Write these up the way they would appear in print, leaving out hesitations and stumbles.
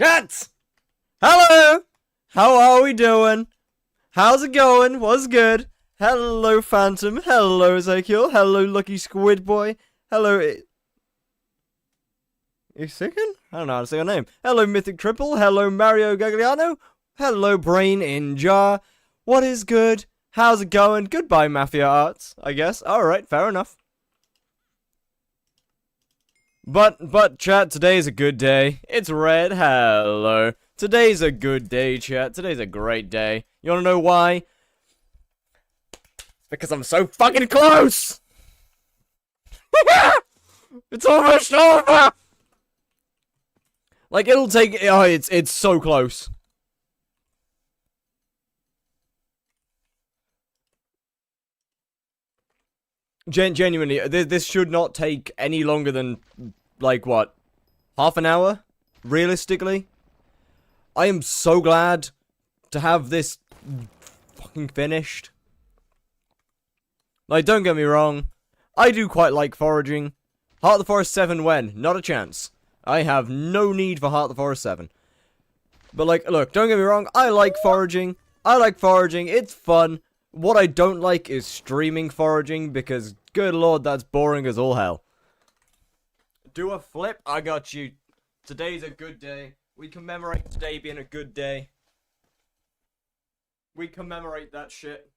Chat! Hello! How are we doing? How's it going? What's good? Hello, Phantom. Hello, Ezekiel. Hello, Lucky Squid Boy. Hello, Isikin? I don't know how to say your name. Hello, Mythic Triple. Hello, Mario Gagliano. Hello, Brain in Jar. What is good? How's it going? Goodbye, Mafia Arts, I guess. Alright, fair enough. But, chat, today's a good day. It's red. Hello. Today's a good day, chat. Today's a great day. You wanna know why? Because I'm so fucking close! It's almost over! Like, it'll take. Oh, it's so close. Genuinely, this should not take any longer than, like, what? Half an hour? Realistically? I am so glad to have this fucking finished. Like, don't get me wrong. I do quite like foraging. Heart of the Forest 7 when? Not a chance. I have no need for Heart of the Forest 7. But, like, look, don't get me wrong. I like foraging. It's fun. What I don't like is streaming foraging because, good lord, that's boring as all hell. Do a flip. I got you. Today's a good day. We commemorate today being a good day. We commemorate that shit.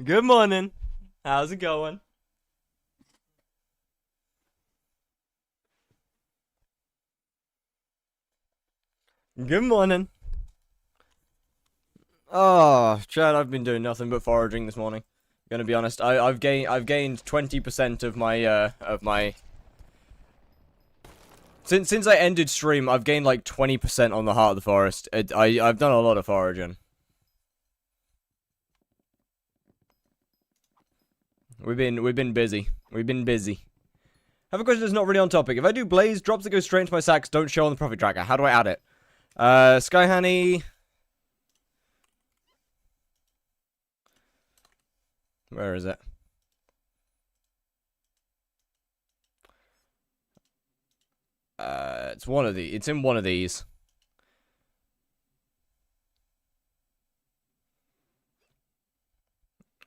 Good morning. How's it going? Good morning. Oh, Chad, I've been doing nothing but foraging this morning. Gonna be honest, I've gained 20% of my since I ended stream, I've gained like 20% on the Heart of the Forest. I've done a lot of foraging. We've been busy. We've been busy. I have a question that's not really on topic. If I do blaze, drops that go straight into my sacks don't show on the profit tracker. How do I add it? Sky Honey. Where is it? It's one of the. It's in one of these.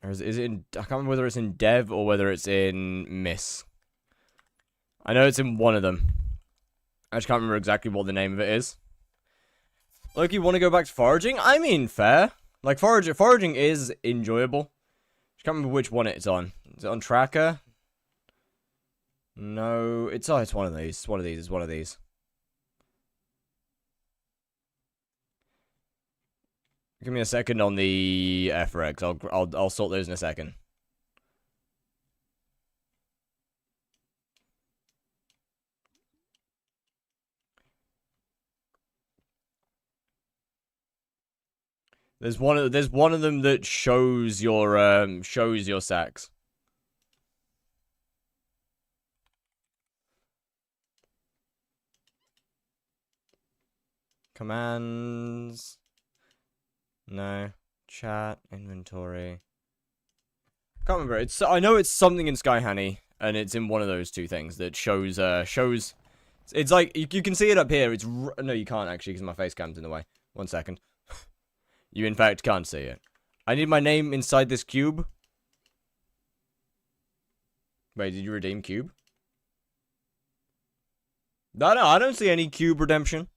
Or is it in? I can't remember whether it's in Dev or whether it's in Miss. I know it's in one of them. I just can't remember exactly what the name of it is. Look, you want to go back to foraging? I mean, fair. Like, foraging is enjoyable. I can't remember which one it's on. Is it on Tracker? No, it's one of these. It's one of these. It's one of these. Give me a second on the FRX. I'll sort those in a second. There's one of them that shows your sacks. Commands. No. Chat, inventory. Can't remember. I know it's something in Sky Honey, and it's in one of those two things that shows it's like you can see it up here. No, you can't actually because my face cam's in the way. 1 second. You in fact can't see it. I need my name inside this cube. Wait, did you redeem cube? No, I don't see any cube redemption.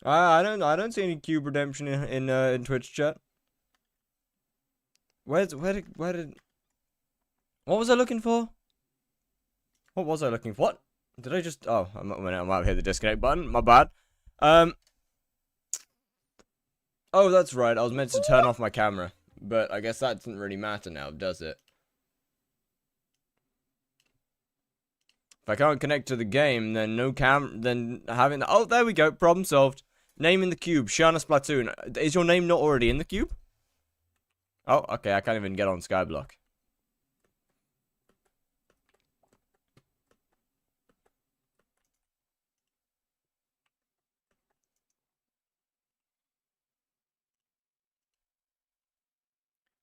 I don't see any cube redemption in Twitch chat. Where did what was I looking for? What was I looking for? What? Did I just I might have hit the disconnect button. My bad. Oh, that's right. I was meant to turn off my camera, but I guess that doesn't really matter now, does it? If I can't connect to the game, then then having oh, there we go. Problem solved. Name in the cube. Shana Splatoon. Is your name not already in the cube? Oh, okay. I can't even get on skyblock.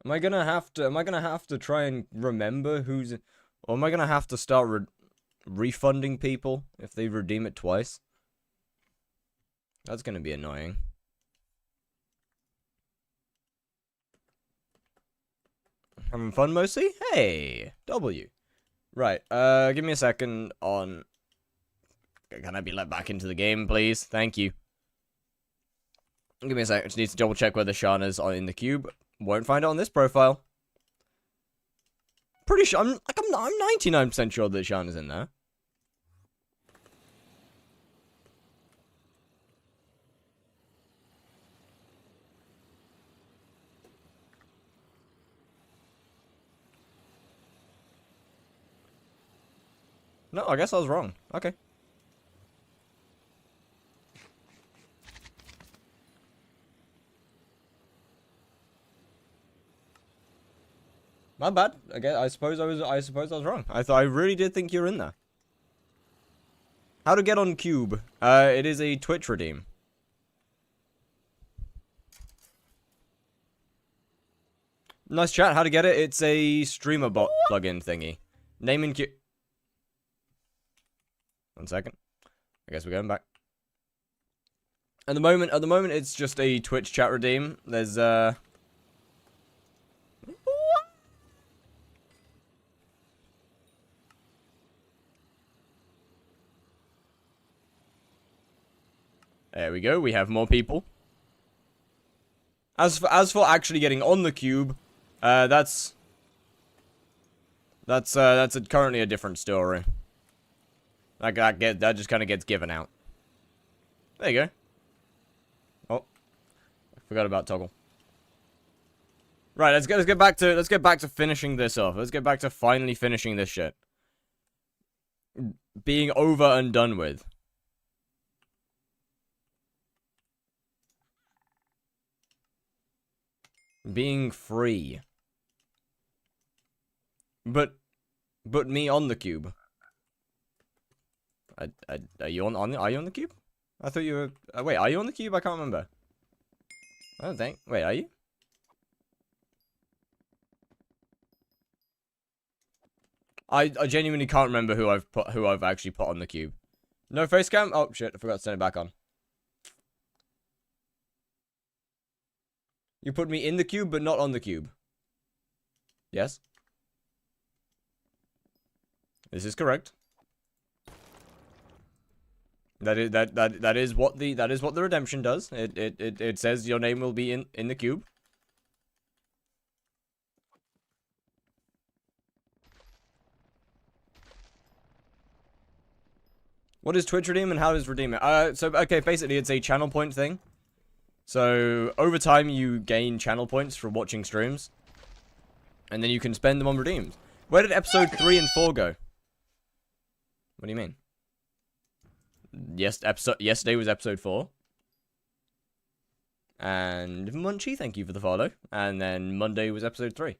Am I gonna have to try and remember who's... Or am I gonna have to start refunding people if they redeem it twice? That's gonna be annoying. Having fun mostly? Hey! W. Right, give me a second on... Can I be let back into the game, please? Thank you. Give me a second. I just need to double check whether Shana's in the cube. Won't find it on this profile. Pretty sure. I'm 99% sure that Shana's in there. No, I guess I was wrong. Okay. My bad. Again, I suppose I was wrong. I really did think you were in there. How to get on Cube? It is a Twitch redeem. Nice chat. How to get it? It's a streamer bot plugin thingy. Name and Cube. 1 second. I guess we're going back. At the moment, it's just a Twitch chat redeem. There's There we go. We have more people. As for actually getting on the cube, that's currently a different story. That just kind of gets given out. There you go. Oh, I forgot about toggle. Right, let's get back to finishing this off. Let's get back to finally finishing this shit. Being over and done with. Being free. But me on the cube. Are you on the cube? I thought you were... wait, are you on the cube? I can't remember. I don't think... Wait, are you? I genuinely can't remember who I've actually put on the cube. No face cam? Oh shit, I forgot to turn it back on. You put me in the cube, but not on the cube. Yes? This is correct. That is what the redemption does. It says your name will be in the cube. What is Twitch redeem and how does redeem it? So okay, basically it's a channel point thing. So, over time, you gain channel points for watching streams. And then you can spend them on redeems. Where did episode 3 and 4 go? What do you mean? Yesterday was episode 4. And Munchie, thank you for the follow. And then Monday was episode 3.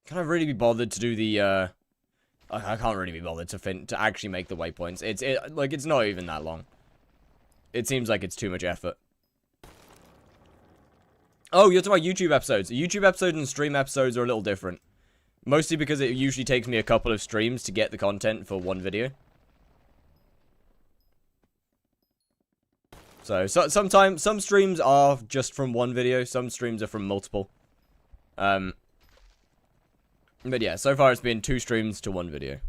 Can I really be bothered to do the, I can't really be bothered to actually make the waypoints. It's not even that long. It seems like it's too much effort. Oh, you're talking about YouTube episodes. YouTube episodes and stream episodes are a little different. Mostly because it usually takes me a couple of streams to get the content for one video. So sometimes, some streams are just from one video, some streams are from multiple. But yeah, so far it's been 2 streams to 1 video.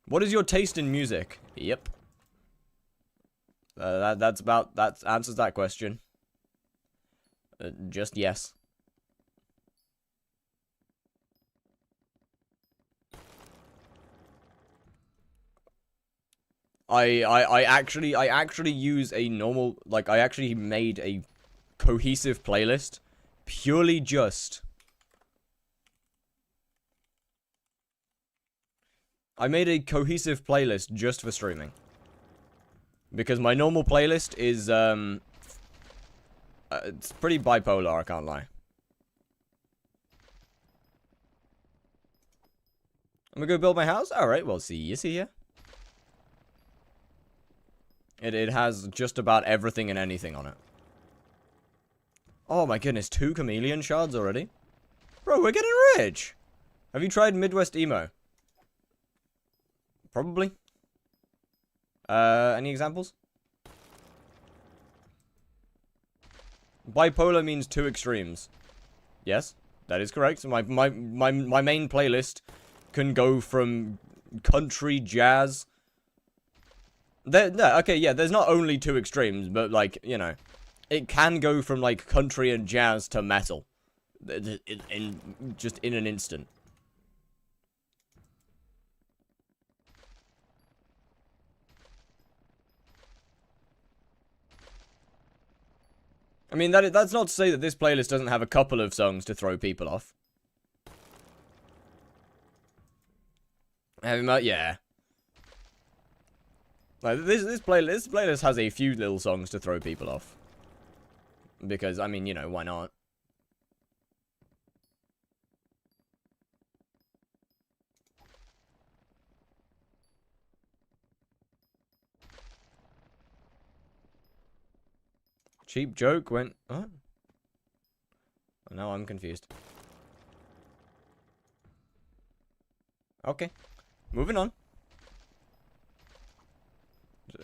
What is your taste in music? Yep. That answers that question. Just yes. I actually use a normal, like, I actually made a cohesive playlist purely just... I made a cohesive playlist just for streaming. Because my normal playlist is, it's pretty bipolar, I can't lie. I'm gonna go build my house? Alright, well, see ya. It has just about everything and anything on it. Oh my goodness, 2 chameleon shards already? Bro, we're getting rich! Have you tried Midwest Emo? Probably. Any examples? Bipolar means 2 extremes. Yes, that is correct. My main playlist can go from country, jazz. Okay, yeah, there's not only 2 extremes, but, like, you know, it can go from, like, country and jazz to metal. Just in an instant. I mean, that's not to say that this playlist doesn't have a couple of songs to throw people off. Yeah. Like, this playlist has a few little songs to throw people off. Because, I mean, you know, why not? Cheap joke went... What? Oh, now I'm confused. Okay. Moving on.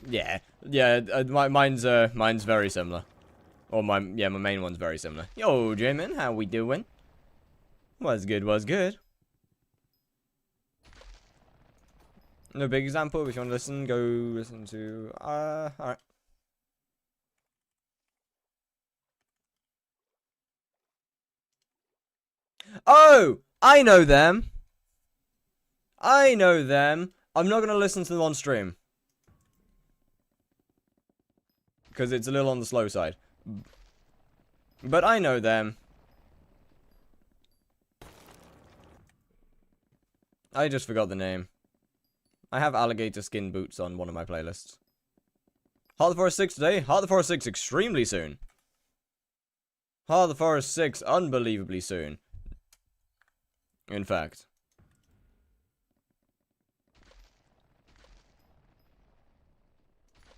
Yeah. Mine's very similar. Or my main one's very similar. Yo, J-Man, how we doing? Was good. No big example. If you want to listen, go listen to... Alright. Oh! I know them! I'm not gonna listen to them on stream. Because it's a little on the slow side. But I know them. I just forgot the name. I have alligator skin boots on one of my playlists. Heart of the Forest 6 today. Heart of the Forest 6 extremely soon. Heart of the Forest 6 unbelievably soon. In fact.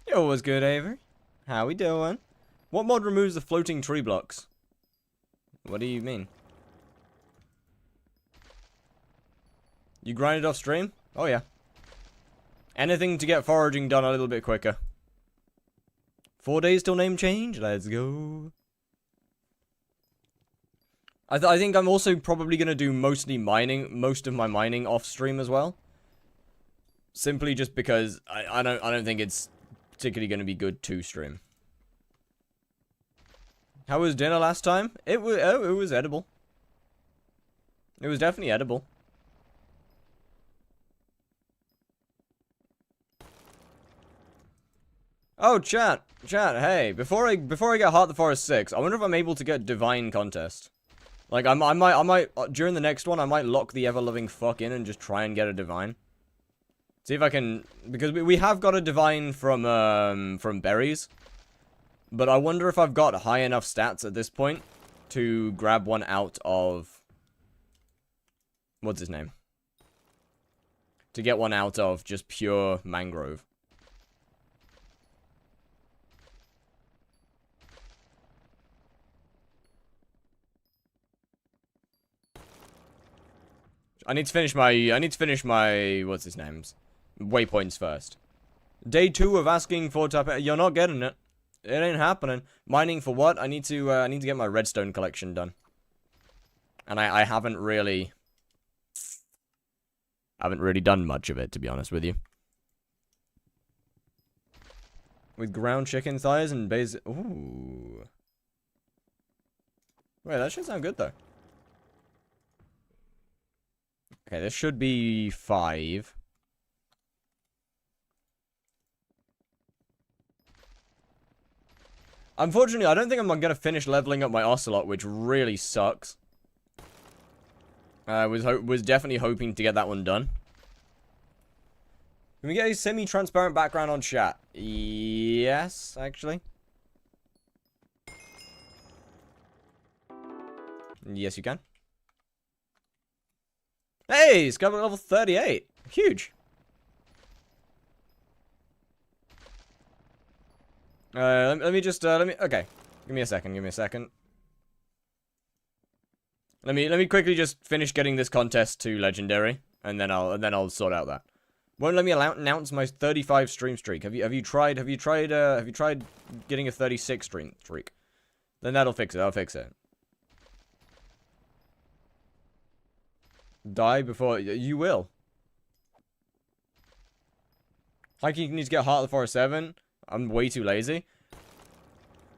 Yo, what's good, Avery? How we doing? What mod removes the floating tree blocks? What do you mean? You grind it off stream? Oh yeah. Anything to get foraging done a little bit quicker. 4 days till name change? Let's go. I think I'm also probably going to do most of my mining off stream as well. Simply just because I don't think it's particularly going to be good to stream. How was dinner last time? It was edible. It was definitely edible. Oh, chat, hey, before I get Heart of the Forest 6, I wonder if I'm able to get Divine Contest. Like, I might, during the next one, I might lock the ever-loving fuck in and just try and get a Divine. See if I can, because we have got a Divine from berries. But I wonder if I've got high enough stats at this point to grab one out of, what's his name? To get one out of just pure mangrove. I need to finish my, what's his name's? Waypoints first. Day 2 of asking for tap. You're not getting it. It ain't happening. Mining for what? I need to get my redstone collection done. And I haven't really done much of it, to be honest with you. With ground chicken thighs and basic. Ooh. Wait, that should sound good though. Okay, this should be 5. Unfortunately, I don't think I'm going to finish leveling up my Ocelot, which really sucks. Was definitely hoping to get that one done. Can we get a semi-transparent background on chat? Yes, actually. Yes, you can. Hey, he's got level 38. Huge. Let me just, okay. Give me a second, Let me quickly just finish getting this contest to legendary, and then I'll sort out that. Won't let me announce my 35 stream streak. Have you tried getting a 36 stream streak? Then that'll fix it. I'll fix it. Die before you will. Hiking needs to get Heart of the Forest 7. I'm way too lazy.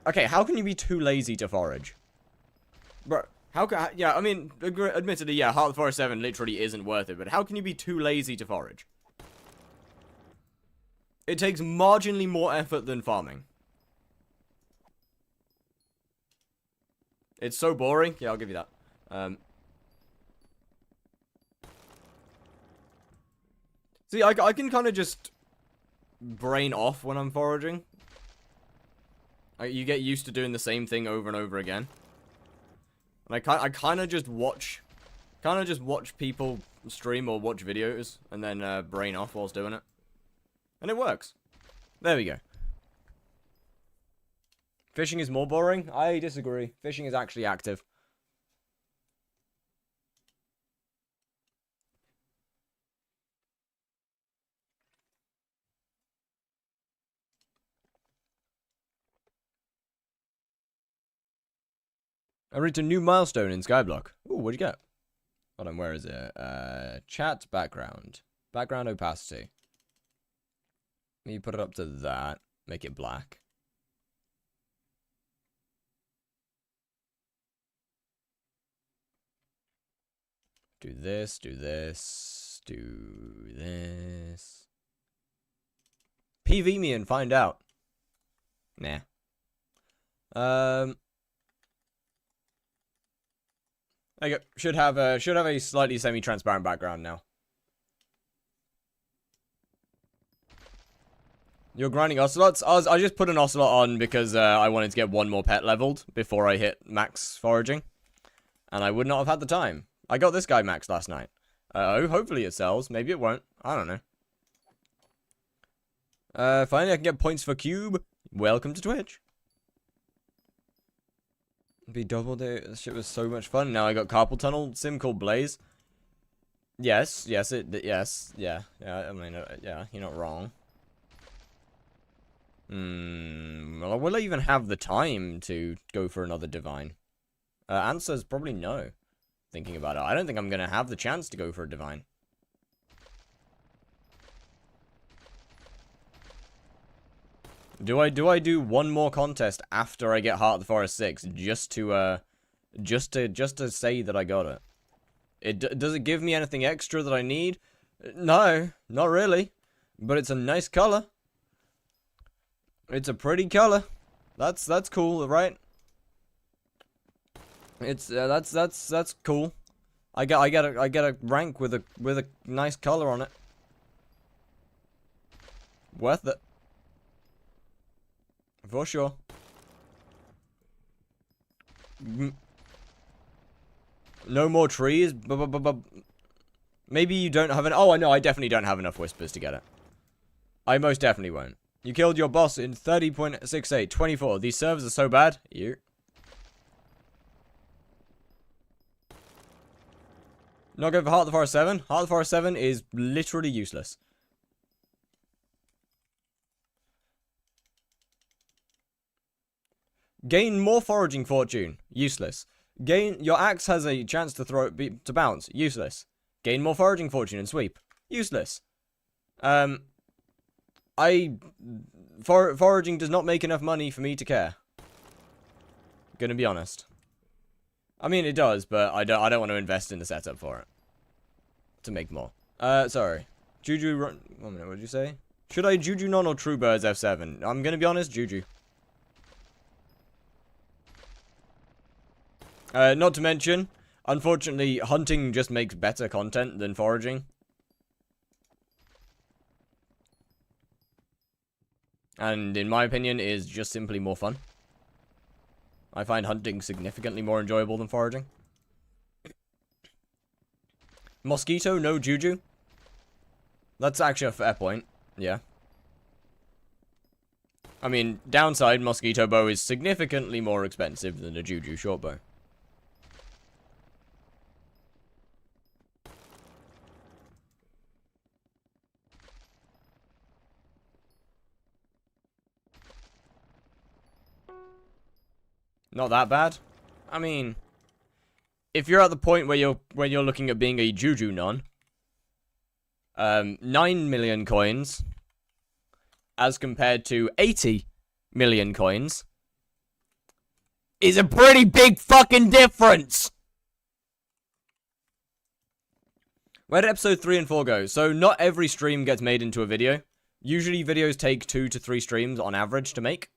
Okay, how can you be too lazy to forage? Bro, how can... Yeah, I mean, admittedly, yeah, Heart of the Forest 7 literally isn't worth it, but how can you be too lazy to forage? It takes marginally more effort than farming. It's so boring. Yeah, I'll give you that. See, I can kind of just brain off when I'm foraging. You get used to doing the same thing over and over again. And I kind of just watch people stream or watch videos and then brain off whilst doing it. And it works. There we go. Fishing is more boring? I disagree. Fishing is actually active. I reached a new milestone in skyblock. Ooh, what'd you get? Hold on, where is it? Chat background. Background opacity. You put it up to that. Make it black. Do this, do this, do this. PV me and find out. Nah. There you go. Should have a slightly semi-transparent background now. You're grinding ocelots? I just put an ocelot on because I wanted to get one more pet leveled before I hit max foraging. And I would not have had the time. I got this guy max last night. Hopefully it sells. Maybe it won't. I don't know. Finally I can get points for cube. Welcome to Twitch. Be double day. This shit was so much fun. Now I got carpal tunnel sim called Blaze. Yes, yeah. I mean, yeah, you're not wrong. Well, will I even have the time to go for another divine? Answer is probably no. Thinking about it, I don't think I'm gonna have the chance to go for a divine. Do I do one more contest after I get Heart of the Forest 6 just to say that I got it? Does it give me anything extra that I need? No, not really. But it's a nice color. It's a pretty color. That's cool, right? It's that's cool. I get a rank with a nice color on it. Worth it. For sure. No more trees? Maybe you don't have an... Oh, I know, I definitely don't have enough whispers to get it. I most definitely won't. You killed your boss in 30.68, 24. These servers are so bad. You. Not going for Heart of the Forest 7? Heart of the Forest 7 is literally useless. Gain more foraging fortune. Useless. Your axe has a chance to throw it to bounce. Useless. Gain more foraging fortune and sweep. Useless. Foraging does not make enough money for me to care. Gonna be honest. I mean, it does, but I don't want to invest in the setup for it. To make more. Sorry. Juju run... 1 minute, what did you say? Should I Juju non or True Birds F7? I'm gonna be honest, Juju. Not to mention, unfortunately, hunting just makes better content than foraging. And in my opinion, is just simply more fun. I find hunting significantly more enjoyable than foraging. Mosquito, no Juju? That's actually a fair point. Yeah. I mean, downside, Mosquito Bow is significantly more expensive than a Juju shortbow. Not that bad. I mean, if you're at the point where you're looking at being a Juju non, 9 million coins as compared to 80 million coins is a pretty big fucking difference. Where did episode 3 and 4 go? So not every stream gets made into a video. Usually videos take 2 to 3 streams on average to make.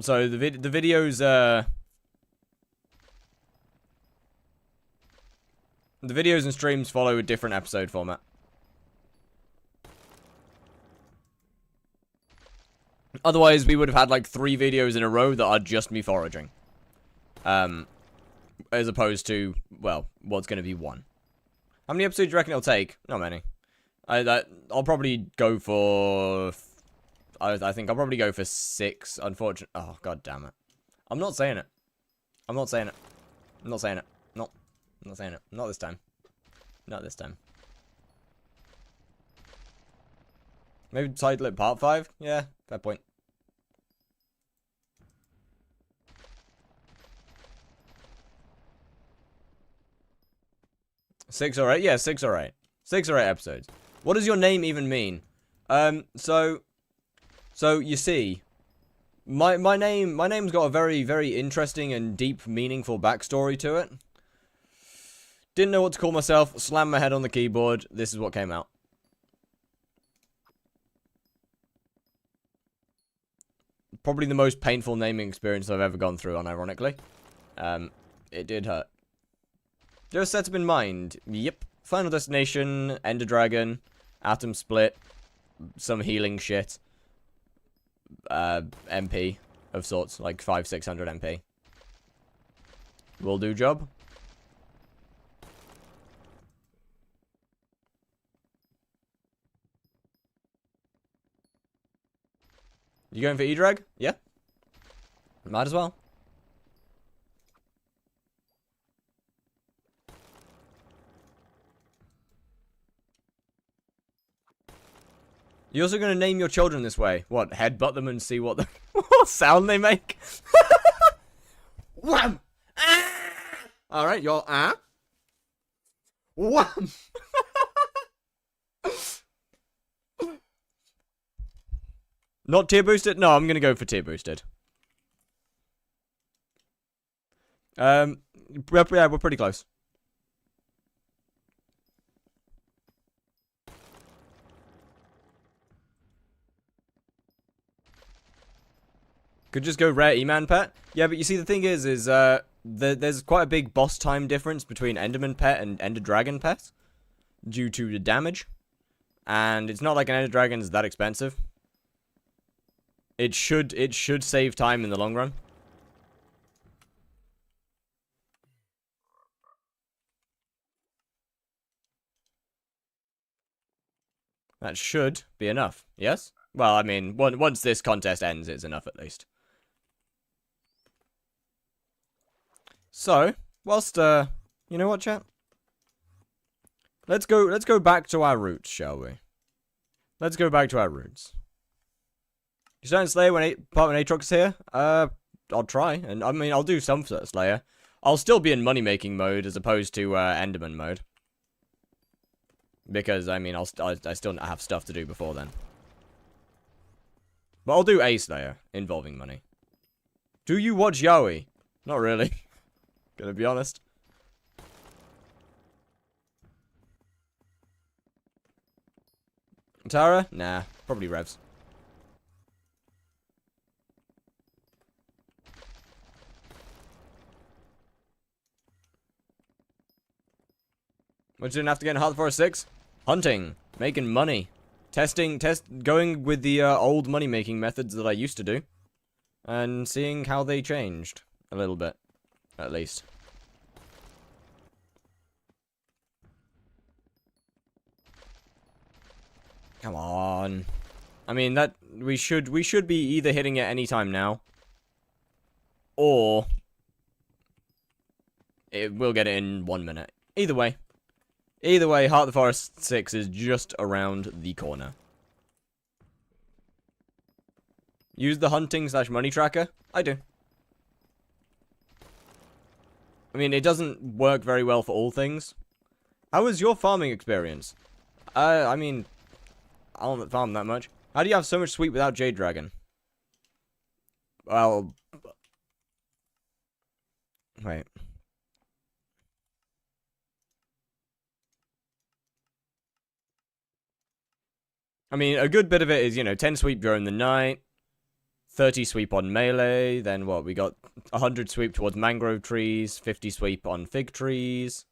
So the videos, the videos and streams follow a different episode format. Otherwise, we would have had like 3 videos in a row that are just me foraging. As opposed to, well, what's going to be 1. How many episodes do you reckon it'll take? Not many. I'll probably go for... I think I'll probably go for 6, unfortunately. Oh, god damn it. I'm not saying it. I'm not saying it. I'm not saying it. No. I'm not saying it. Not this time. Not this time. Maybe title it part 5? Yeah, fair point. Six or 8? Yeah, 6 or 8. 6 or 8 episodes. What does your name even mean? So you see, my name's got a very, very interesting and deep, meaningful backstory to it. Didn't know what to call myself, slammed my head on the keyboard, this is what came out. Probably the most painful naming experience I've ever gone through, unironically. It did hurt. Do you have a setup in mind? Yep. Final Destination, Ender Dragon, Atom Split, some healing shit. MP of sorts, like 500-600 MP. Will do job. You going for E-Drag? Yeah. Might as well. You're also going to name your children this way. What, headbutt them and see what the what sound they make? Wham! Ah! Alright, you're Wham! Not tier boosted? No, I'm going to go for tier boosted. Yeah, we're pretty close. Could just go rare eman pet. Yeah, but you see the thing is there's quite a big boss time difference between Enderman pet and Ender Dragon pet due to the damage. And it's not like an Ender Dragon is that expensive. It should save time in the long run. That should be enough. Yes? Well, I mean, once this contest ends, it's enough at least. So, whilst, you know what, chat? Let's go back to our roots, shall we? Let's go back to our roots. You starting Slayer when Aatrox is here? I'll try, and I mean, I'll do some Slayer. I'll still be in money-making mode as opposed to, Enderman mode. Because, I mean, I still have stuff to do before then. But I'll do a Slayer involving money. Do you watch Yaoi? Not really. Gonna be honest. Tara? Nah, probably Revs. What you didn't have to get in Heart of the Forest 6? Hunting. Making money. Going with the old money-making methods that I used to do. And seeing how they changed a little bit. At least. Come on. I mean, that we should be either hitting it any time now, or we'll get it in 1 minute. Either way, Heart of the Forest 6 is just around the corner. Use the hunting/money tracker? I do. I mean, it doesn't work very well for all things. How was your farming experience? I mean, I don't farm that much. How do you have so much sweet without Jade Dragon? Well... Wait. I mean, a good bit of it is, you know, 10 sweep during the night, 30 sweep on melee, then what? We got 100 sweep towards mangrove trees, 50 sweep on fig trees.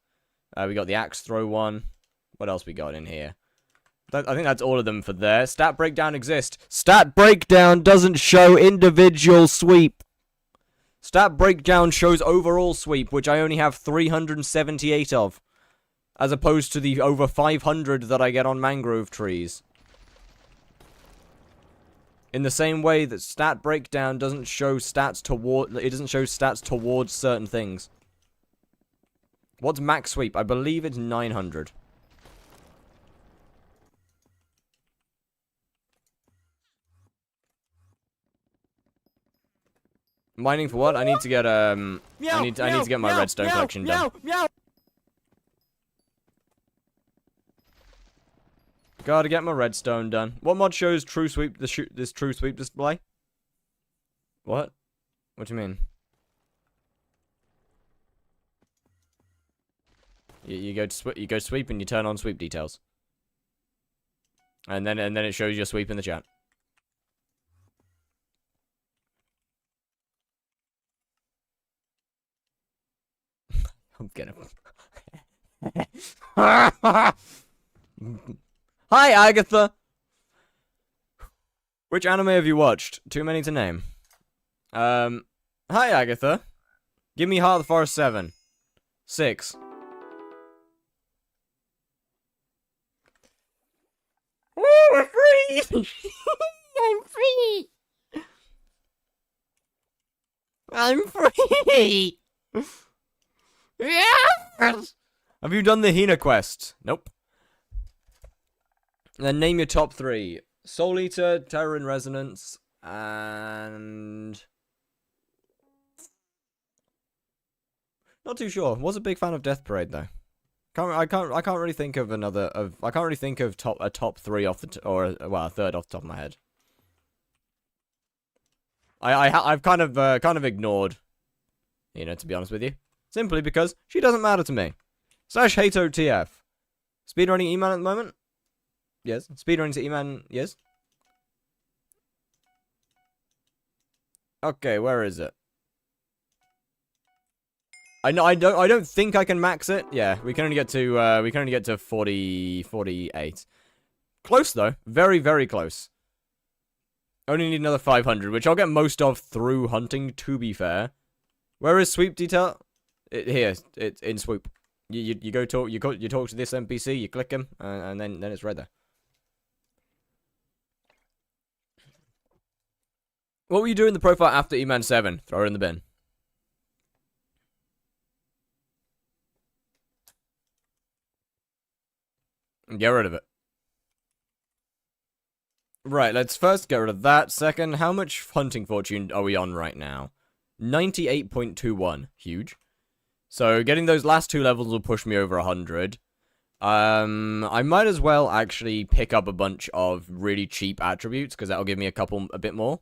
We got the axe throw one. What else we got in here? I think that's all of them for there. Stat breakdown exists. Stat breakdown doesn't show individual sweep. Stat breakdown shows overall sweep, which I only have 378 of, as opposed to the over 500 that I get on mangrove trees. In the same way that stat breakdown doesn't show stats towards certain things. What's max sweep? I believe it's 900. Mining for what? I need to get I need to get my redstone collection done. Gotta get my redstone done. What mod shows true sweep? This true sweep display? What? What do you mean? You go sweep and you turn on sweep details, and then it shows your sweep in the chat. I'm gonna. Hi, Agatha! Which anime have you watched? Too many to name. Hi, Agatha. Give me Heart of the Forest 7. 6. Oh, we're free! I'm free! I'm free! Yes! Have you done the Hina quest? Nope. Then name your top 3. Soul Eater, Terror in Resonance, and... Not too sure. Was a big fan of Death Parade though. I can't really think of I can't really think of a top 3 off the a third off the top of my head. I've kind of ignored, you know, to be honest with you. Simply because she doesn't matter to me. /HateOTF. Speedrunning eman at the moment? Yes. Speedrunning to eman, yes. Okay, where is it? I don't think I can max it. Yeah, we can only get to 48. Close though. Very, very close. Only need another 500, which I'll get most of through hunting, to be fair. Where is sweep detail? Here, it's in swoop. You talk to this NPC, you click him, and then it's right there. What will you do in the profile after eman 7? Throw it in the bin. Get rid of it. Right, let's first get rid of that. Second, how much hunting fortune are we on right now? 98.21. Huge. So, getting those last 2 levels will push me over 100. I might as well actually pick up a bunch of really cheap attributes, because that'll give me a bit more.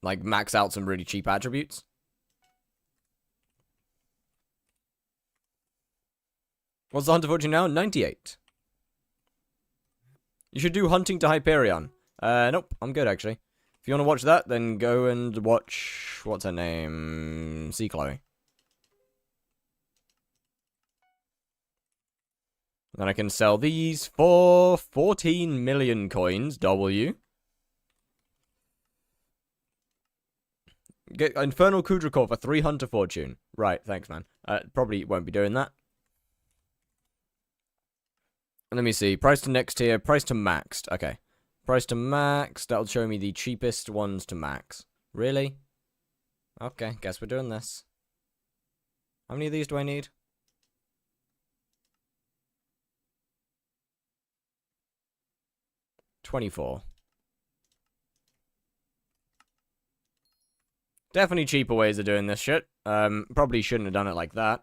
Like, max out some really cheap attributes. What's the hunter fortune now? 98. You should do hunting to Hyperion. Nope, I'm good actually. If you want to watch that, then go and watch, what's her name? Sea Chloe. Then I can sell these for 14 million coins, W. Get Infernal Kudra Core for 3 Hunter Fortune. Right, thanks, man. Probably won't be doing that. Let me see. Price to next tier. Price to maxed. Okay. Price to max. That'll show me the cheapest ones to max. Really? Okay, guess we're doing this. How many of these do I need? 24. Definitely cheaper ways of doing this shit. Probably shouldn't have done it like that.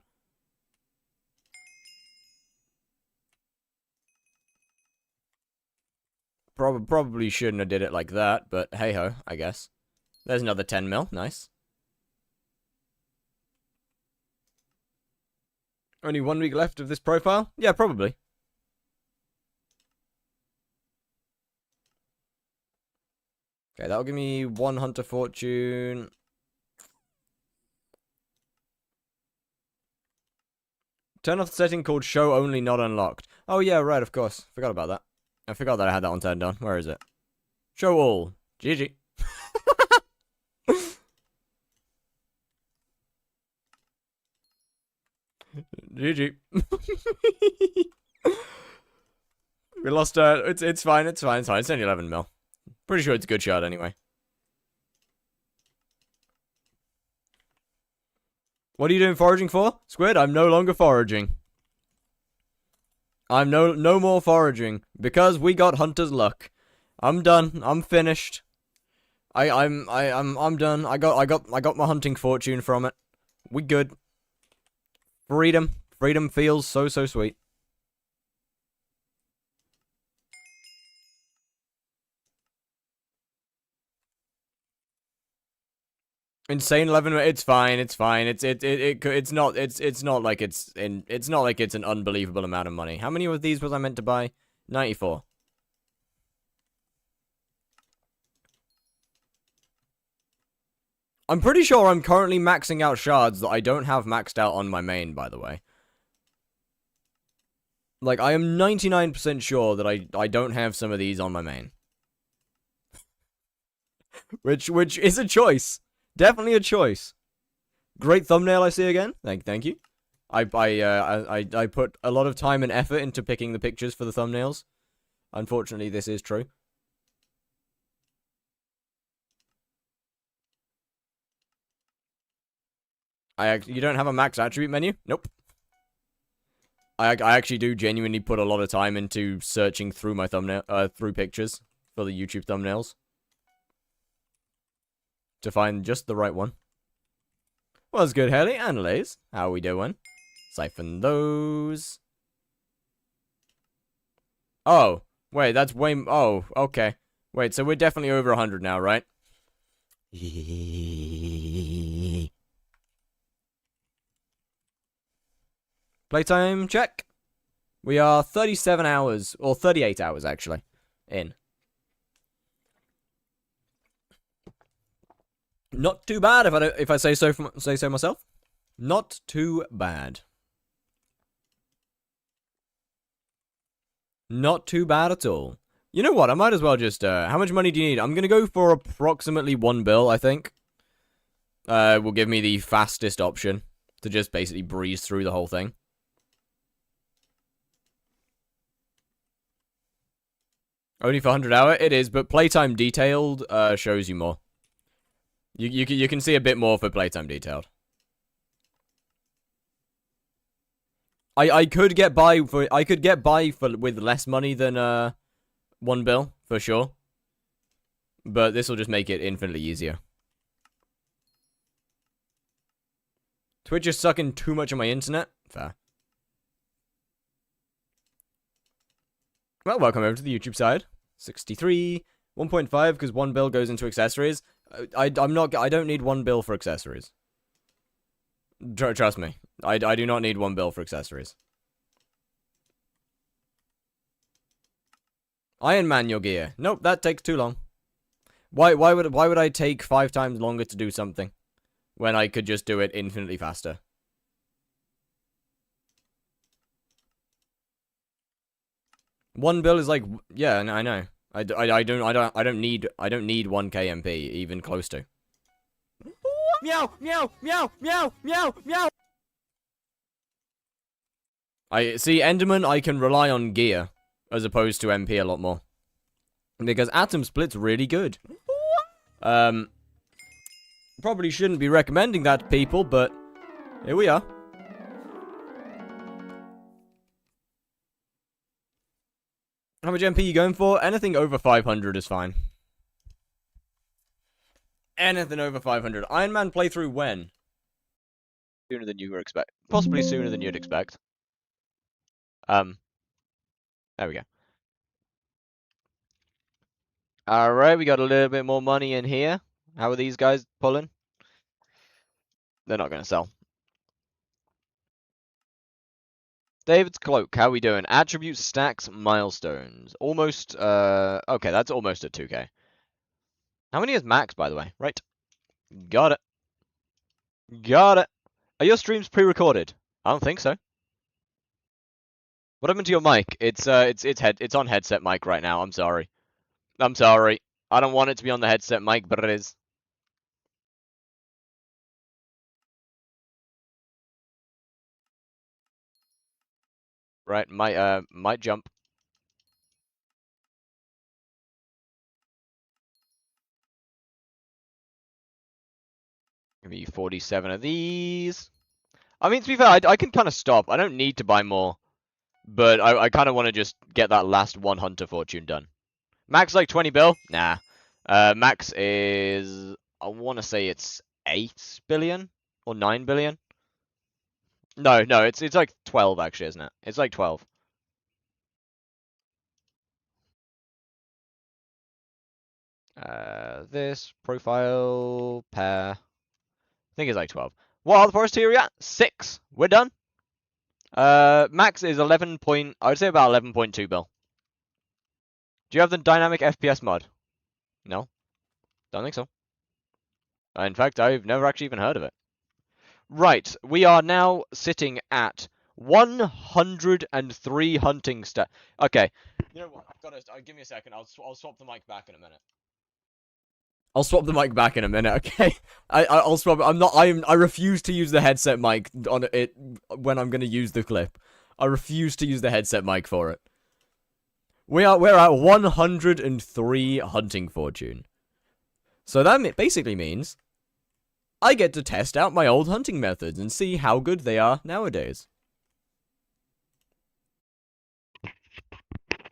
Probably shouldn't have did it like that, but hey-ho, I guess. There's another 10 mil. Nice. Only 1 week left of this profile? Yeah, probably. Okay, that'll give me 1 Hunter Fortune. Turn off the setting called Show Only Not Unlocked. Oh yeah, right, of course. Forgot about that. I forgot that I had that one turned on. Where is it? Show all. GG. GG. We lost, it's fine, it's fine, it's fine. It's only 11 mil. Pretty sure it's a good shot anyway. What are you doing foraging for? Squid, I'm no longer foraging. I'm no more foraging. Because we got hunter's luck. I'm done. I'm finished. I'm done. I got my hunting fortune from it. We good. Freedom. Freedom feels so sweet. Insane 11. It's fine. It's fine. It's not like it's an unbelievable amount of money. How many of these was I meant to buy? 94. I'm pretty sure I'm currently maxing out shards that I don't have maxed out on my main, by the way. Like, I am 99% sure that I don't have some of these on my main. which is a choice. Definitely a choice. Great thumbnail I see again. Thank you. I put a lot of time and effort into picking the pictures for the thumbnails. Unfortunately, this is true. You don't have a max attribute menu? Nope. I actually do genuinely put a lot of time into searching through my thumbnail, through pictures for the YouTube thumbnails. To find just the right one. What's good, Haley and Lays? How are we doing? Siphon those. Oh, wait, that's way... Oh, okay. Wait, so we're definitely over 100 now, right? Playtime check. We are 37 hours, or 38 hours, actually, in. Not too bad if I say so myself. Not too bad. Not too bad at all. You know what? I might as well just how much money do you need? I'm gonna go for approximately 1 bill, I think. Will give me the fastest option to just basically breeze through the whole thing. Only for 100 hour? It is, but playtime detailed shows you more. You can see a bit more for playtime detailed. I could get by with less money than 1 bill for sure, but this will just make it infinitely easier. Twitch is sucking too much of my internet. Fair. Well, welcome over to the YouTube side. 63, 1.5 because 1 bill goes into accessories. I don't need 1 bill for accessories. Trust me. I do not need 1 bill for accessories. Iron Man your gear. Nope, that takes too long. Why would I take 5 times longer to do something when I could just do it infinitely faster? One bill is like, yeah, I know. I don't need 1 KMP even close to. Meow, meow, meow, meow, meow, meow. I see, Enderman, I can rely on gear as opposed to MP a lot more. Because Atom Split's really good. Probably shouldn't be recommending that to people, but here we are. How much MP you going for? Anything over 500 is fine. Anything over 500. Iron Man playthrough when? Sooner than you were expect. Possibly sooner than you'd expect. There we go. Alright, we got a little bit more money in here. How are these guys pulling? They're not going to sell. David's Cloak, how we doing? Attribute stacks, milestones. Almost, okay, that's almost at 2k. How many is max, by the way? Right. Got it. Got it. Are your streams pre-recorded? I don't think so. What happened to your mic? It's on headset mic right now. I'm sorry. I'm sorry. I don't want it to be on the headset mic, but it is. Right, might jump. Give me 47 of these. I mean, to be fair, I can kind of stop. I don't need to buy more. But I kind of want to just get that last one Hunter Fortune done. Max like 20 bill? Nah. Max is... I want to say it's 8 billion? Or 9 billion? No, it's like 12 actually, isn't it? It's like 12. This, profile, pair. I think it's like 12. What are the forest here at? 6. We're done. Max is 11 point... I would say about 11.2 bill. Do you have the dynamic FPS mod? No. Don't think so. In fact, I've never actually even heard of it. Right, we are now sitting at 103 hunting stat. Okay, you know what? I've got to give me a second. I'll swap the mic back in a minute. I'll swap the mic back in a minute. Okay, I'll swap. I refuse to use the headset mic on it when I'm gonna use the clip. I refuse to use the headset mic for it. We're at 103 hunting fortune. So that basically means I get to test out my old hunting methods and see how good they are nowadays.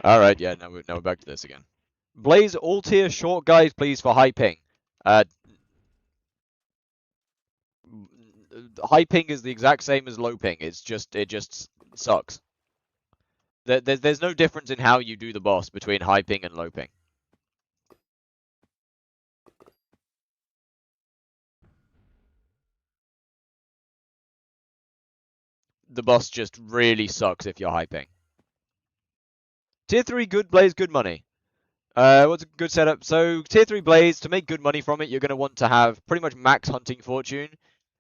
Alright, yeah, now we're back to this again. Blaze, all tier short guys, please, for high ping. High ping is the exact same as low ping. It just sucks. There's no difference in how you do the boss between high ping and low ping. The boss just really sucks if you're high ping. Tier 3 good Blaze, good money. What's a good setup? So, Tier 3 Blaze, to make good money from it, you're going to want to have pretty much max hunting fortune.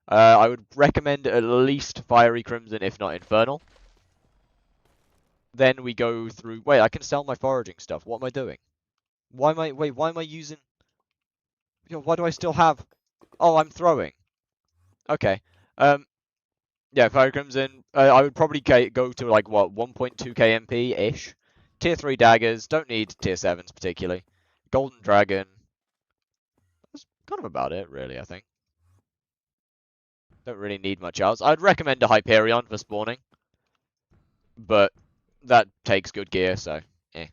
I would recommend at least Fiery Crimson, if not Infernal. Then we go through... Wait, I can sell my foraging stuff. What am I doing? Why am I using... You know, why do I still have... Oh, I'm throwing. Okay. Yeah, Fiery Crimson. I would probably go to, like, what, 1.2k MP-ish. Tier 3 daggers. Don't need Tier 7s particularly. Golden Dragon. That's kind of about it, really, I think. Don't really need much else. I'd recommend a Hyperion for spawning. But that takes good gear, so eh.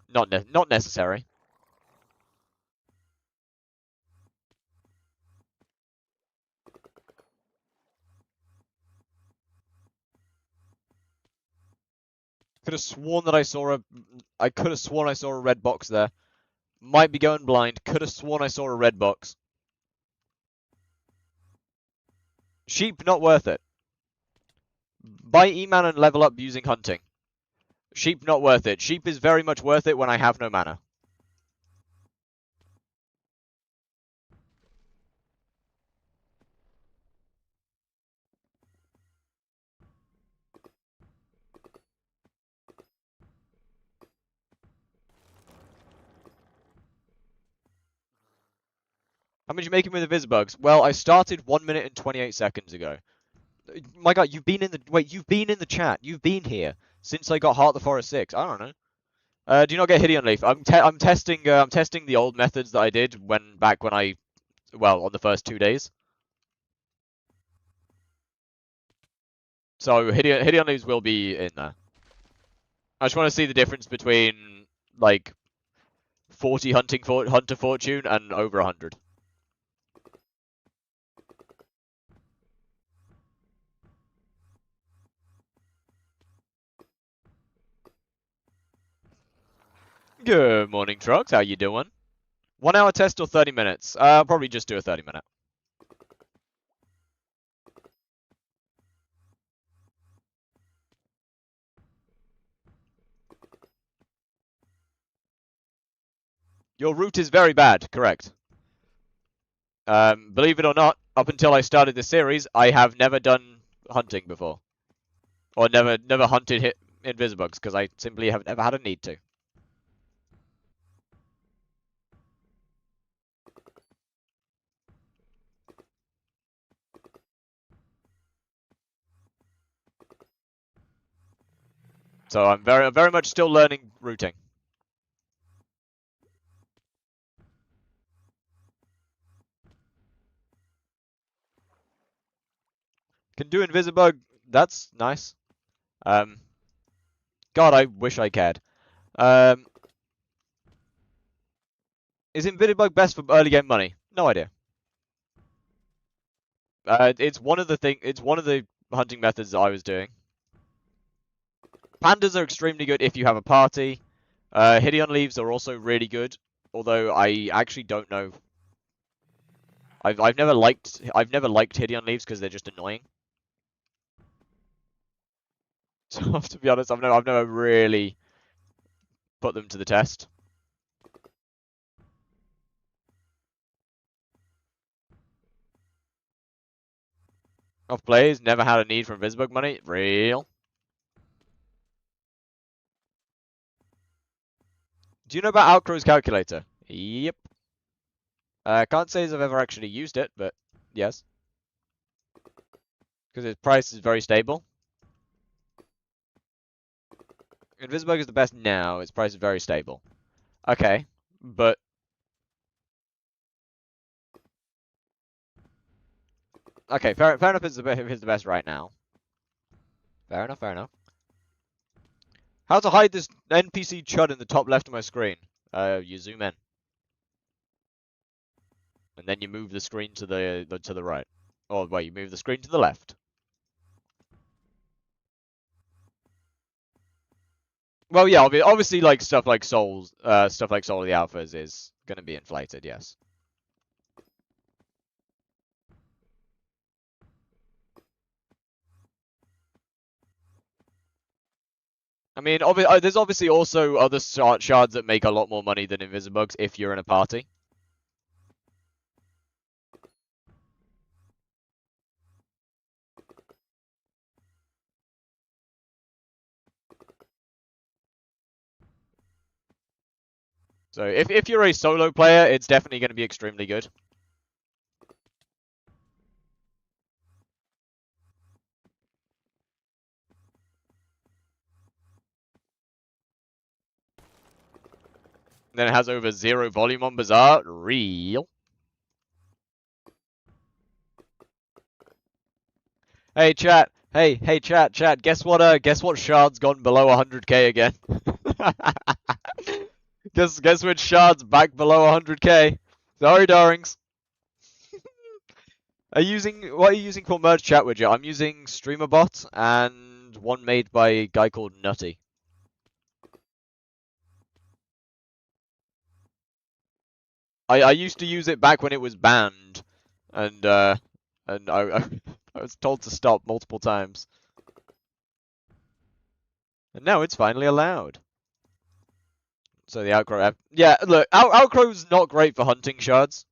Not necessary. Could have sworn that I could have sworn I saw a red box there. Might be going blind. Could have sworn I saw a red box. Sheep, not worth it. Buy eman and level up using hunting. Sheep, not worth it. Sheep is very much worth it when I have no mana. How much are you making with the Visibugs? Well, I started 1 minute and 28 seconds ago. My God, you've been in the you've been in the chat. You've been here since I got Heart of the Forest 6. I don't know. Do you not get Hideon Leaf? I'm testing the old methods that I did back when I on the first 2 days. So Hideon Leaves will be in there. I just want to see the difference between like 40 hunter fortune and over 100. Good morning, Trucks. How you doing? 1 hour test or 30 minutes? I'll probably just do a 30-minute. Your route is very bad, correct. Believe it or not, up until I started this series, I have never done hunting before. Or never hunted Invisibugs, because I simply have never had a need to. So I'm very much still learning routing. Can do Invisibug, that's nice. God, I wish I cared. Is Invisibug best for early game money? No idea. It's one of the hunting methods that I was doing. Pandas are extremely good if you have a party. Hideon Leaves are also really good, although I actually don't know. I've never liked Hideon Leaves because they're just annoying. So to be honest, I've never really put them to the test. Off plays, never had a need for Invisibug money. Real. Do you know about Outcrow's calculator? Yep. Can't say as I've ever actually used it, but yes. Because its price is very stable. Invisibug is the best now. Its price is very stable. Okay, but okay, fair enough. Is the best right now. Fair enough. Fair enough. How to hide this NPC chud in the top left of my screen? You zoom in, and then you move the screen to the right. Or wait, you move the screen to the left. Well, yeah, obviously, like stuff like Soul of the Alphas is gonna be inflated. Yes. I mean, there's obviously also other shards that make a lot more money than Invisibugs if you're in a party. So if you're a solo player, it's definitely going to be extremely good. Then it has over 0 volume on Bazaar. Real. Hey chat. Hey chat. Guess what shard's gone below 100k again? guess which shard's back below 100k? Sorry, darlings. What are you using for merge chat widget? I'm using StreamerBot and one made by a guy called Nutty. I used to use it back when it was banned, and I I was told to stop multiple times. And now it's finally allowed. So the Outcrow... Yeah, look, Outcrow's not great for hunting shards.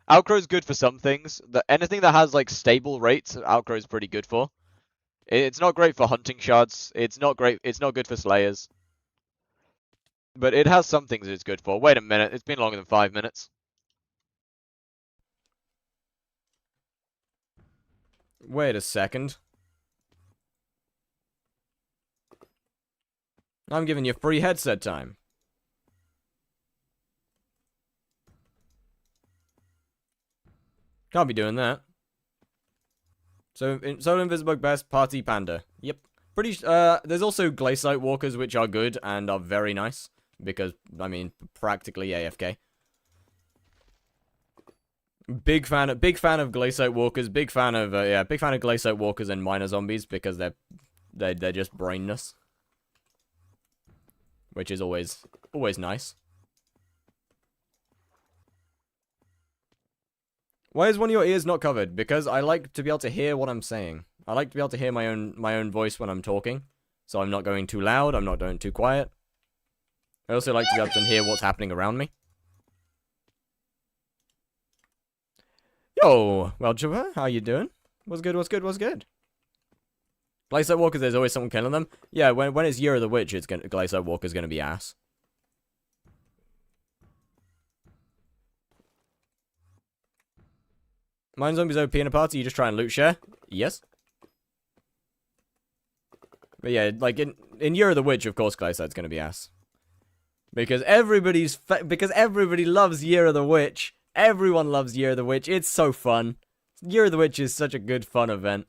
Outcrow's good for some things. Anything that has, like, stable rates, Outcrow's pretty good for. It's not great for hunting shards. It's not good for slayers. But it has some things it's good for. Wait a minute, it's been longer than 5 minutes. Wait a second. I'm giving you free headset time. Can't be doing that. So, Solo Invisible Best, Party Panda. Yep. There's also Glaciite Walkers, which are good and are very nice. Because, I mean, practically AFK. Big fan of Glaciite Walkers. Big fan of Glaciite Walkers and Miner Zombies because they're just brainless. Which is always nice. Why is one of your ears not covered? Because I like to be able to hear what I'm saying. I like to be able to hear my own voice when I'm talking. So I'm not going too loud, I'm not going too quiet. I also like to be able to hear what's happening around me. Yo, well, Jabba, how you doing? What's good? Glaciite Walkers, there's always someone killing them. Yeah, when it's Year of the Witch, Glaciite Walker's gonna be ass. Mine Zombies OP in a party, you just try and loot share? Yes. But yeah, like, in Year of the Witch, of course, Glaciite's gonna be ass. Because everybody loves Year of the Witch. Everyone loves Year of the Witch. It's so fun. Year of the Witch is such a good fun event.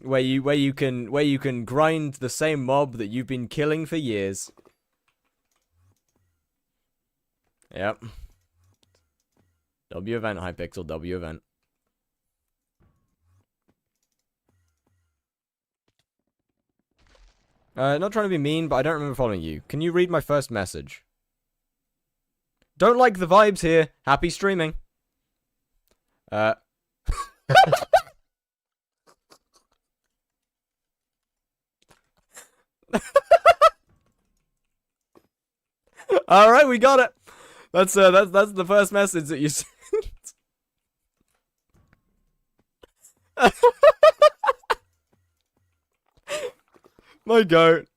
Where you can grind the same mob that you've been killing for years. Yep. W event, hypixel, W event. Not trying to be mean, but I don't remember following you. Can you read my first message? Don't like the vibes here. Happy streaming. All right, we got it. That's the first message that you sent. My goat.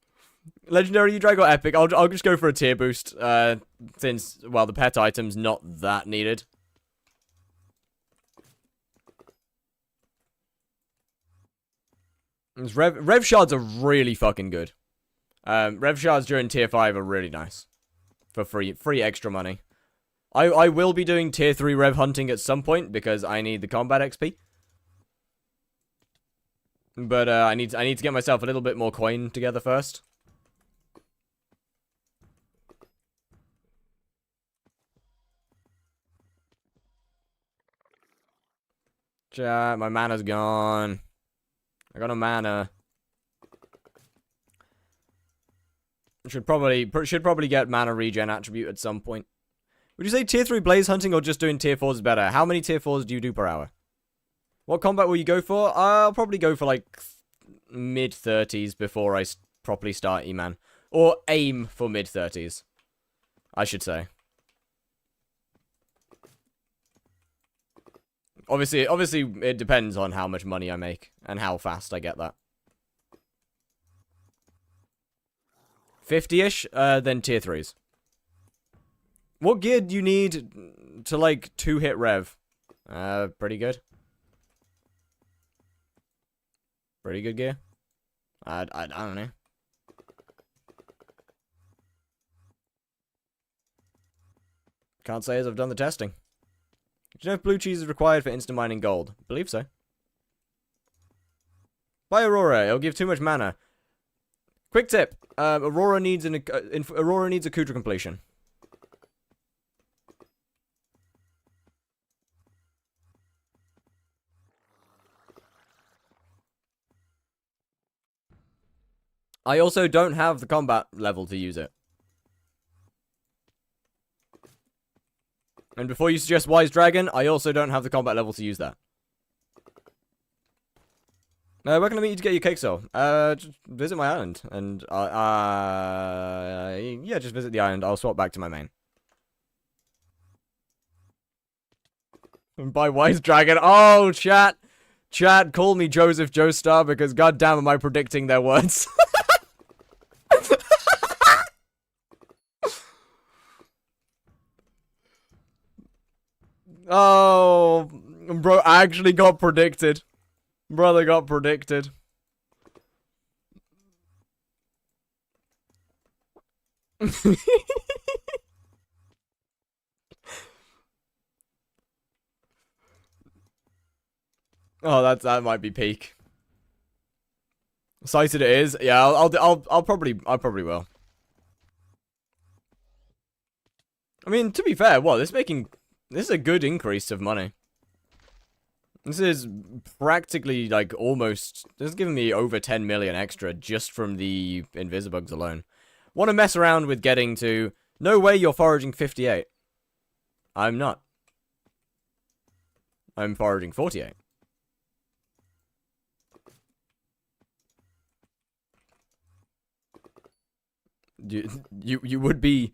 Legendary, you drag or epic? I'll just go for a tier boost. Since, well, the pet item's not that needed. Rev shards are really fucking good. Rev shards during tier 5 are really nice. For free extra money. I will be doing tier 3 rev hunting at some point because I need the combat XP. But I need to get myself a little bit more coin together first. Chat, my mana's gone. I got no mana. Should probably get mana regen attribute at some point. Would you say tier 3 blaze hunting or just doing tier 4s is better? How many tier 4s do you do per hour? What combat will you go for? I'll probably go for like mid-30s before I properly start eman. Or aim for mid-30s. I should say. Obviously it depends on how much money I make and how fast I get that. 50-ish, then tier 3s. What gear do you need to, like, 2-hit rev? Pretty good. Pretty good gear. I don't know. Can't say as I've done the testing. Do you know if blue cheese is required for instant mining gold? Believe so. Buy Aurora, it'll give too much mana. Quick tip, Aurora needs a Kudra completion. I also don't have the combat level to use it. And before you suggest Wise Dragon, I also don't have the combat level to use that. Where can I meet you to get your cake soul? Just visit my island. And, yeah, just visit the island. I'll swap back to my main. And buy Wise Dragon. Oh, chat. Chat, call me Joseph Joestar because goddamn am I predicting their words. Oh, bro, I actually got predicted. Brother got predicted. Oh, that might be peak. Sighted it is. Yeah, I'll probably will. I mean, to be fair, what this is a good increase of money. This is practically like almost. This is giving me over 10 million extra just from the Invisibugs alone. Want to mess around with getting to? No way, you're foraging 58. I'm not. I'm foraging 48. You would be,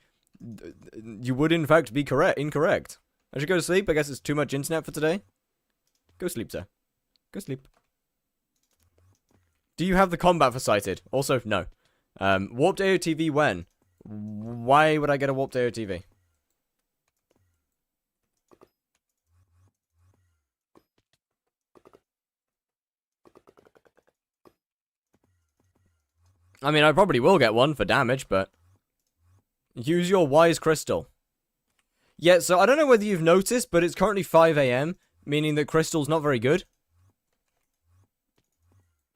you would in fact be incorrect. I should go to sleep. I guess it's too much internet for today. Go sleep, sir. Go sleep. Do you have the combat for sighted? Also, no. Warped AOTV when? Why would I get a warped AOTV? I mean, I probably will get one for damage, but... Use your wise crystal. Yeah, so I don't know whether you've noticed, but it's currently 5 AM, meaning that crystal's not very good.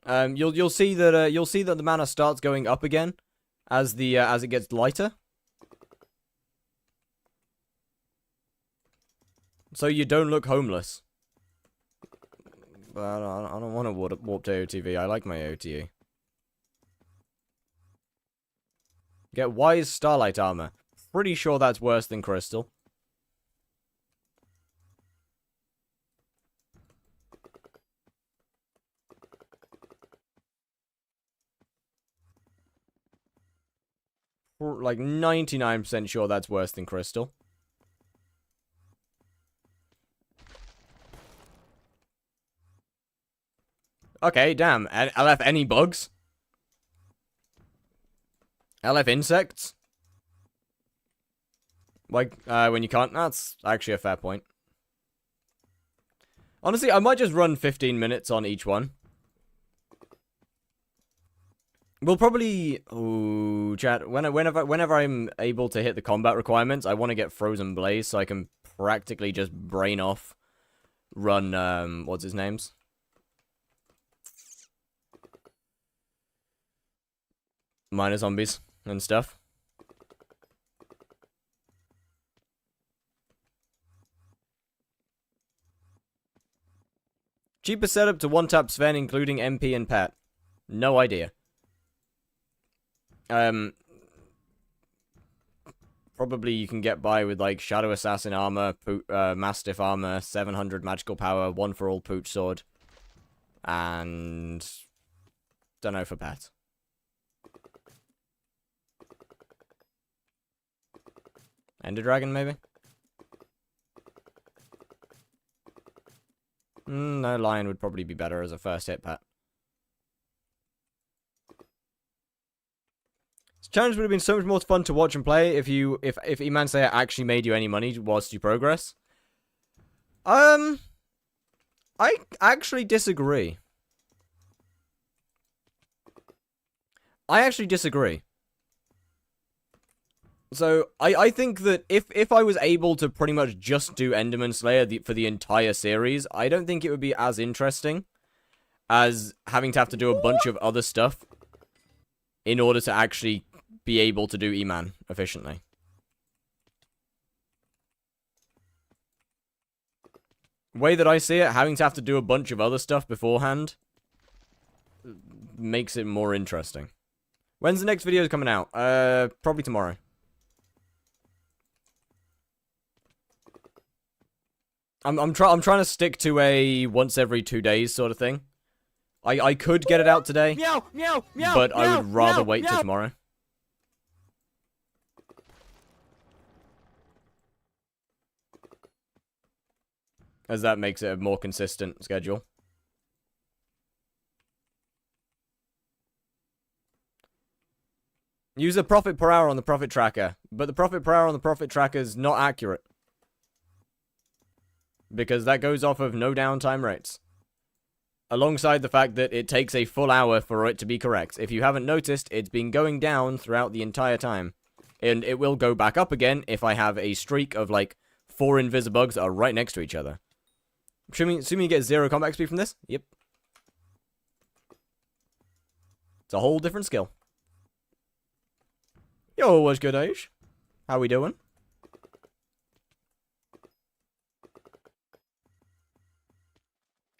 You'll see that the mana starts going up again as it gets lighter. So you don't look homeless. But I don't want a warped AOTV. I like my AOTE. Get wise starlight armor. Pretty sure that's worse than crystal. Like 99% sure that's worse than crystal. Okay, damn. LF any bugs? LF insects? Like, when you can't? That's actually a fair point. Honestly, I might just run 15 minutes on each one. We'll probably... Ooh, chat. Whenever I'm able to hit the combat requirements, I want to get Frozen Blaze so I can practically just brain off run, what's his names? Minor zombies and stuff. Cheapest setup to one-tap Sven, including MP and Pat. No idea. Probably you can get by with, like, Shadow Assassin armor, Mastiff armor, 700 magical power, 1 for all Pooch sword. And... don't know for Pat. Ender Dragon, maybe? No, Lion would probably be better as a first hit, Pat. This challenge would have been so much more fun to watch and play if Eman Slayer actually made you any money whilst you progress. I actually disagree. So, I think that if I was able to pretty much just do Enderman Slayer for the entire series, I don't think it would be as interesting as having to have to do a bunch of other stuff in order to actually be able to do Eman efficiently. The way that I see it, having to have to do a bunch of other stuff beforehand makes it more interesting. When's the next video coming out? Probably tomorrow. I'm trying to stick to a once every 2 days sort of thing. I could get it out today, Meow, meow, meow, but I meow, would rather meow, wait till meow. tomorrow. As that makes it a more consistent schedule. Use the profit per hour on the profit tracker, but the profit per hour on the profit tracker is not accurate. Because that goes off of no downtime rates. Alongside the fact that it takes a full hour for it to be correct. If you haven't noticed, it's been going down throughout the entire time. And it will go back up again if I have a streak of, like, 4 invisibugs that are right next to each other. Assuming you get 0 combat XP from this? Yep. It's a whole different skill. Yo, what's good, Age? How we doing?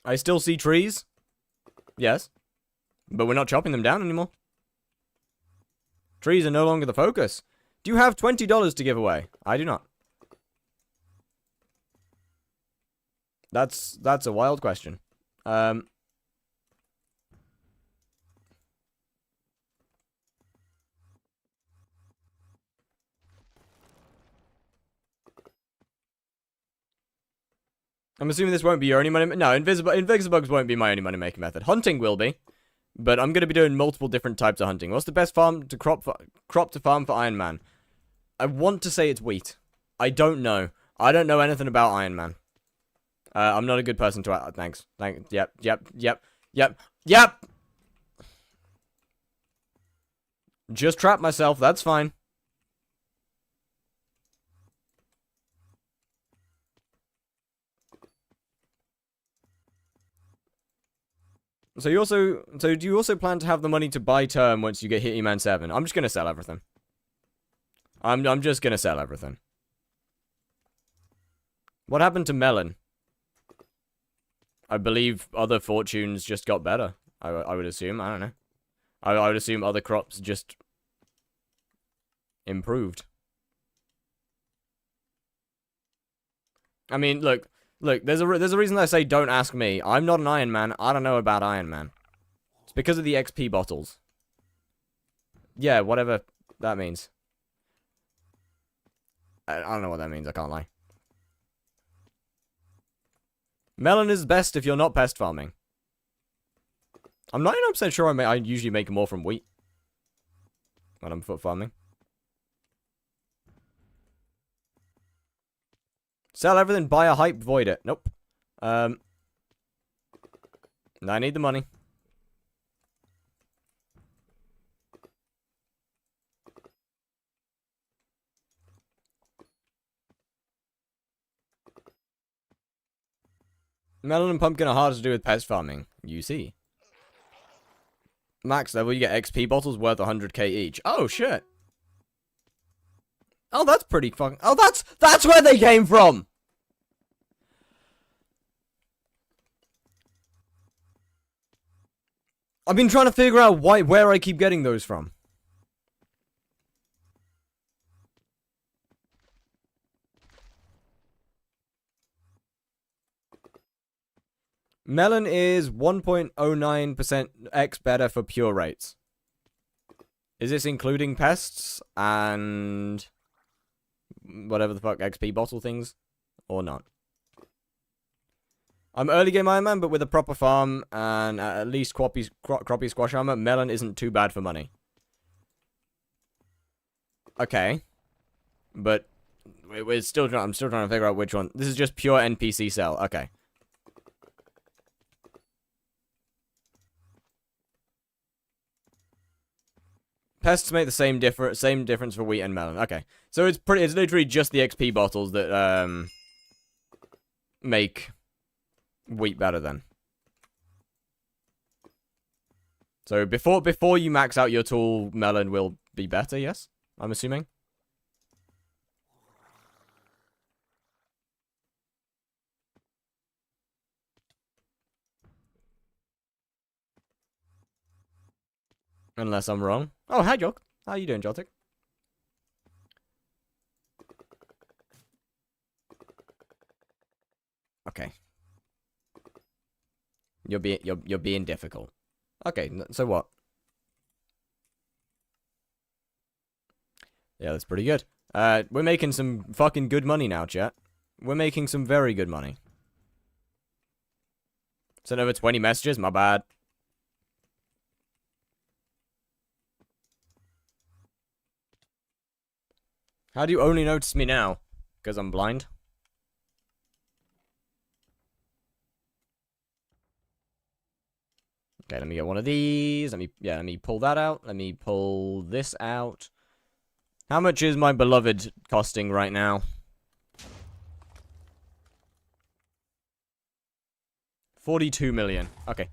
I still see trees. Yes. But we're not chopping them down anymore. Trees are no longer the focus. Do you have $20 to give away? I do not. That's a wild question. I'm assuming this won't be your only money. No, invisibugs won't be my only money making method. Hunting will be, but I'm gonna be doing multiple different types of hunting. What's the best farm to crop to farm for Iron Man? I want to say it's wheat. I don't know. I don't know anything about Iron Man. I'm not a good person to. Thanks. Yep. Just trap myself. That's fine. So do you also plan to have the money to buy term once you get hit eman 7? I'm just gonna sell everything. I'm just gonna sell everything. What happened to Melon? I believe other fortunes just got better. I would assume. I don't know. I would assume other crops just improved. I mean, look, there's a reason I say don't ask me. I'm not an Iron Man. I don't know about Iron Man. It's because of the XP bottles. Yeah, whatever that means. I don't know what that means. I can't lie. Melon is best if you're not pest farming. I'm 99% sure I usually make more from wheat when I'm foot farming. Sell everything, buy a hype, void it. Nope. I need the money. Melon and pumpkin are hard to do with pest farming. You see. Max level, you get XP bottles worth 100k each. Oh, shit. Oh, that's pretty fucking... Oh, that's where they came from! I've been trying to figure out where I keep getting those from. Melon is 1.09% X better for pure rates. Is this including pests and whatever the fuck XP bottle things or not? I'm early game Iron Man, but with a proper farm and at least croppy squash armor, Melon isn't too bad for money. Okay, but I'm still trying to figure out which one. This is just pure NPC sell. Okay. Pests make the same difference for wheat and melon. Okay, so it's literally just the XP bottles that make wheat better then. So before you max out your tool, melon will be better. Yes, I'm assuming. Unless I'm wrong. Oh, hi, Jock. How you doing, Jotic? Okay. You're being difficult. Okay, so what? Yeah, that's pretty good. We're making some fucking good money now, chat. We're making some very good money. Sent over 20 messages, my bad. How do you only notice me now? Because I'm blind? Okay, let me get one of these. Let me pull that out. Let me pull this out. How much is my beloved costing right now? 42 million. Okay.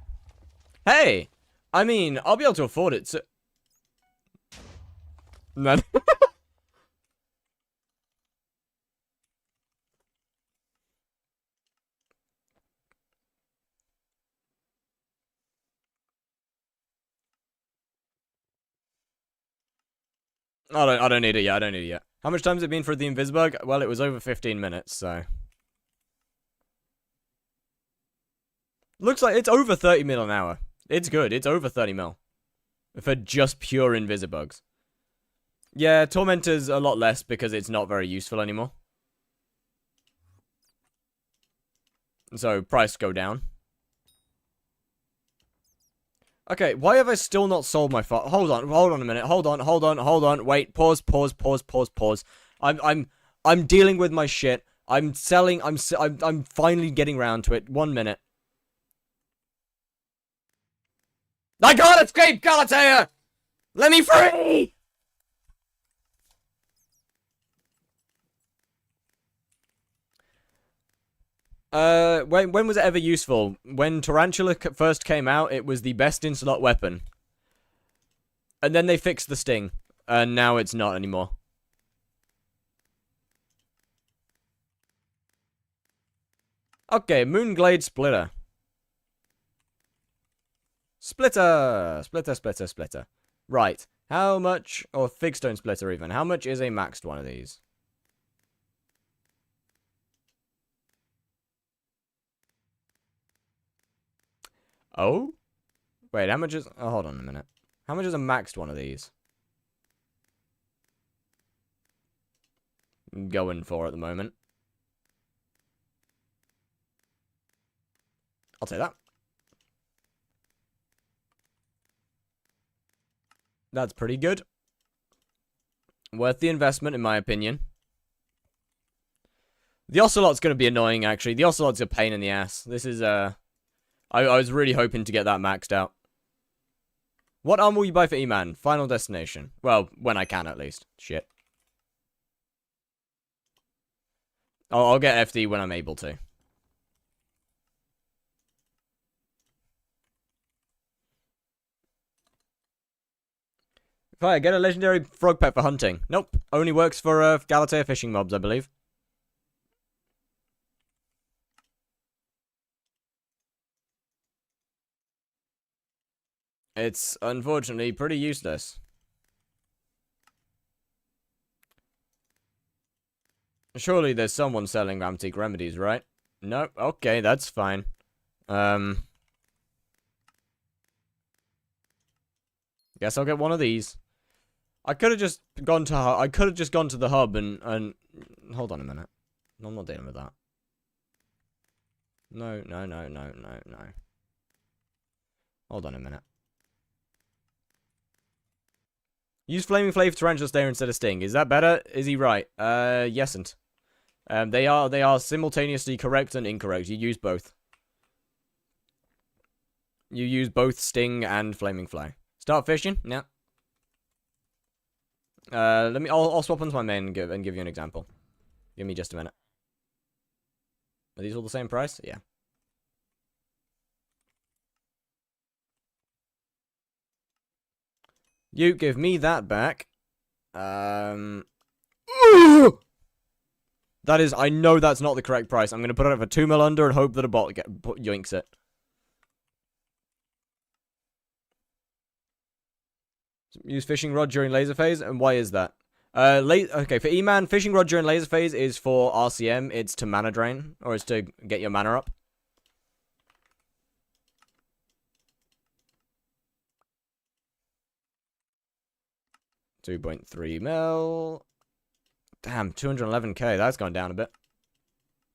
Hey! I mean, I'll be able to afford it, so... None. I don't need it yet. I don't need it yet. How much time's it been for the Invisbug? Well, it was over 15 minutes, so... Looks like it's over 30 mil an hour. It's good. It's over 30 mil. For just pure Invisibugs. Yeah, Tormentor's a lot less because it's not very useful anymore. So, price go down. Okay, why have I still not sold my hold on a minute. Hold on. Wait, pause. I'm dealing with my shit. I'm selling, I'm finally getting around to it. 1 minute. I can't escape Galatea! Let me free! When was it ever useful? When Tarantula first came out, it was the best in-slot weapon. And then they fixed the sting. And now it's not anymore. Okay, Moonglade Splitter. Splitter. Right. How much, or Figstone Splitter even, how much is a maxed one of these? Oh? Wait, how much is... Oh, hold on a minute. How much is a maxed one of these? I'm going for at the moment. I'll take that. That's pretty good. Worth the investment, in my opinion. The Ocelot's going to be annoying, actually. The Ocelot's a pain in the ass. This is, I was really hoping to get that maxed out. What armor will you buy for eman? Final destination. Well, when I can, at least. Shit. I'll get FD when I'm able to. Fire, get a legendary frog pet for hunting. Nope. Only works for Galatea fishing mobs, I believe. It's, unfortunately, pretty useless. Surely there's someone selling antique remedies, right? No? Okay, that's fine. Guess I'll get one of these. I could have just gone to the hub and hold on a minute. No, I'm not dealing with that. No. Hold on a minute. Use Flaming Flame for Tarantula Stare instead of Sting. Is that better? Is he right? Yesn't. They are simultaneously correct and incorrect. You use both. You use both Sting and Flaming Flame. Start fishing? Yeah. I'll swap onto my main and give you an example. Give me just a minute. Are these all the same price? Yeah. You give me that back. That is, I know that's not the correct price. I'm going to put it up for 2 mil under and hope that a bot yoinks it. Use fishing rod during laser phase, and why is that? Okay, for eman, fishing rod during laser phase is for RCM. It's to mana drain, or it's to get your mana up. $2.3 mil. Damn, 211k. That's gone down a bit.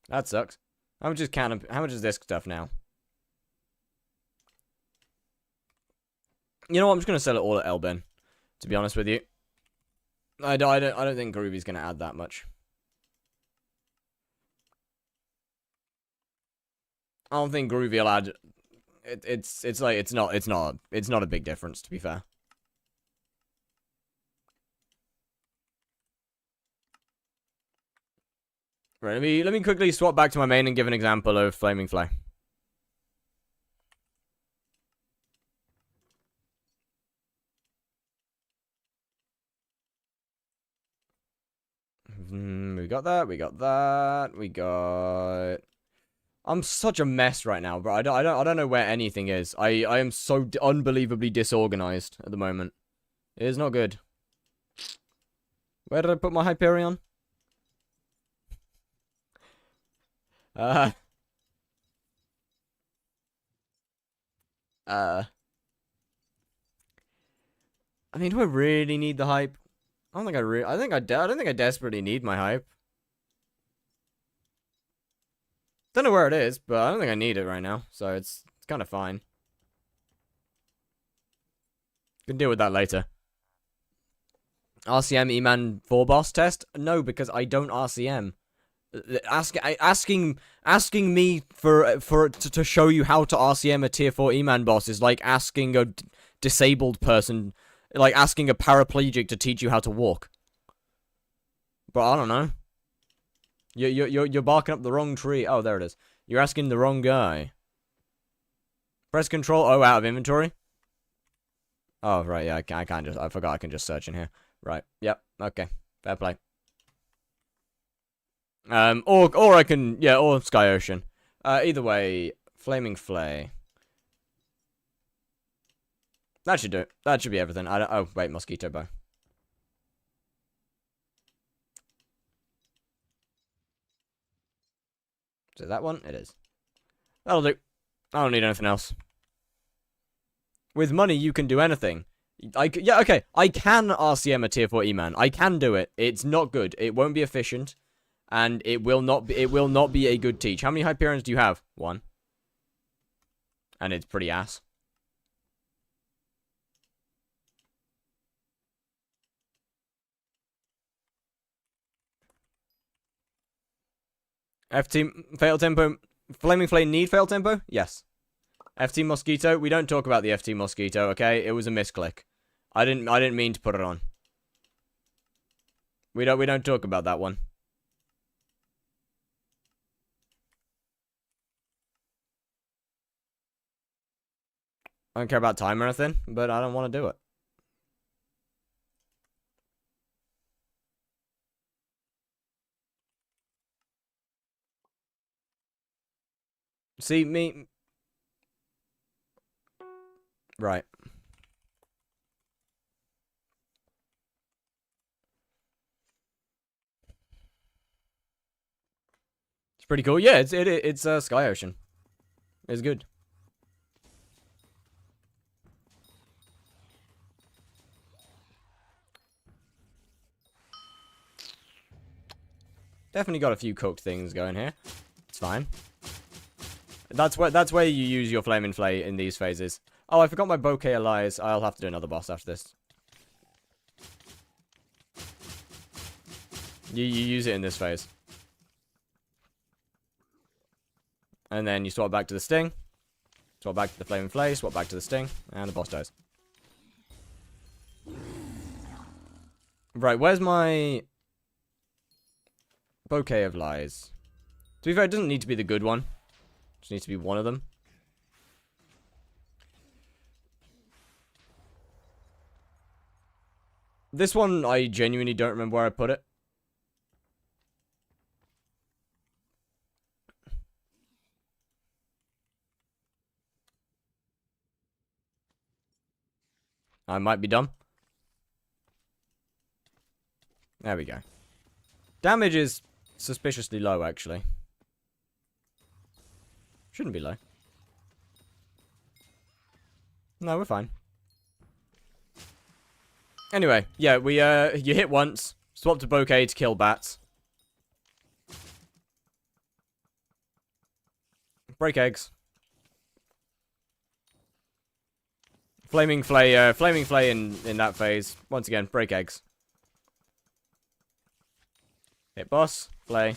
That sucks. How much is this stuff now? You know what? I'm just gonna sell it all at Elben. To be honest with you, I don't think Groovy's gonna add that much. I don't think Groovy will add. it's like it's not a big difference, to be fair. Right, let me quickly swap back to my main and give an example of Flaming Flame. We got that. We got that. We got. I'm such a mess right now, bro. I don't know where anything is. I am so unbelievably disorganized at the moment. It is not good. Where did I put my Hyperion? Uh. I mean, do I really need the hype? I don't think I don't think I desperately need my hype. Don't know where it is, but I don't think I need it right now, so it's kind of fine. Can deal with that later. RCM Eman 4 boss test? No, because I don't RCM. Asking me to show you how to RCM a tier 4 Eman boss is like asking a disabled person, like asking a paraplegic to teach you how to walk. But I don't know. You're barking up the wrong tree. Oh, there it is. You're asking the wrong guy. Press Control O out of inventory. Oh right, yeah, I forgot I can just search in here. Right, yep, okay, fair play. Or I can, yeah, or Sky Ocean. Either way, Flaming Flay. That should do it. That should be everything. Oh wait, Mosquito Bow. Is it that one? It is. That'll do. I don't need anything else. With money, you can do anything. Yeah, okay. I can RCM a tier 4 E-Man. I can do it. It's not good. It won't be efficient, and it will not be a good teach. How many Hyperions do you have? 1. And it's pretty ass. FT Fatal Tempo. Flaming Flame need Fatal Tempo? Yes. FT Mosquito. We don't talk about the FT Mosquito, okay? It was a misclick. I didn't mean to put it on. We don't talk about that one. I don't care about time or anything, but I don't want to do it. See, me... Right. It's pretty cool. Yeah, it's Sky Ocean. It's good. Definitely got a few cooked things going here. It's fine. That's where you use your Flaming Flay in these phases. Oh, I forgot my Bouquet of Lies. I'll have to do another boss after this. You use it in this phase. And then you swap back to the Sting. Swap back to the Flaming Flay. Swap back to the Sting. And the boss dies. Right, where's my... Bouquet of Lies? To be fair, it doesn't need to be the good one. It just needs to be one of them. This one, I genuinely don't remember where I put it. I might be dumb. There we go. Damage is suspiciously low, actually. Shouldn't be low. No, we're fine. Anyway, yeah, you hit once, swap to Bouquet to kill bats. Break eggs. Flaming Flay in that phase. Once again, break eggs. Hit boss, Flay,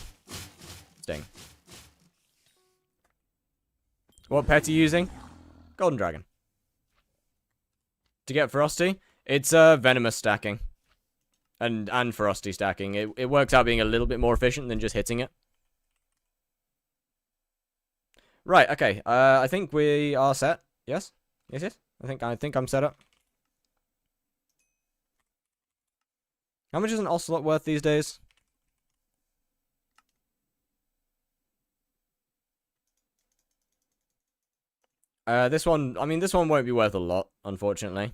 Sting. What pet are you using? Golden Dragon. To get Frosty, it's Venomous stacking. And Frosty stacking. It works out being a little bit more efficient than just hitting it. Right, okay. I think we are set. Yes? Yes. I think I'm set up. How much is an ocelot worth these days? This one won't be worth a lot, unfortunately.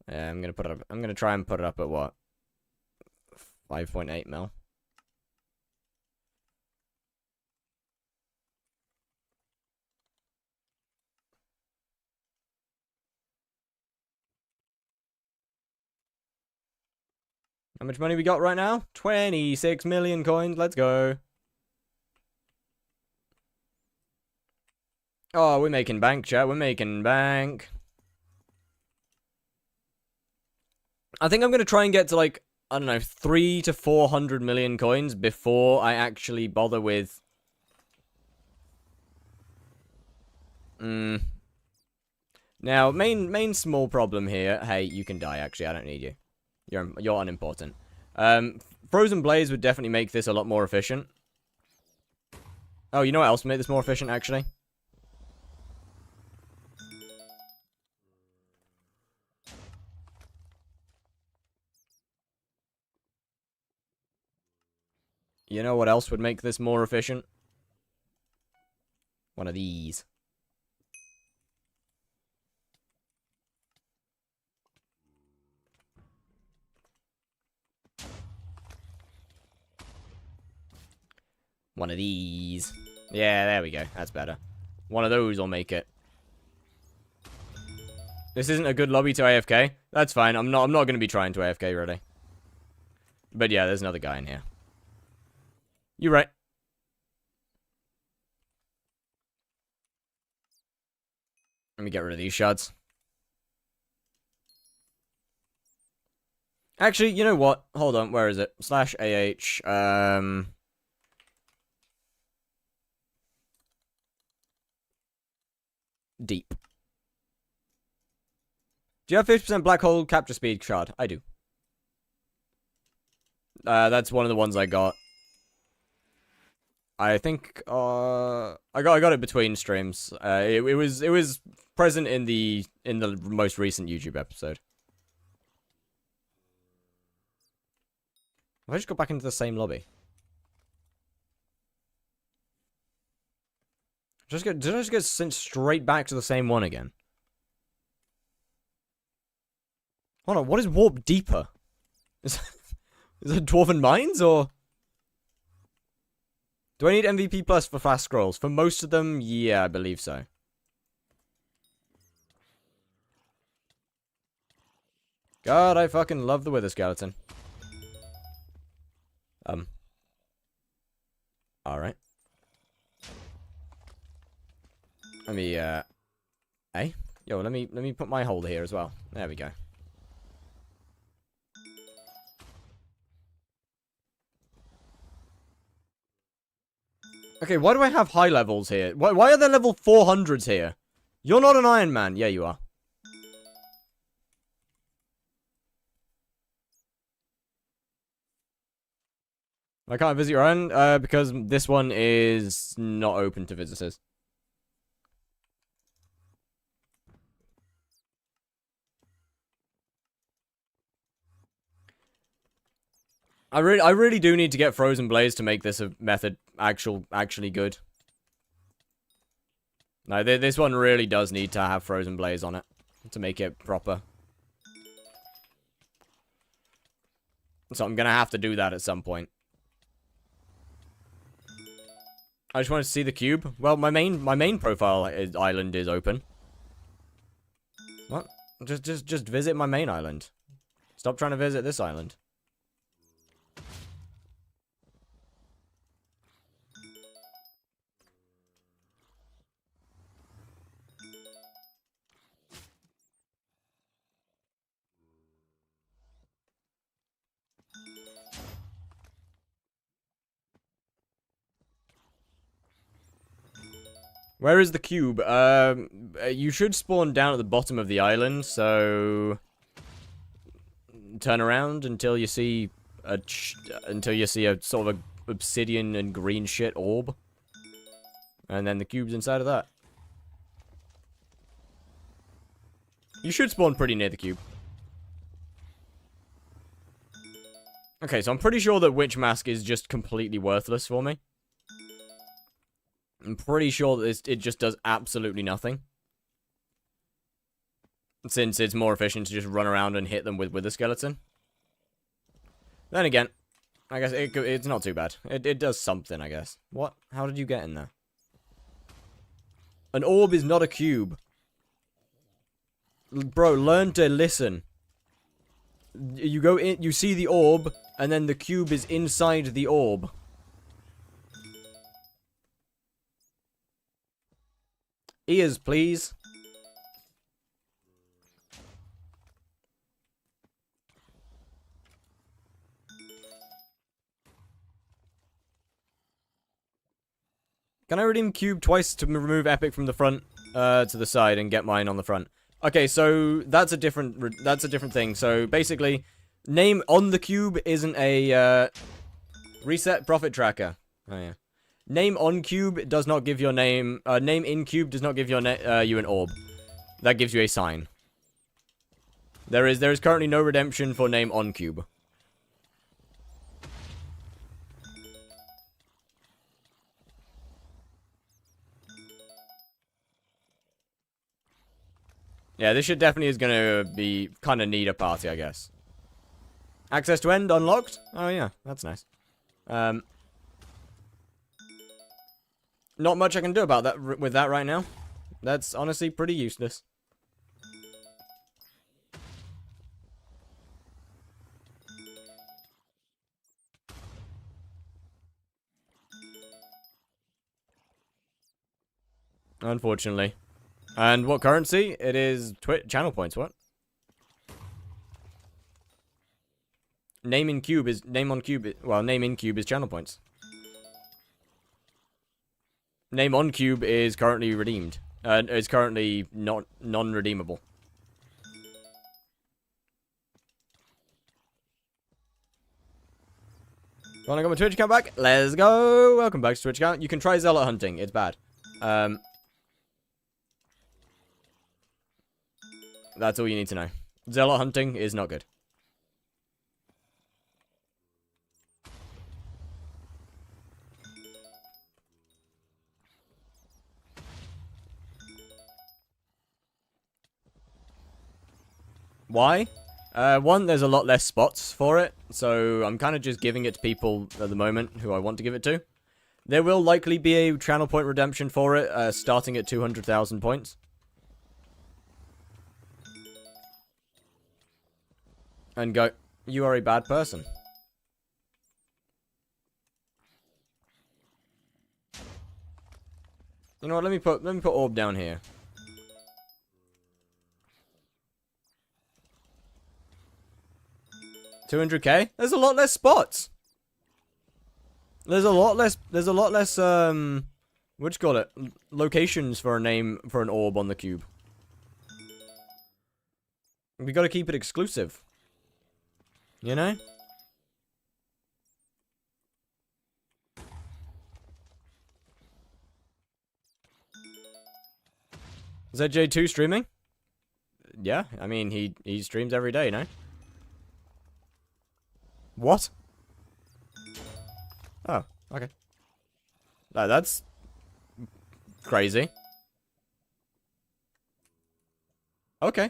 Yeah, I'm gonna try and put it up at what? 5.8 mil. How much money we got right now? 26 million coins. Let's go. Oh, we're making bank, chat. We're making bank. I think I'm going to try and get to, like, I don't know, 300 to 400 million coins before I actually bother with... Now, main small problem here... Hey, you can die, actually. I don't need you. You're unimportant. Frozen Blaze would definitely make this a lot more efficient. Oh, you know what else would make this more efficient, actually? You know what else would make this more efficient? One of these. One of these. Yeah, there we go. That's better. One of those will make it. This isn't a good lobby to AFK. That's fine. I'm not going to be trying to AFK, really. But yeah, there's another guy in here. You're right. Let me get rid of these shards. Actually, you know what? Hold on. Where is it? /AH. Deep. Do you have 50% black hole capture speed shard? I do. That's one of the ones I got. I think I got it between streams. It was present in the most recent YouTube episode. Have I just got back into the same lobby? Did I just get sent straight back to the same one again? Hold on, what is Warp Deeper? Is it Dwarven Mines, or... Do I need MVP Plus for fast scrolls? For most of them, yeah, I believe so. God, I fucking love the Wither Skeleton. Alright. Let me, hey? Yo, let me put my holder here as well. There we go. Okay, why do I have high levels here? Why are there level 400s here? You're not an Iron Man. Yeah, you are. I can't visit your own, because this one is not open to visitors. I really do need to get Frozen Blaze to make this a method actually good. No, this one really does need to have Frozen Blaze on it to make it proper. So I'm gonna have to do that at some point. I just wanted to see the cube. Well, my main profile island is open. What? Just visit my main island. Stop trying to visit this island. Where is the cube? You should spawn down at the bottom of the island, so... Turn around until you see a sort of a obsidian and green shit orb. And then the cube's inside of that. You should spawn pretty near the cube. Okay, so I'm pretty sure that Witch Mask is just completely worthless for me. I'm pretty sure that it just does absolutely nothing. Since it's more efficient to just run around and hit them with Wither Skeleton. Then again, I guess it's not too bad. It does something, I guess. What? How did you get in there? An orb is not a cube. Bro, learn to listen. You go in, you see the orb, and then the cube is inside the orb. Ears, please. Can I redeem cube twice to remove epic from the front to the side and get mine on the front? Okay, so that's a different thing. So basically, name on the cube isn't a reset profit tracker. Oh yeah. Name on cube does not give your name. Name in cube does not give you an orb. That gives you a sign. There is currently no redemption for name on cube. Yeah, this shit definitely is gonna be kind of need a party, I guess. Access to end unlocked? Oh yeah, that's nice. Not much I can do about that with that right now. That's honestly pretty useless. Unfortunately. And what currency? It is channel points, what? Name in cube is name in cube is channel points. Name on cube is currently redeemed. Is currently non-redeemable. Wanna go my Twitch account back? Let's go! Welcome back to Twitch account. You can try Zealot hunting. It's bad. That's all you need to know. Zealot hunting is not good. Why? One, there's a lot less spots for it, so I'm kind of just giving it to people at the moment who I want to give it to. There will likely be a channel point redemption for it, starting at 200,000 points. And go, you are a bad person. You know what, let me put orb down here. $200K? There's a lot less spots. There's a lot less, what do you call it? Locations for a name, for an orb on the cube. We gotta keep it exclusive. You know? Is that J2 streaming? Yeah, I mean, he streams every day, no? What? Oh, okay. That's crazy. Okay.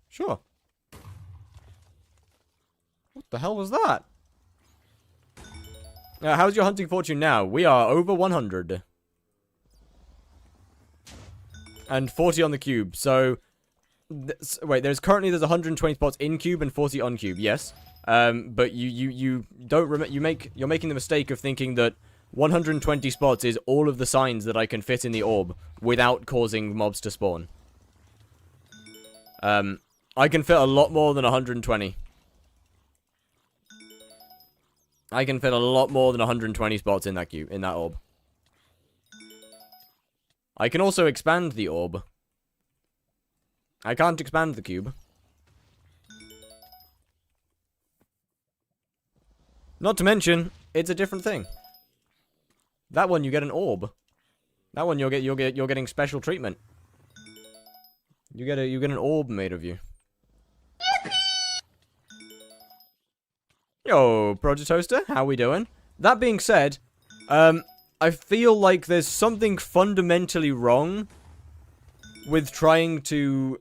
Sure. What the hell was that? How's your hunting fortune now? We are over 100. And 40 on the cube, so... wait, there's 120 spots in cube and 40 on cube, yes. But you don't you're making the mistake of thinking that 120 spots is all of the signs that I can fit in the orb without causing mobs to spawn. I can fit a lot more than 120. I can fit a lot more than 120 spots in that cube, in that orb. I can also expand the orb. I can't expand the cube. Not to mention, it's a different thing. That one you get an orb. That one you're getting special treatment. You get an orb made of you. Yo, Project Toaster, how we doing? That being said, I feel like there's something fundamentally wrong with trying to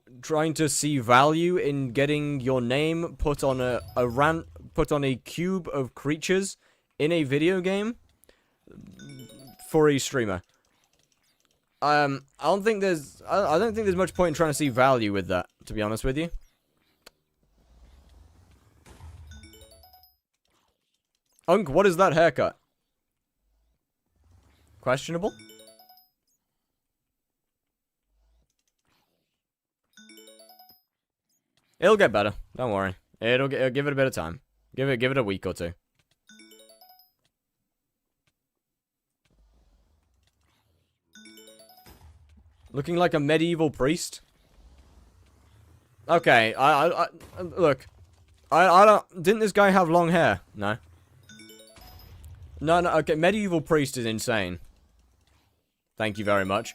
see value in getting your name put on a cube of creatures in a video game for a streamer. I don't think there's much point in trying to see value with that, to be honest with you. Unk, what is that haircut? Questionable? It'll get better. Don't worry. It'll give it a bit of time. Give it a week or two. Looking like a medieval priest. Okay, look. I don't. Didn't this guy have long hair? No. No, okay, medieval priest is insane. Thank you very much.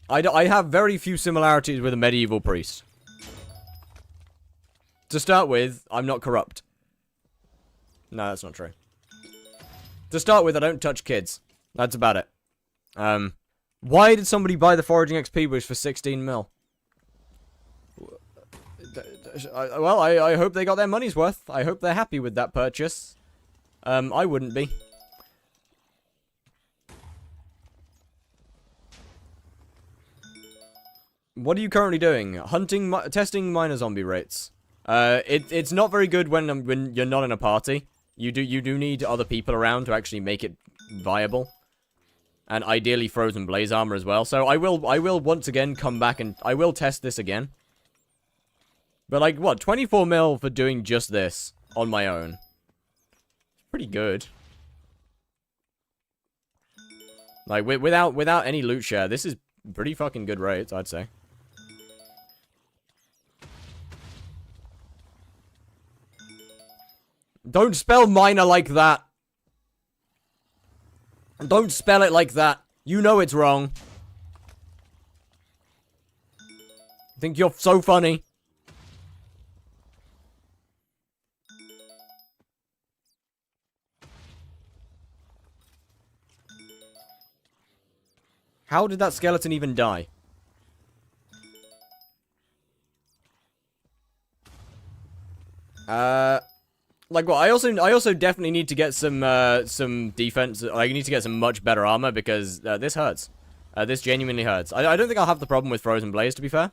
I have very few similarities with a medieval priest. To start with, I'm not corrupt. No, that's not true. To start with, I don't touch kids. That's about it. Why did somebody buy the Foraging XP boost for 16 mil? Well, I hope they got their money's worth. I hope they're happy with that purchase. I wouldn't be. What are you currently doing? Hunting, testing miner zombie rates. It's not very good when you're not in a party. You do need other people around to actually make it viable. And ideally frozen blaze armor as well. So I will once again come back and I will test this again. But like what, 24 mil for doing just this on my own. Pretty good. Like without any loot share, this is pretty fucking good rates, I'd say. Don't spell miner like that. Don't spell it like that. You know it's wrong. I think you're so funny. How did that skeleton even die? Like, well, I also definitely need to get some defense. I need to get some much better armor because this hurts. This genuinely hurts. I don't think I'll have the problem with Frozen Blaze, to be fair.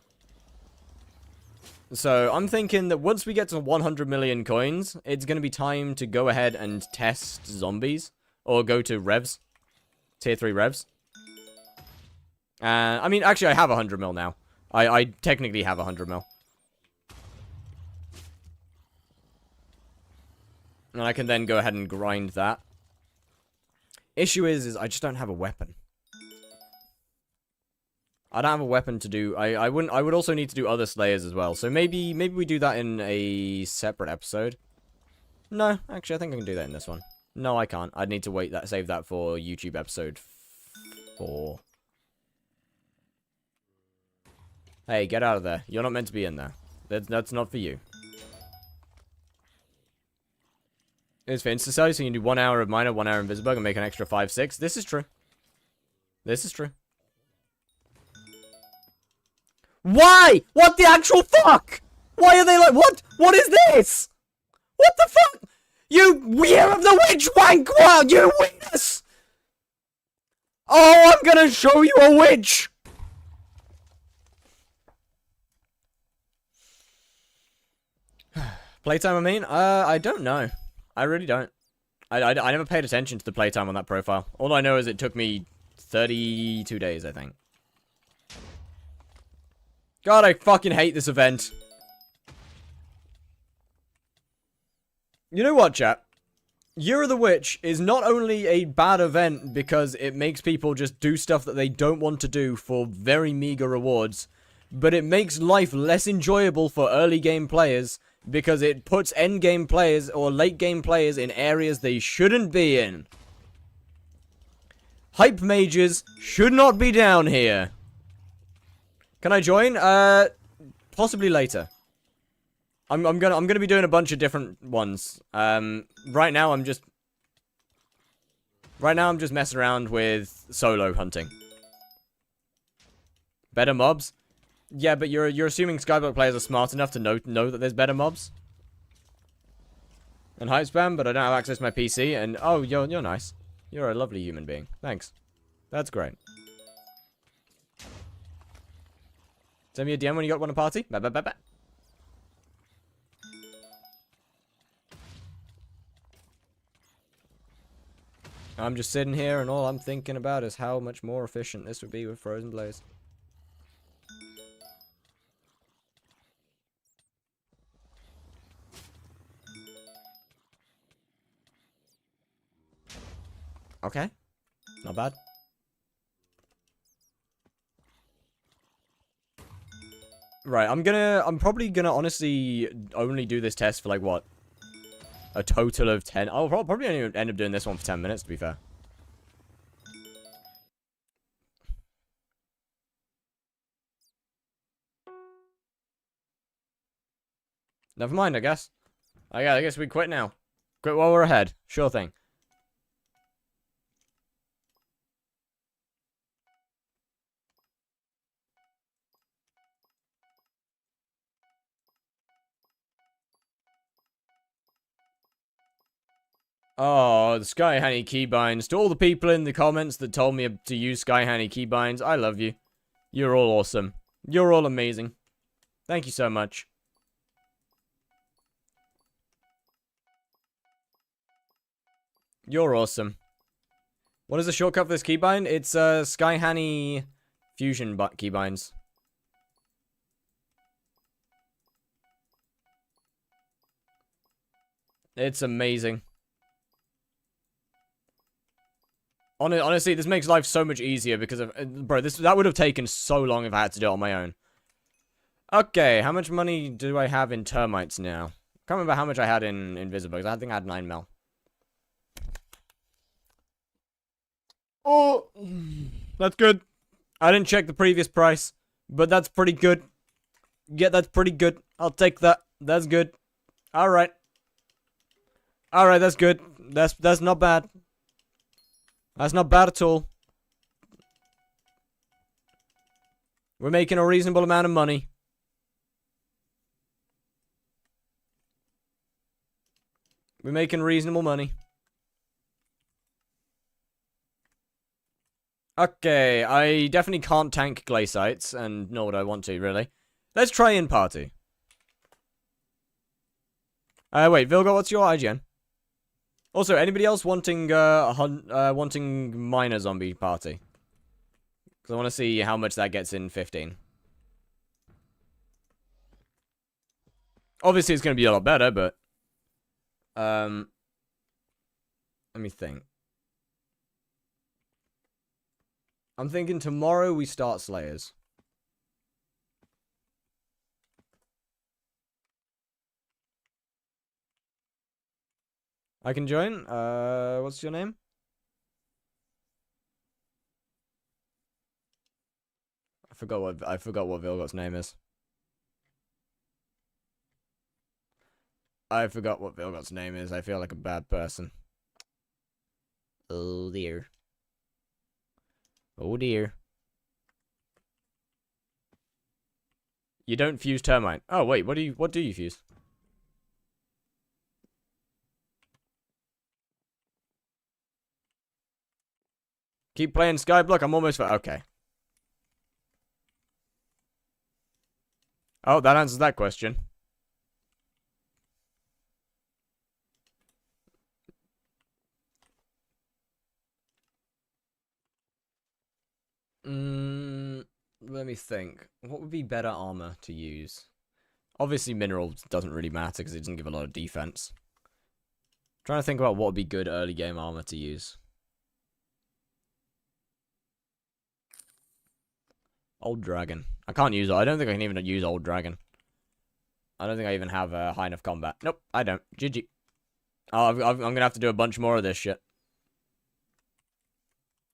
So I'm thinking that once we get to 100 million coins, it's gonna be time to go ahead and test zombies or go to revs, tier 3 revs. I mean, actually, I have 100 mil now. I technically have 100 mil. And I can then go ahead and grind that. Issue is I just don't have a weapon. I don't have a weapon to do. I would also need to do other slayers as well. So maybe we do that in a separate episode. No, actually, I think I can do that in this one. No, I can't. I'd need to save that for YouTube episode 4. Hey, get out of there. You're not meant to be in there. That's not for you. It's for insta-sell, so you can do 1 hour of miner, 1 hour invisibug, and make an extra 5, 6. This is true. This is true. Why? What the actual fuck? Why are they like, what? What is this? What the fuck? You year of the witch wank, wow, you witness! Oh, I'm gonna show you a witch! Playtime, I mean? I don't know. I really don't. I never paid attention to the playtime on that profile. All I know is it took me 32 days, I think. God, I fucking hate this event. You know what, chat? Year of the Witch is not only a bad event because it makes people just do stuff that they don't want to do for very meager rewards, but it makes life less enjoyable for early game players because it puts end game players or late game players in areas they shouldn't be in. Hype mages should not be down here. Can I join? Possibly later. I'm gonna be doing a bunch of different ones. Right now I'm just messing around with solo hunting. Better mobs? Yeah, but you're assuming skyblock players are smart enough to know that there's better mobs. And hype spam, but I don't have access to my PC. And oh, you're nice. You're a lovely human being. Thanks. That's great. Send me a DM when you got one a party. Bye bye bye bye. I'm just sitting here and all I'm thinking about is how much more efficient this would be with Frozen Blaze. Okay. Not bad. Right, I'm probably gonna honestly only do this test for like what? A total of 10. I'll probably only end up doing this one for 10 minutes, to be fair. Never mind, I guess. I guess we quit now. Quit while we're ahead. Sure thing. Oh, the Sky Honey keybinds. To all the people in the comments that told me to use Sky Honey keybinds, I love you. You're all awesome. You're all amazing. Thank you so much. You're awesome. What is the shortcut for this keybind? It's Sky Honey Fusion keybinds. It's amazing. Honestly, this makes life so much easier because of... Bro, that would have taken so long if I had to do it on my own. Okay, how much money do I have in termites now? Can't remember how much I had in Invisibugs. I think I had 9 mil. Oh, that's good. I didn't check the previous price, but that's pretty good. Yeah, that's pretty good. I'll take that. That's good. Alright. Alright, that's good. That's not bad. That's not bad at all. We're making a reasonable amount of money. We're making reasonable money. Okay, I definitely can't tank glacites, and nor would I want to, really. Let's try in party. Wait, Vilga, what's your IGN? Also, anybody else wanting wanting miner zombie party? Because I want to see how much that gets in 15. Obviously, it's going to be a lot better, but let me think. I'm thinking tomorrow we start Slayers. I can join. What's your name? I forgot what Vilgot's name is. I forgot what Vilgot's name is. I feel like a bad person. Oh dear. Oh dear. You don't fuse termite. Oh wait, what do you fuse? Keep playing skyblock. I'm almost okay. Oh, that answers that question. Let me think. What would be better armor to use? Obviously, mineral doesn't really matter because it doesn't give a lot of defense. Trying to think about what would be good early game armor to use. Old Dragon. I can't use it. I don't think I can even use Old Dragon. I don't think I even have high enough combat. Nope, I don't. GG. Oh, I'm gonna have to do a bunch more of this shit.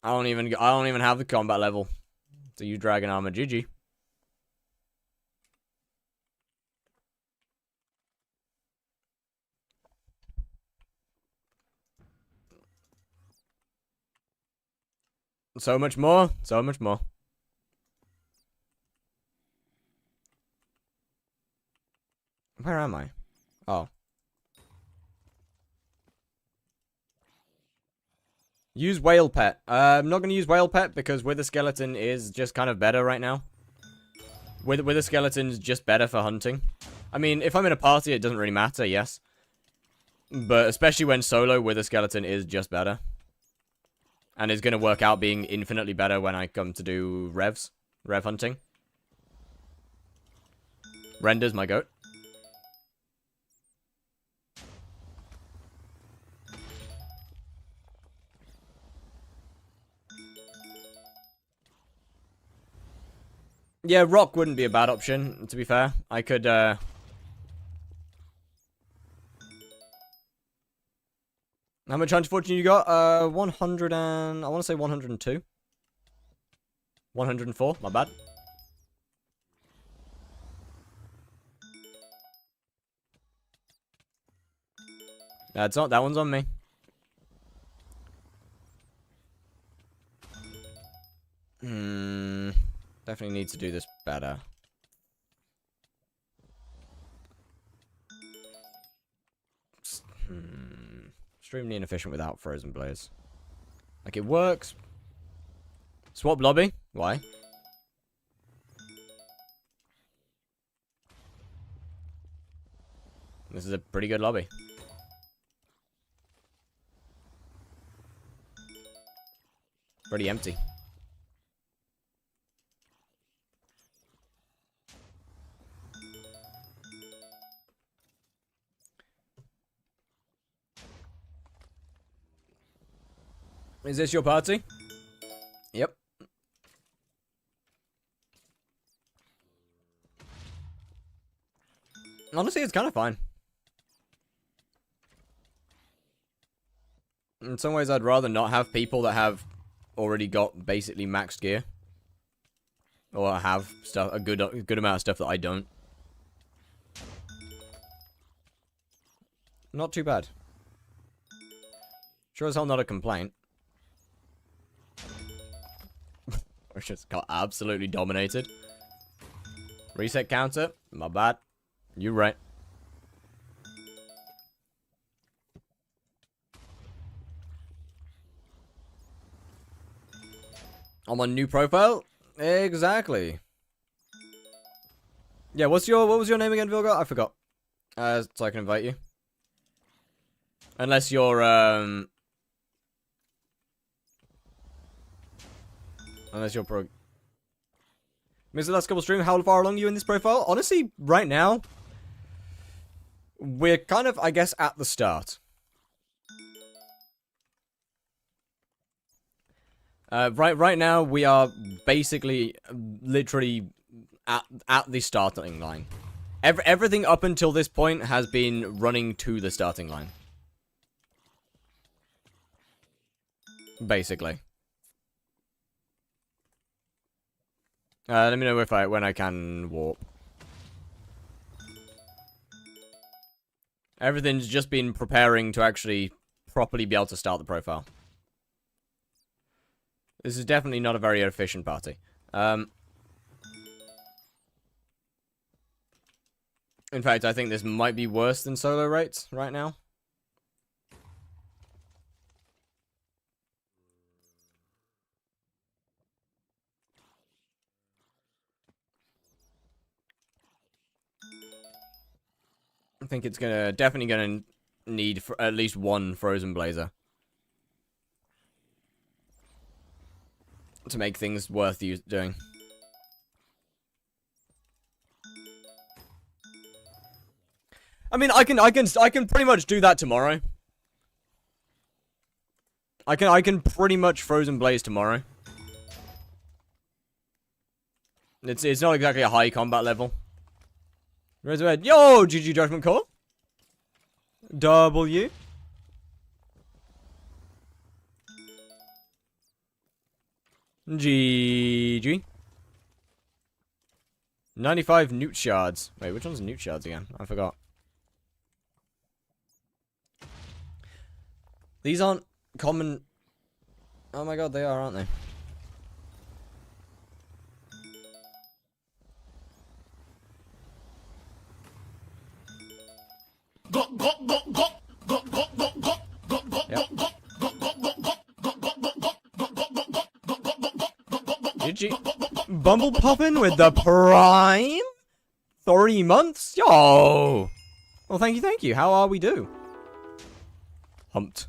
I don't even have the combat level to use Dragon armor. GG. So much more. So much more. Where am I? Oh. Use Whale Pet. I'm not going to use Whale Pet because Wither Skeleton is just kind of better right now. Wither Skeleton's just better for hunting. I mean, if I'm in a party, it doesn't really matter, yes. But especially when solo, Wither Skeleton is just better. And is going to work out being infinitely better when I come to do rev hunting. Renders my goat. Yeah, rock wouldn't be a bad option, to be fair. I could, How much hunter fortune you got? 100 and... I want to say 102. 104, my bad. That's not... That one's on me. Definitely need to do this better. Extremely inefficient without Frozen Blaze. Like, it works. Swap lobby? Why? This is a pretty good lobby. Pretty empty. Is this your party? Yep. Honestly, it's kind of fine. In some ways, I'd rather not have people that have already got basically maxed gear. Or have stuff, a good amount of stuff that I don't. Not too bad. Sure as hell not a complaint. Or just got absolutely dominated. Reset counter. My bad. You right. I'm on new profile? Exactly. Yeah, what was your name again, Vilga? I forgot. So I can invite you. Unless you're, Unless you're pro... Missed the last couple stream, how far along are you in this profile? Honestly, right now, we're kind of, I guess, at the start. Right now, we are basically, literally, at the starting line. Everything up until this point has been running to the starting line. Basically. Let me know when I can warp. Everything's just been preparing to actually properly be able to start the profile. This is definitely not a very efficient party. In fact, I think this might be worse than solo rates right now. I think it's definitely gonna need at least one Frozen Blazer to make things worth doing. I mean, I can pretty much do that tomorrow. I can pretty much Frozen Blaze tomorrow. It's not exactly a high combat level. Red. Yo, GG Judgment Call. W. GG. 95 newt shards. Wait, which one's newt shards again? I forgot. These aren't common. Oh my god, they are, aren't they? GG. Bumble poppin' with the prime? 3 months? Yo! Well, thank you. How are we do? Humped.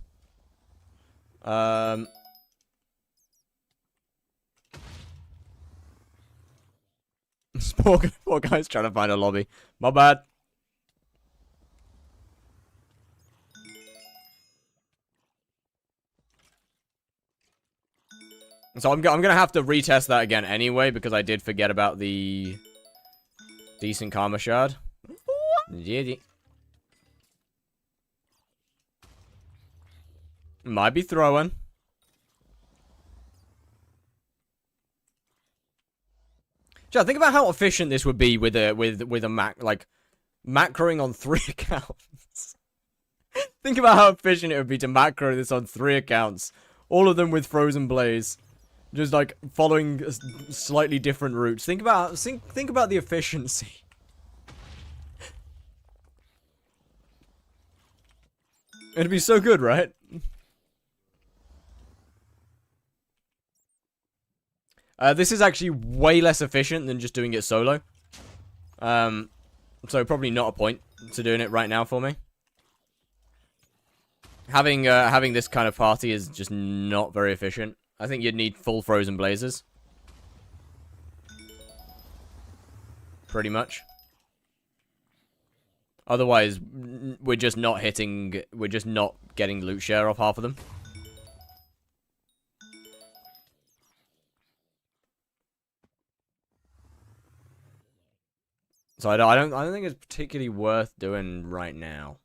This poor guy's trying to find a lobby. My bad. So I'm gonna have to retest that again anyway, because I did forget about the decent karma shard. Yeah. Might be throwing. Just think about how efficient this would be with a macroing on 3 accounts. Think about how efficient it would be to macro this on 3 accounts, all of them with Frozen Blaze, just like following slightly different routes. Think about the efficiency. It'd be so good, right? This is actually way less efficient than just doing it solo. So probably not a point to doing it right now for me. Having this kind of party is just not very efficient. I think you'd need full Frozen Blazers. Pretty much. Otherwise, we're just not getting loot share off half of them. So I don't think it's particularly worth doing right now.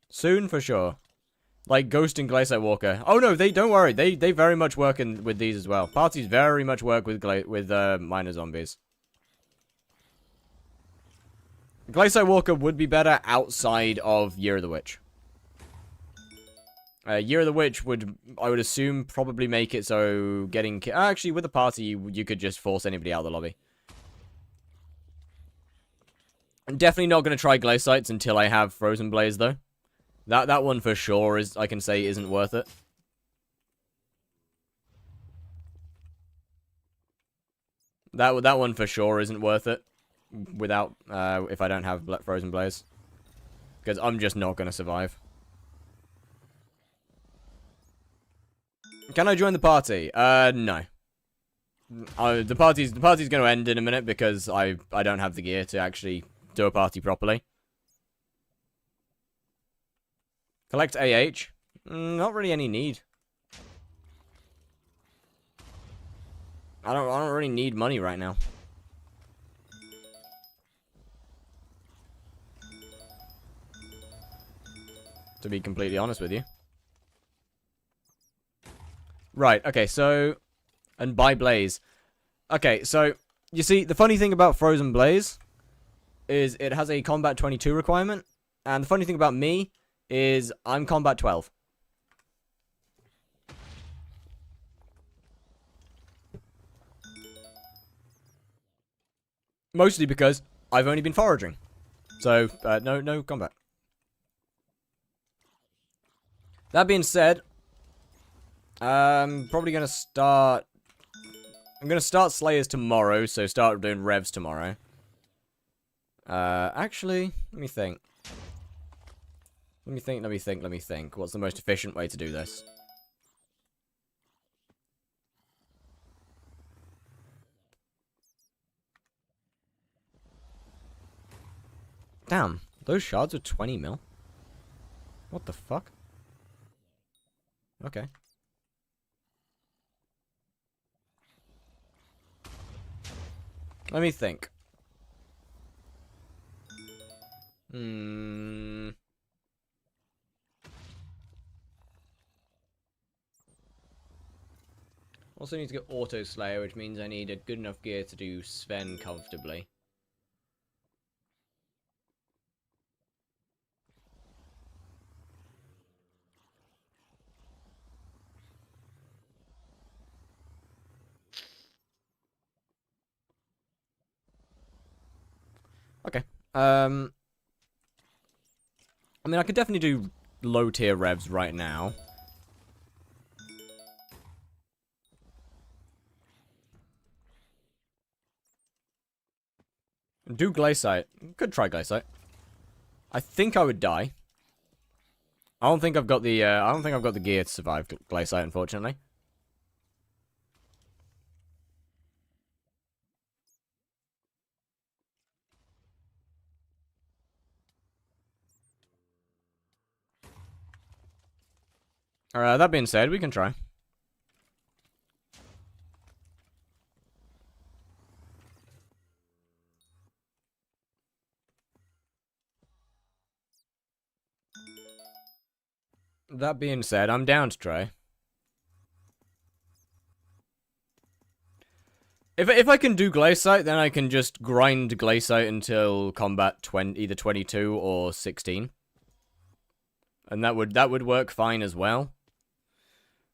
Soon for sure. Like Ghost and Glacier Walker. Oh no, don't worry. They very much work with these as well. Parties very much work with minor zombies. Glacier Walker would be better outside of Year of the Witch. Year of the Witch I would assume, probably make it so getting... Actually, with a party, you could just force anybody out of the lobby. I'm definitely not going to try Glacites until I have Frozen Blaze, though. That one for sure I can say isn't worth it. That one for sure isn't worth it without if I don't have Frozen Blaze, because I'm just not going to survive. Can I join the party? No. The party's going to end in a minute because I don't have the gear to actually do a party properly. Collect AH? Not really any need. I don't really need money right now. To be completely honest with you. Right, okay, so... And buy Blaze. Okay, so... You see, the funny thing about Frozen Blaze is it has a Combat 22 requirement. And the funny thing about me is I'm Combat 12. Mostly because I've only been foraging. So, no combat. That being said... probably gonna start... I'm gonna start Slayers tomorrow, so start doing revs tomorrow. Actually, let me think. Let me think. What's the most efficient way to do this? Damn, those shards are 20 mil. What the fuck? Okay. Let me think. Also need to get Auto Slayer, which means I need a good enough gear to do Sven comfortably. Okay. I mean, I could definitely do low tier revs right now. Do Glaciate. Could try Glaciate. I think I would die. I don't think I've got the gear to survive Glaciate, unfortunately. Alright, that being said, we can try. That being said, I'm down to try. If I can do Glaciate, then I can just grind Glaciate until combat either 22 or 16. And that would work fine as well.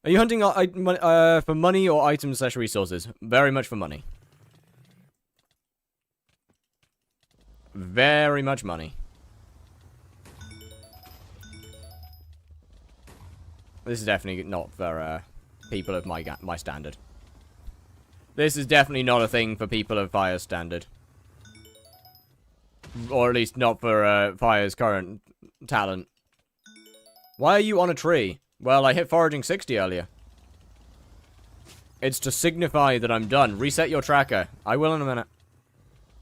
Are you hunting for money or items/resources? Very much for money. Very much money. This is definitely not for people of my standard. This is definitely not a thing for people of Fire's standard. Or at least not for Fire's current talent. Why are you on a tree? Well, I hit Foraging 60 earlier. It's to signify that I'm done. Reset your tracker. I will in a minute.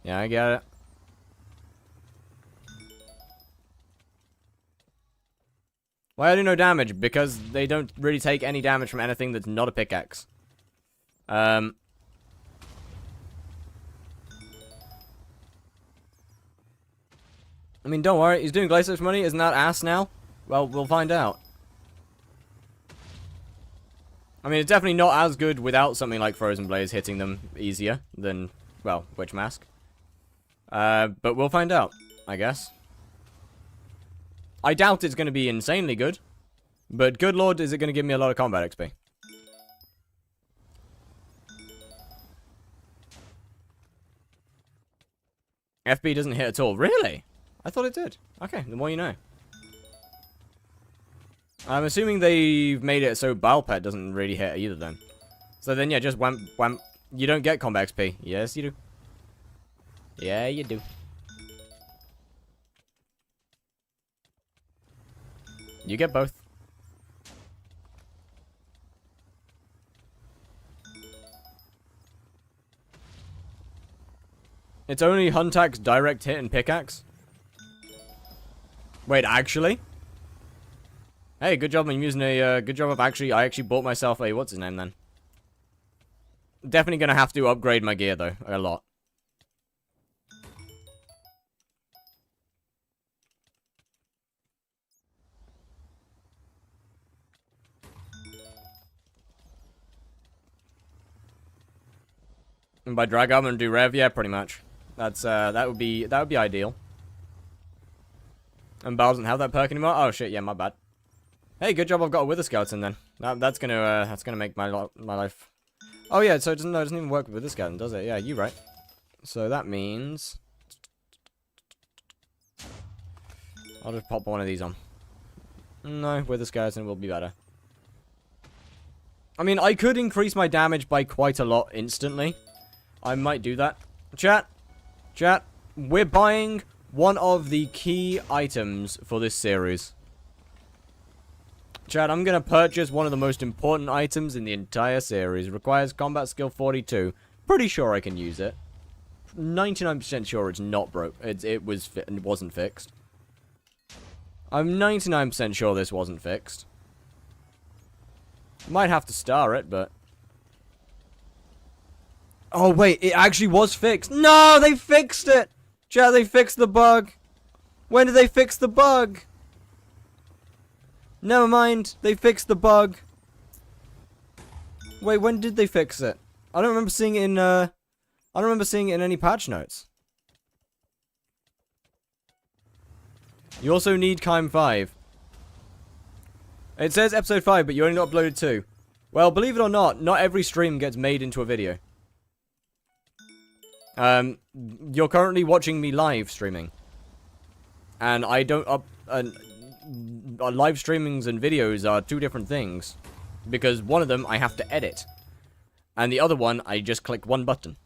Yeah, I get it. Why I do no damage? Because they don't really take any damage from anything that's not a pickaxe. I mean, don't worry. He's doing Glaciate for money. Isn't that ass now? Well, we'll find out. I mean, it's definitely not as good without something like Frozen Blaze hitting them easier than, well, Witch Mask. But we'll find out, I guess. I doubt it's going to be insanely good. But good lord, is it going to give me a lot of combat XP. FB doesn't hit at all. Really? I thought it did. Okay, the more you know. I'm assuming they've made it so Balpet doesn't really hit either then. So then, yeah, just wham, wham. You don't get combat XP. Yes, you do. Yeah, you do. You get both. It's only Huntack's direct hit and pickaxe? Wait, actually? Hey, good job on using a, good job of I actually bought myself a, what's his name then? Definitely gonna have to upgrade my gear though, a lot. And by drag up and do rev, yeah, pretty much. That's that would be ideal. And Bal doesn't have that perk anymore. Oh shit, yeah, my bad. Hey, good job I've got a Wither Skeleton then. That's gonna make my life. Oh yeah, so it doesn't even work with Wither Skeleton, does it? Yeah, you're right. So that means I'll just pop one of these on. No, Wither Skeleton will be better. I mean, I could increase my damage by quite a lot instantly. I might do that. Chat, we're buying one of the key items for this series. Chat, I'm going to purchase one of the most important items in the entire series. Requires combat skill 42. Pretty sure I can use it. 99% sure it's not broke. It wasn't fixed. I'm 99% sure this wasn't fixed. Might have to star it, but... Oh, wait, it actually was fixed. No, they fixed it! Chat, they fixed the bug. When did they fix the bug? Never mind, they fixed the bug. Wait, when did they fix it? I don't remember seeing it in, I don't remember seeing it in any patch notes. You also need Kime 5. It says episode 5, but you only uploaded 2. Well, believe it or not, not every stream gets made into a video. You're currently watching me live streaming. And I don't live streamings and videos are two different things. Because one of them I have to edit. And the other one, I just click one button.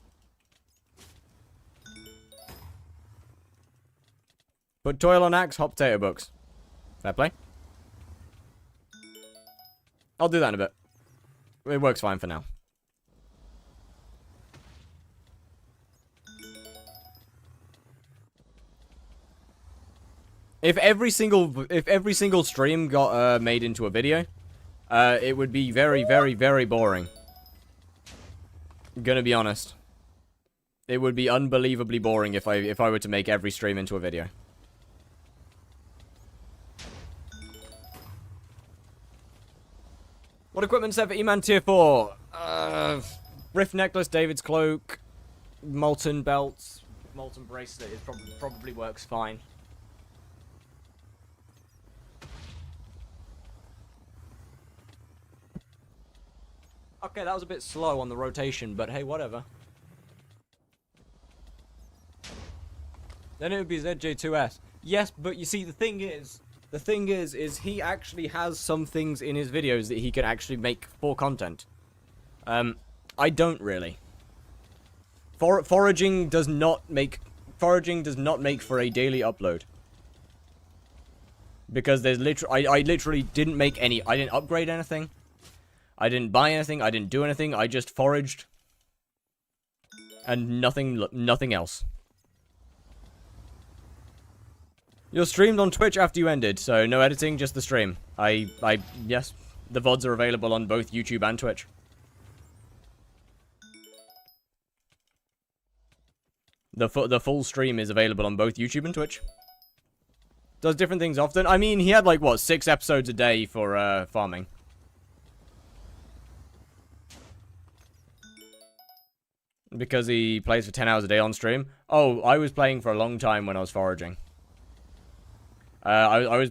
Put toil on axe, hot potato books. Fair play. I'll do that in a bit. It works fine for now. If every single stream got made into a video, it would be very, very, very boring. Gonna be honest. It would be unbelievably boring if I were to make every stream into a video. What equipment set for eman tier 4? Rift necklace, David's cloak, molten belts, molten bracelet. It probably works fine. Okay, that was a bit slow on the rotation, but hey, whatever. Then it would be ZJ2S. Yes, but you see, the thing is he actually has some things in his videos that he can actually make for content. I don't really. Foraging does not make for a daily upload. Because there's I literally didn't make any, I didn't upgrade anything. I didn't buy anything, I didn't do anything, I just foraged. And nothing else. You're streamed on Twitch after you ended, so no editing, just the stream. Yes, the VODs are available on both YouTube and Twitch. The full stream is available on both YouTube and Twitch. Does different things often. I mean, he had like, what, 6 episodes a day for, farming. Because he plays for 10 hours a day on stream. Oh, I was playing for a long time when I was foraging. I was,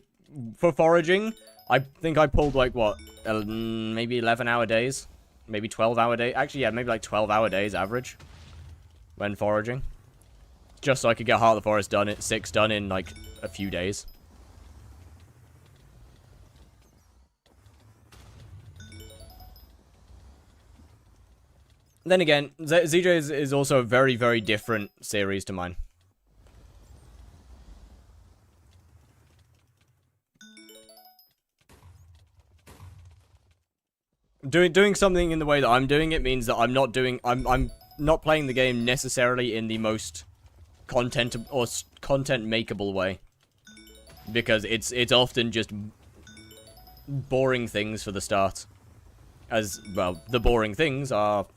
for foraging, I think I pulled like, what, maybe 11-hour days? Maybe 12-hour days? Actually, yeah, maybe like 12-hour days average. When foraging. Just so I could get Heart of the Forest done, 6 done in like a few days. Then again, ZJ is also a very, very different series to mine. Doing something in the way that I'm doing it means that I'm not playing the game necessarily in the most content makeable way. Because it's often just boring things for the start. As well, the boring things are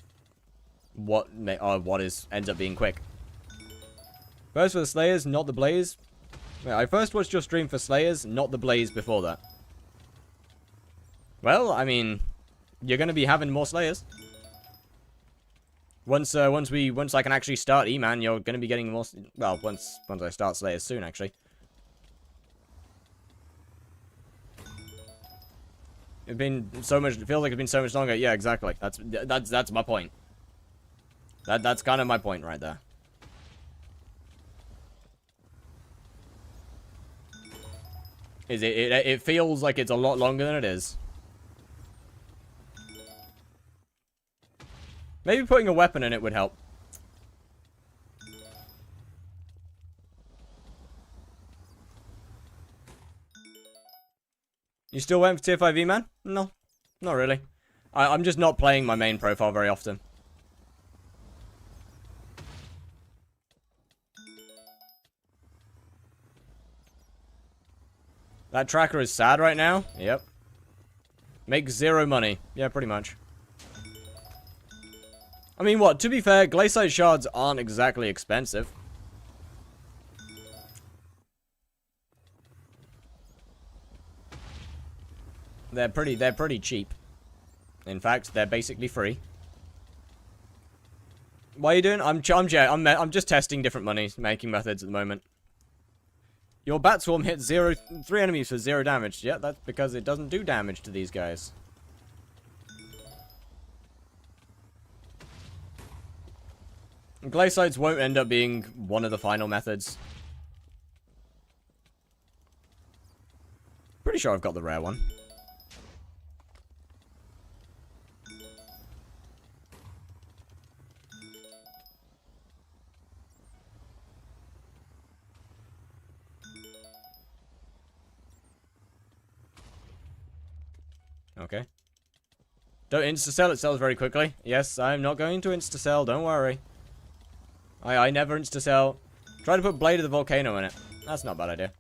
what ends up being quick. First for the Slayers, not the Blaze. Yeah, I first watched your stream for Slayers, not the Blaze before that. Well, I mean, you're gonna be having more Slayers. Once I can actually start eman, you're gonna be getting more. Well, once I start Slayers soon, actually. It's been so much. It feels like it's been so much longer. Yeah, exactly. That's my point. That's kind of my point right there. It feels like it's a lot longer than it is. Maybe putting a weapon in it would help. You still waiting for tier 5 man? No, not really. I'm just not playing my main profile very often. That tracker is sad right now. Yep. Make 0 money. Yeah, pretty much. I mean, what? To be fair, glaciite shards aren't exactly expensive. They're pretty cheap. In fact, they're basically free. What are you doing? I'm just testing different making methods at the moment. Your bat swarm hit 3 enemies for 0 damage. Yeah, that's because it doesn't do damage to these guys. Glacites won't end up being one of the final methods. Pretty sure I've got the rare one. Okay. Don't insta-sell, it sells very quickly. Yes, I'm not going to insta-sell, don't worry. I never insta-sell. Try to put Blade of the Volcano in it. That's not a bad idea.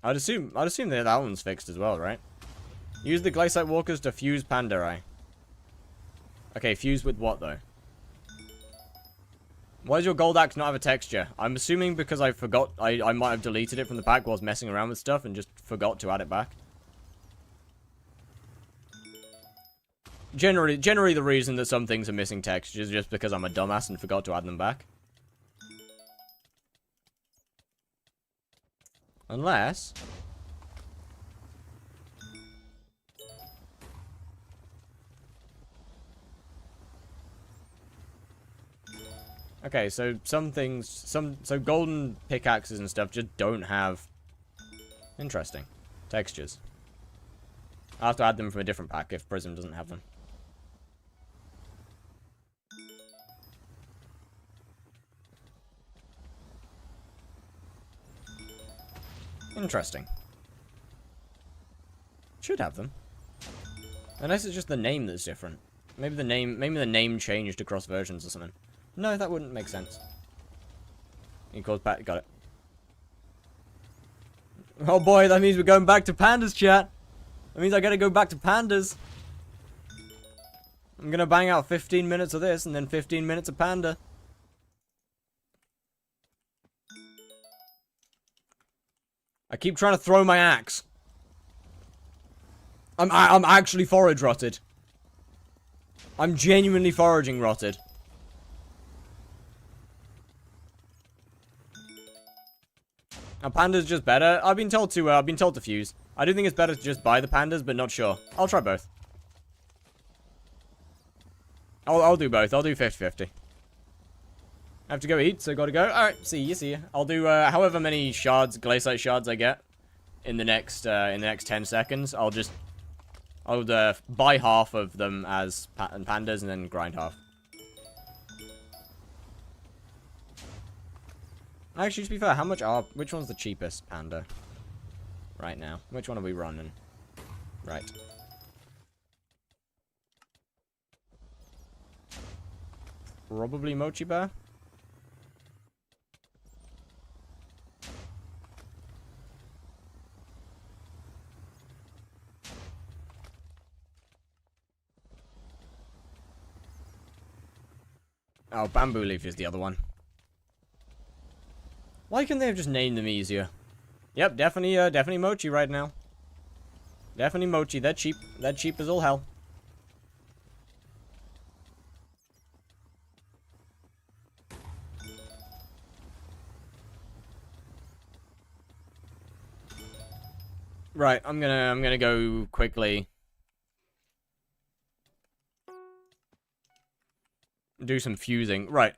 I'd assume that one's fixed as well, right? Use the Glaciite Walkers to fuse Pandarai. Okay, fuse with what, though? Why does your gold axe not have a texture? I'm assuming because I forgot, I might have deleted it from the pack while I was messing around with stuff and just forgot to add it back. Generally the reason that some things are missing textures is just because I'm a dumbass and forgot to add them back. Unless... Okay, so some things, so golden pickaxes and stuff just don't have... Interesting. Textures. I'll have to add them from a different pack if Prism doesn't have them. Interesting. Should have them. Unless it's just the name that's different. Maybe the name changed across versions or something. No, that wouldn't make sense. Equals back, got it. Oh boy, that means we're going back to pandas, chat. That means I gotta go back to pandas. I'm gonna bang out 15 minutes of this and then 15 minutes of panda. I keep trying to throw my axe. I'm actually forage rotted. I'm genuinely foraging rotted. Now panda's just better. I've been told to fuse. I do think it's better to just buy the pandas, but not sure. I'll try both. I'll do both. I'll do 50-50. I have to go eat, so gotta go. Alright, see you. I'll do however many shards, glaciite shards I get in the next 10 seconds. I'll buy half of them as pandas and then grind half. Actually, to be fair, which one's the cheapest panda right now? Which one are we running? Right. Probably Mochi Bear. Oh, Bamboo Leaf is the other one. Why couldn't they have just named them easier? Yep, definitely Mochi right now. Definitely Mochi. They're cheap. They're cheap as all hell. Right, I'm gonna go quickly. Do some fusing. Right,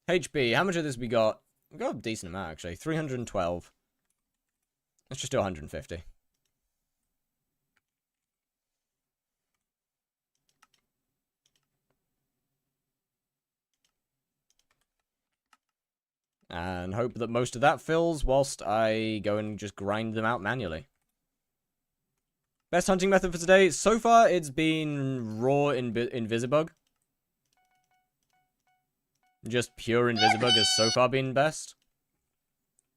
HB, how much of this we got? We got a decent amount, actually. 312. Let's just do 150. And hope that most of that fills whilst I go and just grind them out manually. Best hunting method for today? So far, it's been raw Invisibug. Just pure Invisibug has so far been best.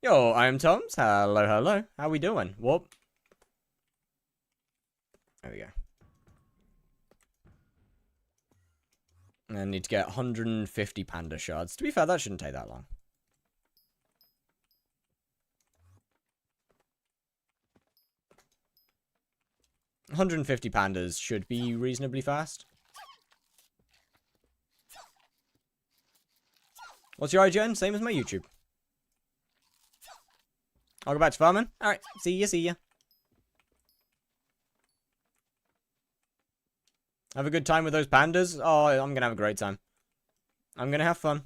Yo, I am Toms. Hello, hello. How we doing? Whoop. There we go. I need to get 150 panda shards. To be fair, that shouldn't take that long. $150 pandas should be reasonably fast. What's your IGN? Same as my YouTube. I'll go back to farming. Alright, see ya, see ya. Have a good time with those pandas? Oh, I'm gonna have a great time. I'm gonna have fun.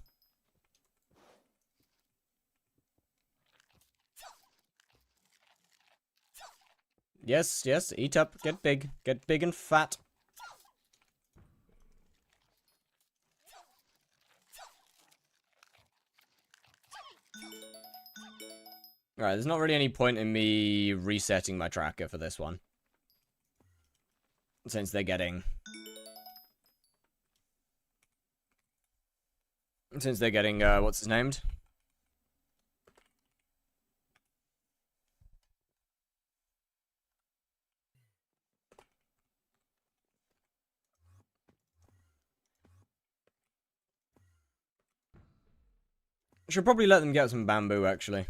Yes, yes, eat up, get big and fat. Alright, there's not really any point in me resetting my tracker for this one. Since they're getting... what's his named? Should probably let them get some bamboo, actually.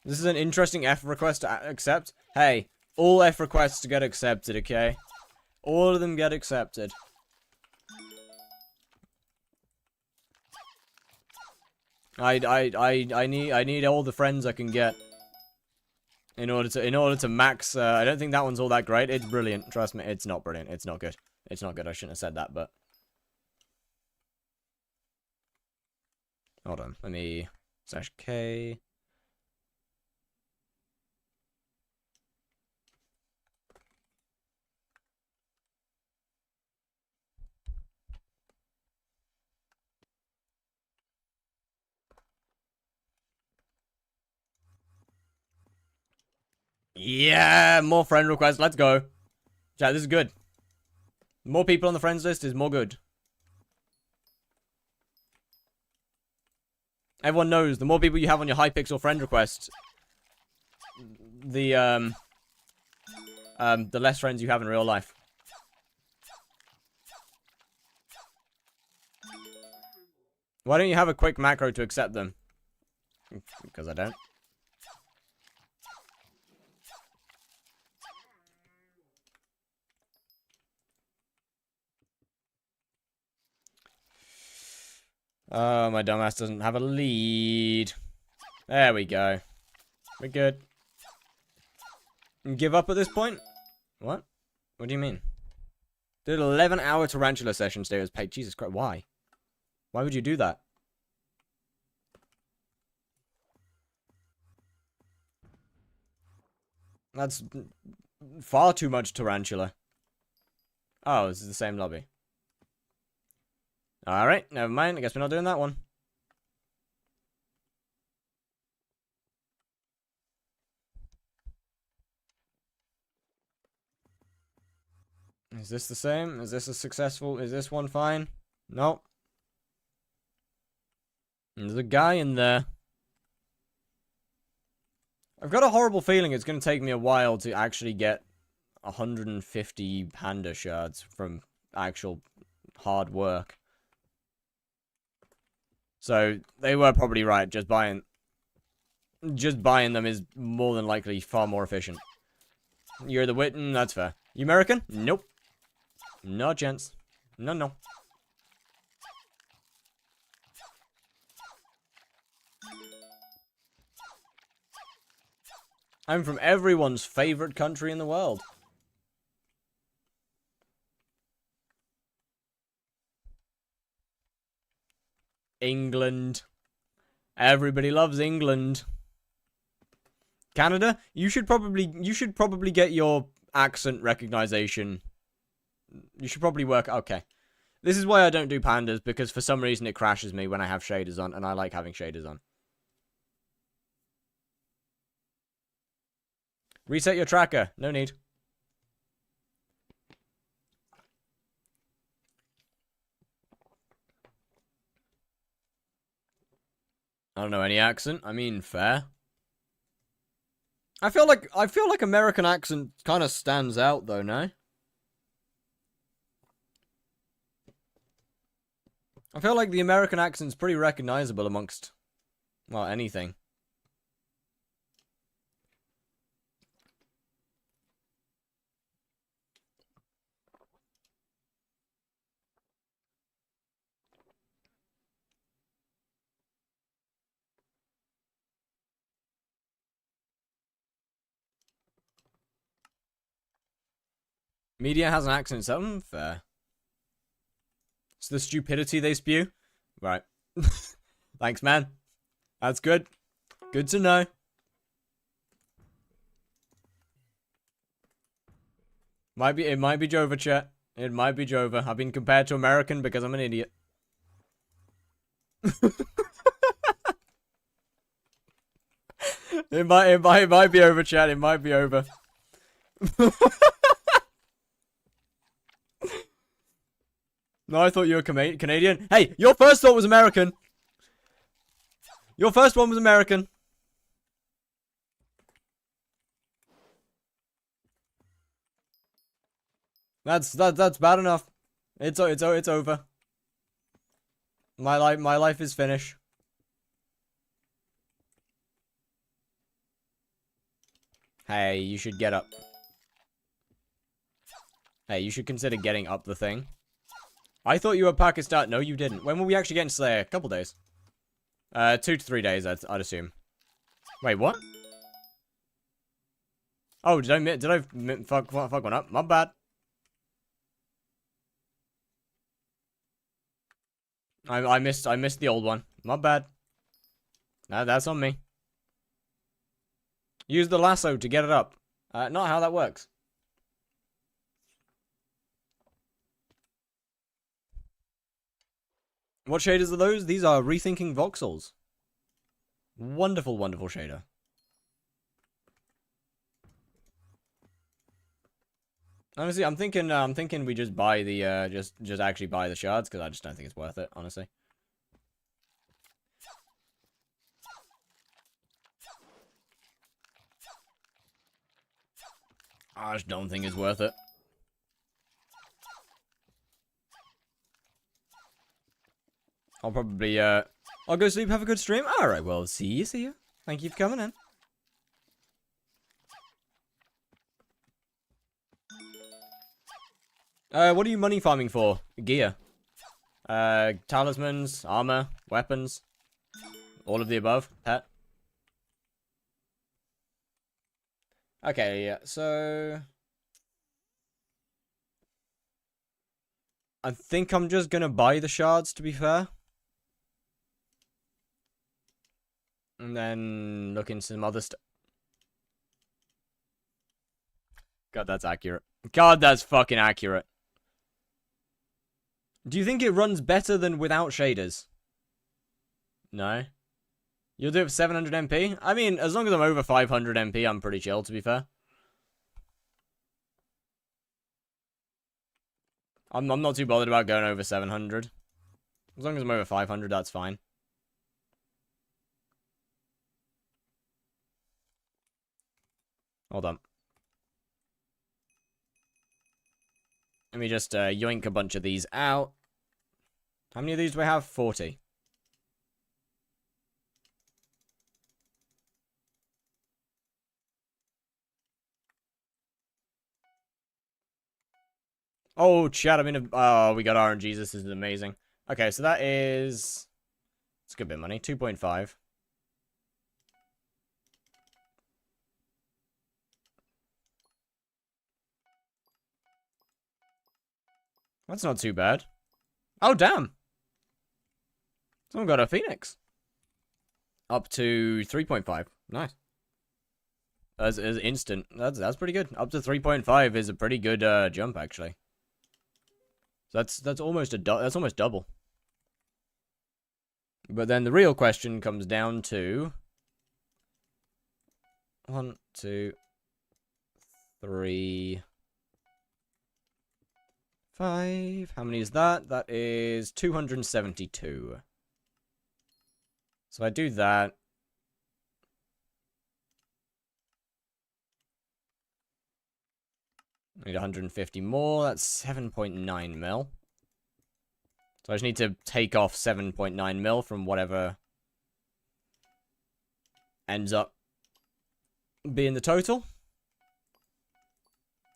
This is an interesting F request to accept. Hey, all F requests get accepted, okay? All of them get accepted. I need all the friends I can get in order to max. I don't think that one's all that great. It's brilliant. Trust me, it's not brilliant. It's not good. It's not good. I shouldn't have said that, but hold on. Let me /K. Yeah, more friend requests. Let's go. Chat, this is good. More people on the friends list is more good. Everyone knows the more people you have on your hypixel friend request, the less friends you have in real life. Why don't you have a quick macro to accept them? Because I don't. Oh, my dumbass doesn't have a lead. There we go. We're good. Give up at this point? What? What do you mean? Did an 11-hour tarantula session today was paid. Jesus Christ, why? Why would you do that? That's far too much tarantula. Oh, this is the same lobby. Alright, never mind. I guess we're not doing that one. Is this the same? Is this a successful? Is this one fine? Nope. There's a guy in there. I've got a horrible feeling it's going to take me a while to actually get 150 panda shards from actual hard work. So, they were probably right. Just buying them is more than likely far more efficient. You're the Witten, that's fair. You American? Nope. No chance. No, no. I'm from everyone's favorite country in the world. England. Everybody loves England. Canada? You should probably get your accent recognition. You should probably work. Okay. This is why I don't do pandas, because for some reason it crashes me when I have shaders on, and I like having shaders on. . Reset your tracker. No need. I don't know any accent. I mean, fair. I feel like American accent kind of stands out though, no? I feel like the American accent's pretty recognizable amongst, well, anything. Media has an accent, so fair. It's the stupidity they spew. Right. Thanks, man. That's good. Good to know. It might be Jova, chat. It might be Jova. I've been compared to American because I'm an idiot. it might be over, chat. It might be over. No, I thought you were Canadian. Hey, your first thought was American. Your first one was American. That's bad enough. It's over. My life is finished. Hey, you should get up. Hey, you should consider getting up the thing. I thought you were Pakistan. No, you didn't. When were we actually getting Slayer? A couple days. 2 to 3 days, I'd assume. Wait, what? Oh, did I fuck one up? My bad. I missed the old one. My bad. No, that's on me. Use the lasso to get it up. Not how that works. What shaders are those? These are Rethinking Voxels. Wonderful, wonderful shader. Honestly, I'm thinking we just buy the just actually buy the shards because I just don't think it's worth it, honestly. I just don't think it's worth it. I'll probably I'll go sleep, have a good stream. Alright, well, see you. Thank you for coming in. What are you money farming for? Gear. Talismans, armor, weapons. All of the above. Pet. Okay, yeah, so... I think I'm just gonna buy the shards, to be fair. And then look into some other stuff. God, that's accurate. God, that's fucking accurate. Do you think it runs better than without shaders? No? You'll do it for 700 MP? I mean, as long as I'm over 500 MP, I'm pretty chill, to be fair. I'm not too bothered about going over 700. As long as I'm over 500, that's fine. Hold on. Let me just yoink a bunch of these out. How many of these do I have? 40. Oh, chat, I'm in a... Oh, we got RNGs. This is amazing. Okay, so that is... It's a good bit of money. 2.5. That's not too bad. Oh, damn. Someone got a Phoenix. Up to 3.5. Nice. As instant. That's pretty good. Up to 3.5 is a pretty good jump, actually. So that's almost that's almost double. But then the real question comes down to 1, 2, 3, 5. How many is that? That is 272. So I do that. I need 150 more. That's 7.9 mil. So I just need to take off 7.9 mil from whatever ends up being the total.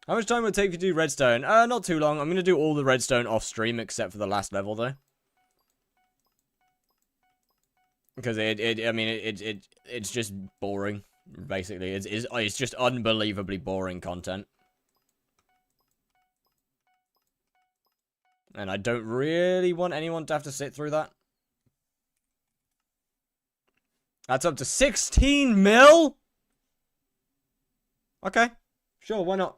How much time would it take to do redstone? Not too long. I'm going to do all the redstone off stream except for the last level, though. Because it's just boring, basically. It's just unbelievably boring content. And I don't really want anyone to have to sit through that. That's up to 16 mil? Okay. Sure, why not?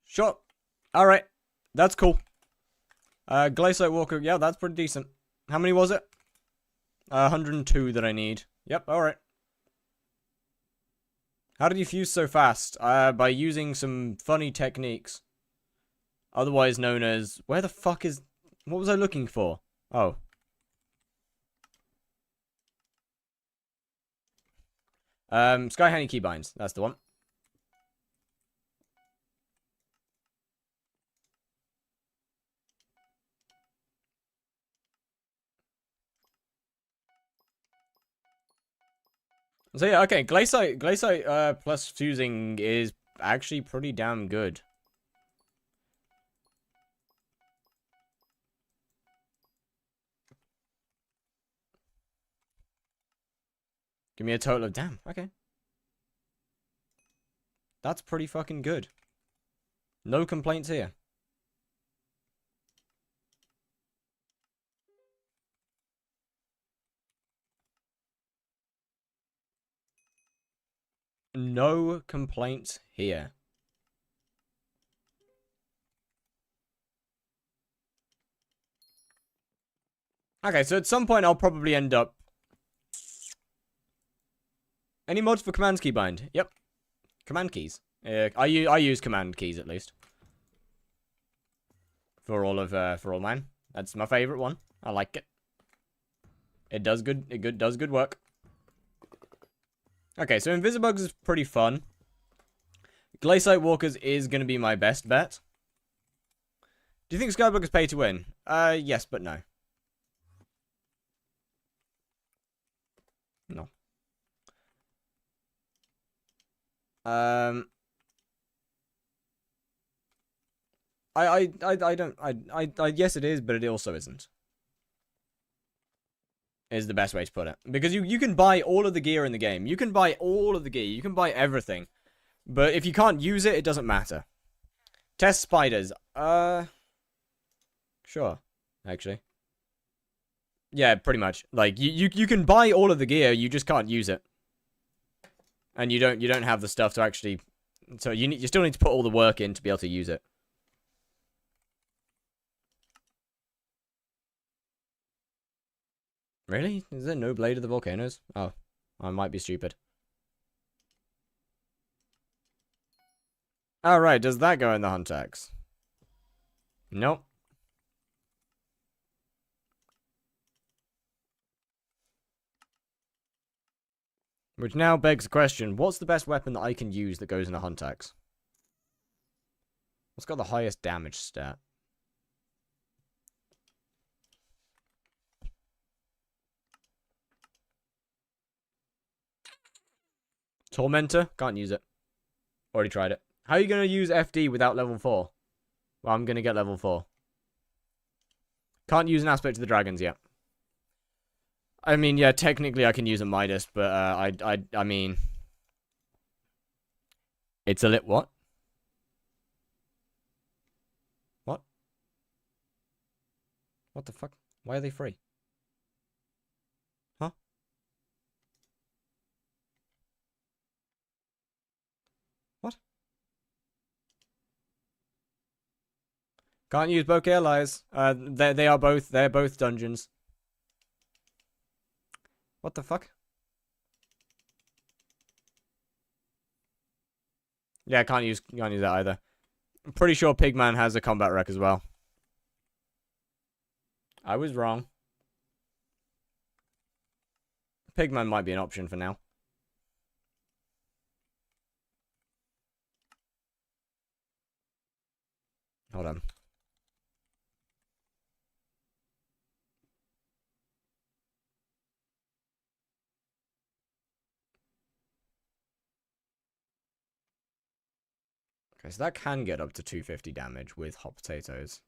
Sure. Alright. That's cool. Glaciate Walker, yeah, that's pretty decent. How many was it? 102 that I need. Yep, alright. How did you fuse so fast? By using some funny techniques. Otherwise known as... Where the fuck is... What was I looking for? Oh. Sky Honey Keybinds. That's the one. So yeah, okay, Glaciate plus fusing is actually pretty damn good. Give me a total of... Damn, okay. That's pretty fucking good. No complaints here. No complaints here. Okay, so at some point I'll probably end up... Any mods for command keybind? Yep. Command keys. I use command keys at least. For all mine. That's my favorite one. I like it. It does good work. Okay, so Invisibugs is pretty fun. Glaciate Walkers is going to be my best bet. Do you think Skyblock is pay to win? Yes, but no. No. Yes it is, but it also isn't. Is the best way to put it. Because you can buy all of the gear in the game. You can buy all of the gear. You can buy everything. But if you can't use it, it doesn't matter. Test spiders. Sure. Actually. Yeah, pretty much. Like, you can buy all of the gear, you just can't use it. And you don't have the stuff to actually... So you still need to put all the work in to be able to use it. Really? Is there no Blade of the Volcanoes? Oh, I might be stupid. Alright, does that go in the hunt axe? Nope. Which now begs the question, what's the best weapon that I can use that goes in a hunt axe? What's got the highest damage stat? Tormentor? Can't use it. Already tried it. How are you going to use FD without level 4? Well, I'm going to get level 4. Can't use an aspect of the dragons yet. I mean, yeah, technically I can use a Midas, but I mean... It's a lit what? What? What the fuck? Why are they free? Huh? What? Can't use bokeh allies. They're both dungeons. What the fuck? Yeah, can't use that either. I'm pretty sure Pigman has a combat wreck as well. I was wrong. Pigman might be an option for now. Hold on. Okay, so that can get up to 250 damage with hot potatoes.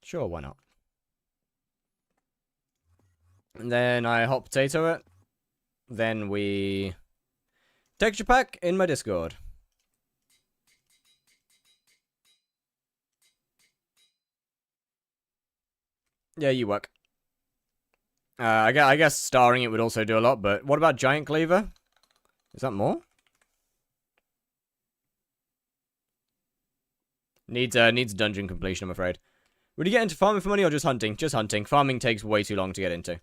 Sure, why not? And then I hot potato it. Then we... Texture pack in my Discord. Yeah, you work. I guess starring it would also do a lot, but what about Giant Cleaver? Is that more? Needs dungeon completion, I'm afraid. Would you get into farming for money or just hunting? Just hunting. Farming takes way too long to get into.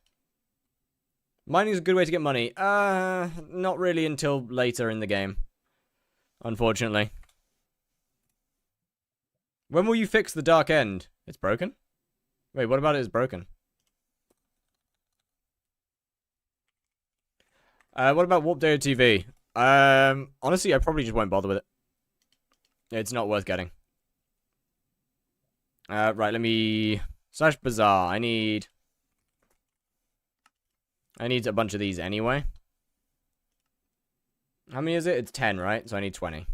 Mining is a good way to get money. Not really until later in the game. Unfortunately. When will you fix the dark end? It's broken? Wait, what about it is broken? What about Warp Day TV? Honestly, I probably just won't bother with it. It's not worth getting. Right, let me... Slash Bazaar. I need a bunch of these anyway. How many is it? It's 10, right? So I need 20.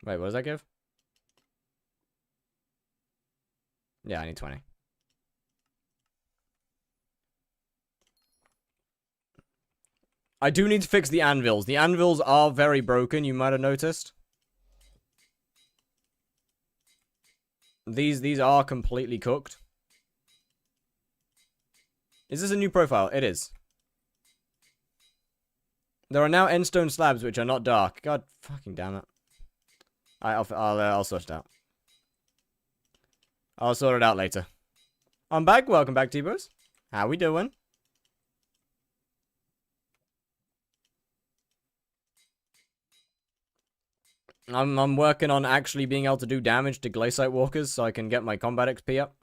Wait, what does that give? Yeah, I need 20. I do need to fix the anvils. The anvils are very broken, you might have noticed. These are completely cooked. Is this a new profile? It is. There are now endstone slabs which are not dark. God fucking damn it. I'll sort it out. I'll sort it out later. I'm back. Welcome back, T-Bros. How we doing? I'm working on actually being able to do damage to Glaciite Walkers so I can get my combat XP up.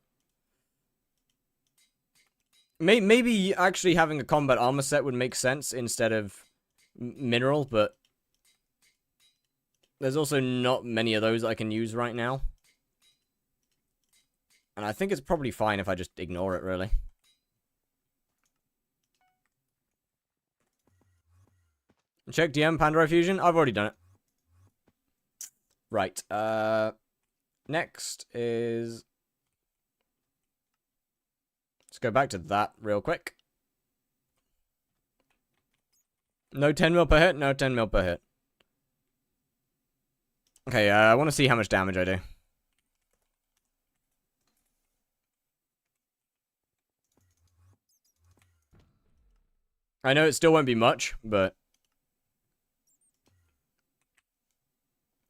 Maybe actually having a combat armor set would make sense instead of mineral, but there's also not many of those I can use right now. And I think it's probably fine if I just ignore it, really. Check DM Pandora Fusion. I've already done it. Right. Next is... Let's go back to that real quick. No 10 mil per hit? No 10 mil per hit. Okay, I want to see how much damage I do. I know it still won't be much, but...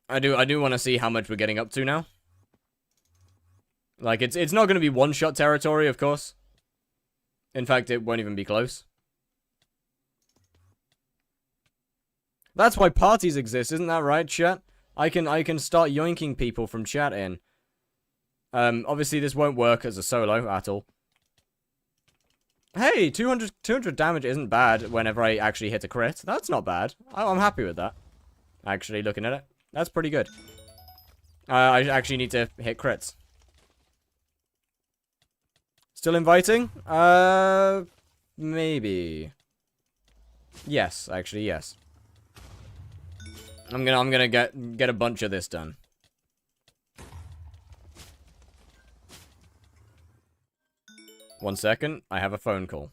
I do want to see how much we're getting up to now. Like, it's not going to be one-shot territory, of course. In fact, it won't even be close. That's why parties exist, isn't that right, chat? I can start yoinking people from chat in. Obviously this won't work as a solo at all. Hey, 200 damage isn't bad whenever I actually hit a crit. That's not bad. I'm happy with that. Actually, looking at it. That's pretty good. I actually need to hit crits. Still inviting? Maybe. Yes, actually, yes. I'm gonna get a bunch of this done. One second, I have a phone call.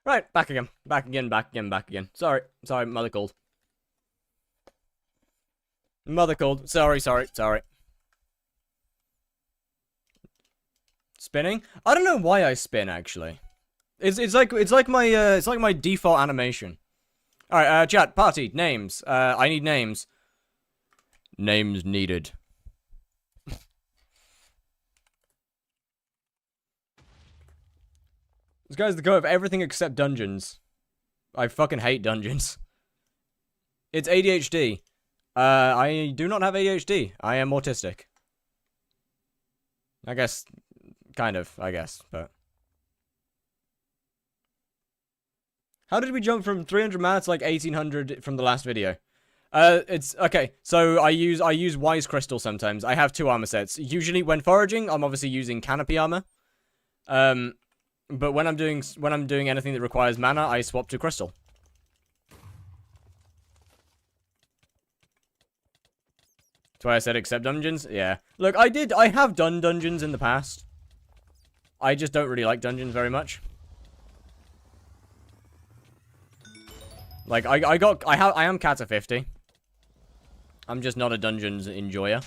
Right, back again. Back again, back again, back again. Sorry, mother called. Mother called. Sorry. Spinning? I don't know why I spin, actually. It's like my default animation. Alright, chat, party, names. I need names. Names needed. This guy's the go of everything except dungeons. I fucking hate dungeons. It's ADHD. I do not have ADHD. I am autistic. I guess, kind of, but... How did we jump from 300 mana to like 1800 from the last video? It's, okay, so I use Wise Crystal sometimes. I have 2 armor sets. Usually when foraging, I'm obviously using Canopy armor. But when I'm doing anything that requires mana, I swap to Crystal. That's why I said except dungeons. Yeah. Look, I have done dungeons in the past. I just don't really like dungeons very much. Like, I am cat at 50. I'm just not a dungeons enjoyer.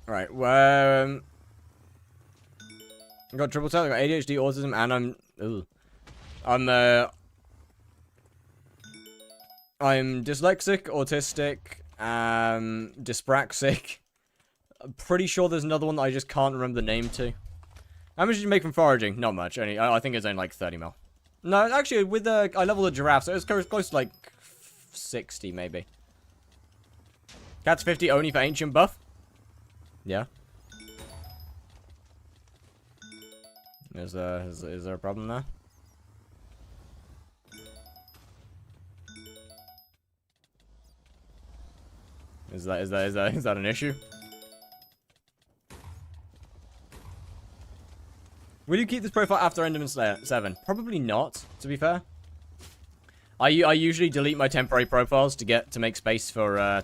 Right, I got triple tap, I got ADHD, autism, and I'm dyslexic, autistic, dyspraxic. I'm pretty sure there's another one that I just can't remember the name to. How much did you make from foraging? Not much. I think it's only like 30 mil. No, actually, with I leveled the giraffe, so it's close to like 60 maybe. Cat's 50 only for ancient buff. Yeah. Is there a problem there? Is that an issue? Will you keep this profile after Enderman Slayer 7? Probably not, to be fair. I usually delete my temporary profiles to make space for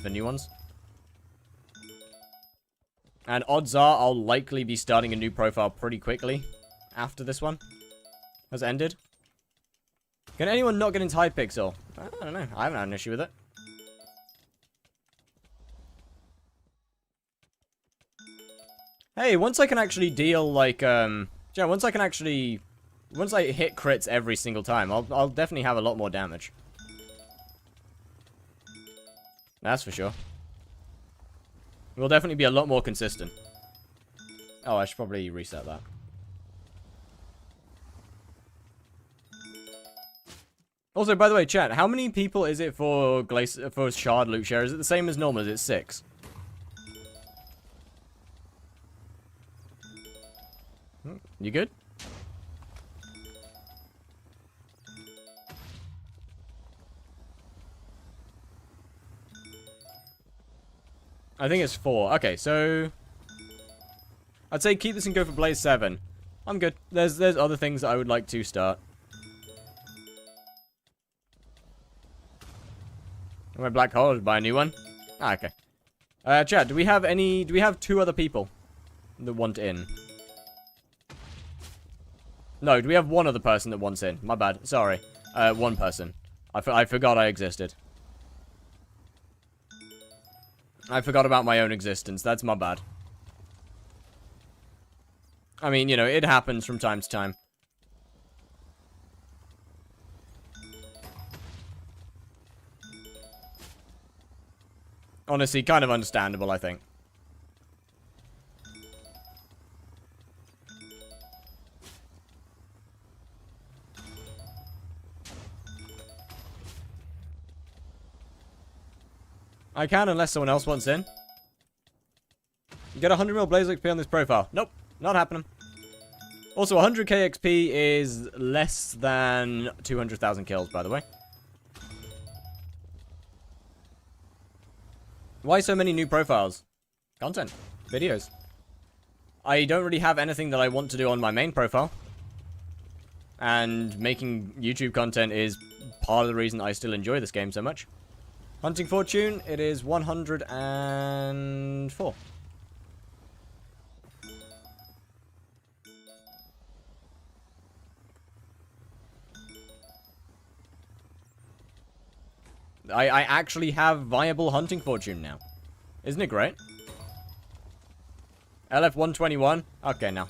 new ones. And odds are I'll likely be starting a new profile pretty quickly after this one has ended. Can anyone not get into hypixel? I don't know. I haven't had an issue with it. Hey, once I can actually deal, like, yeah, once I hit crits every single time, I'll definitely have a lot more damage. That's for sure. We'll definitely be a lot more consistent. Oh, I should probably reset that. Also, by the way, chat, how many people is it for shard loot share? Is it the same as normal? Is it 6? You good? I think it's 4. Okay, so I'd say keep this and go for Blaze 7. I'm good. There's other things that I would like to start. My black hole, buy a new one. Ah, okay. Chat, do we have 2 other people that want in? No, do we have 1 other person that wants in? My bad. Sorry. 1 person. I forgot I existed. I forgot about my own existence. That's my bad. I mean, you know, it happens from time to time. Honestly, kind of understandable, I think. I can, unless someone else wants in. You get 100 mil Blaze XP on this profile. Nope, not happening. Also, 100k XP is less than 200,000 kills, by the way. Why so many new profiles? Content. Videos. I don't really have anything that I want to do on my main profile. And making YouTube content is part of the reason I still enjoy this game so much. Hunting Fortune, it is 104. I actually have viable hunting fortune now. Isn't it great? LF121? Okay, now.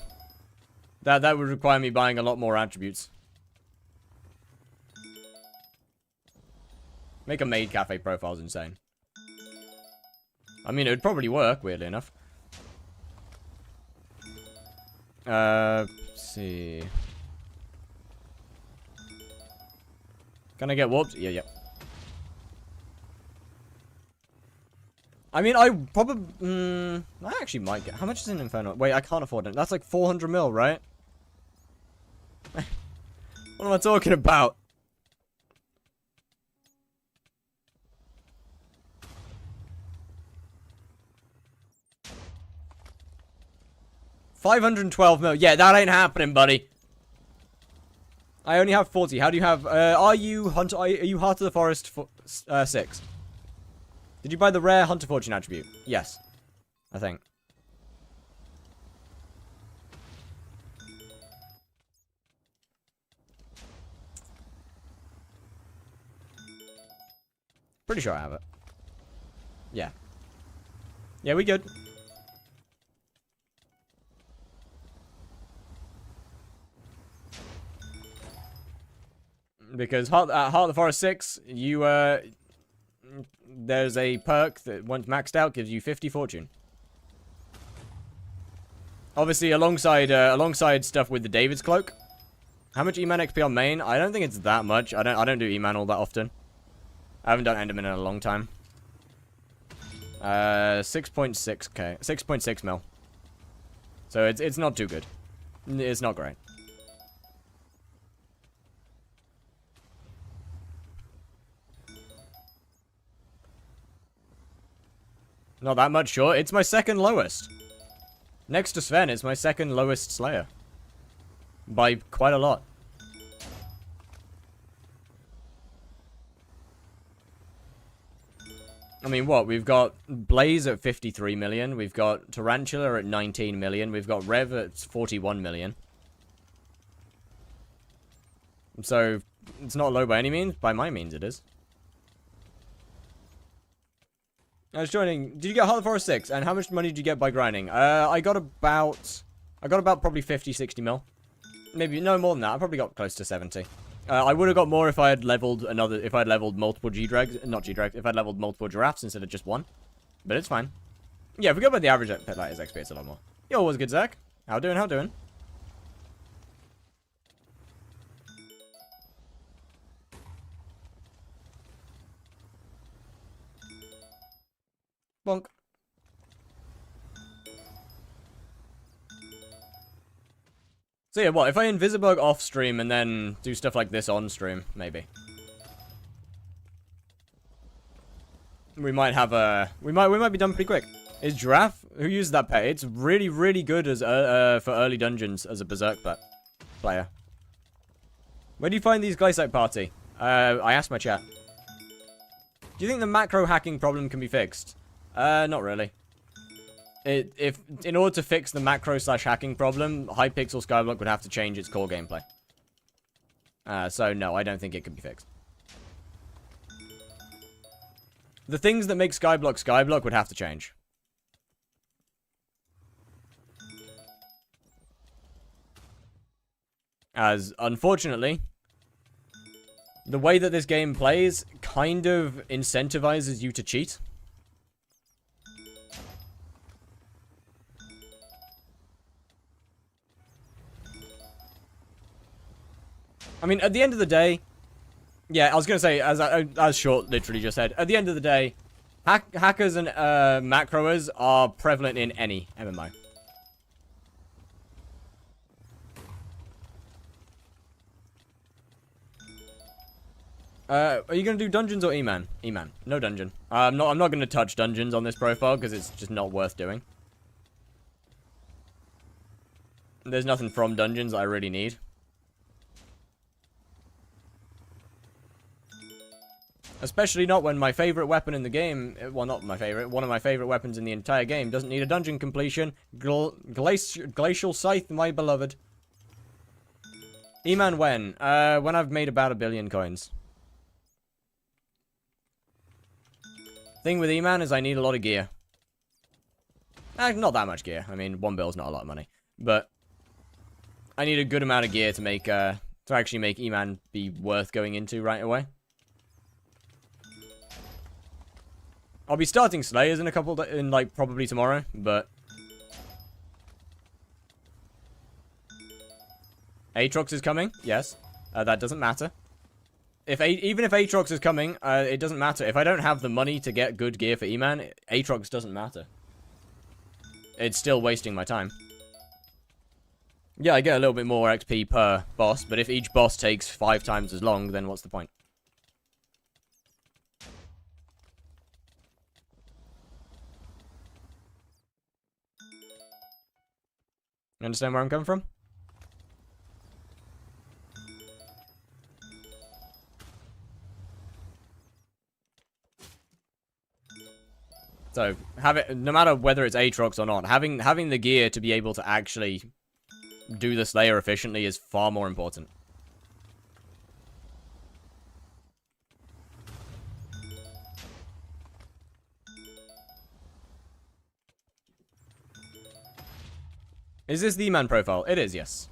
That would require me buying a lot more attributes. Make a maid cafe profile's insane. I mean, it would probably work, weirdly enough. Let's see. Can I get warped? Yeah. I mean, I probably... I actually might get... How much is an Inferno? Wait, I can't afford it. That's like 400 mil, right? What am I talking about? $512 mil. Yeah, that ain't happening, buddy. I only have 40. How do you have... Are you Heart of the Forest 6? Did you buy the rare Hunter Fortune attribute? Yes. I think. Pretty sure I have it. Yeah. Yeah, we good. Because Heart of the Forest 6, you, there's a perk that, once maxed out, gives you 50 fortune. Obviously, alongside stuff with the David's Cloak. How much eman XP on main? I don't think it's that much. I don't do eman all that often. I haven't done Enderman in a long time. 6.6k. 6.6 mil. So it's not too good. It's not great. Not that much, sure. It's my second lowest. Next to Sven, it's my second lowest Slayer. By quite a lot. I mean, what? We've got Blaze at 53 million. We've got Tarantula at 19 million. We've got Rev at 41 million. So, it's not low by any means. By my means, it is. I was joining. Did you get Heart of the Forest 6? And how much money did you get by grinding? I got about probably 50, 60 mil. Maybe, no more than that. I probably got close to 70. I would have got more if I had leveled multiple G-Drags. Not G-Drags, if I'd leveled multiple Giraffes instead of just one. But it's fine. Yeah, if we go by the average pet lighters XP, it's a lot more. Yo, what's good, Zach? How doing? Bonk. So yeah, what, if I Invisibug off stream and then do stuff like this on stream, maybe. We might have a... We might be done pretty quick. Is Giraffe? Who uses that pet? It's really, really good as for early dungeons as a Berserk player. Where do you find these Glycite party? I asked my chat. Do you think the macro hacking problem can be fixed? Not really. If in order to fix the macro/hacking problem, hypixel skyblock would have to change its core gameplay. So no, I don't think it can be fixed. The things that make skyblock would have to change. As unfortunately, the way that this game plays kind of incentivizes you to cheat. I mean, at the end of the day... Yeah, I was going to say, as Short literally just said, at the end of the day, hackers and macroers are prevalent in any MMO. Are you going to do dungeons or eman? Eman. No dungeon. I'm not going to touch dungeons on this profile because it's just not worth doing. There's nothing from dungeons I really need. Especially not when my favorite weapon in the game, well, not my favorite, one of my favorite weapons in the entire game doesn't need a dungeon completion. Glacial Scythe, my beloved. Eman when? When I've made about 1 billion coins. Thing with eman is I need a lot of gear. Not that much gear. I mean, 1 bill's not a lot of money. But I need a good amount of gear to make, to actually make eman be worth going into right away. I'll be starting Slayers in a couple, like, probably tomorrow, but... Aatrox is coming, yes. That doesn't matter. Even if Aatrox is coming, it doesn't matter. If I don't have the money to get good gear for eman, Aatrox doesn't matter. It's still wasting my time. Yeah, I get a little bit more XP per boss, but if each boss takes 5 times as long, then what's the point? You understand where I'm coming from? So, no matter whether it's Aatrox or not, having the gear to be able to actually do the Slayer efficiently is far more important. Is this the eman profile? It is, yes.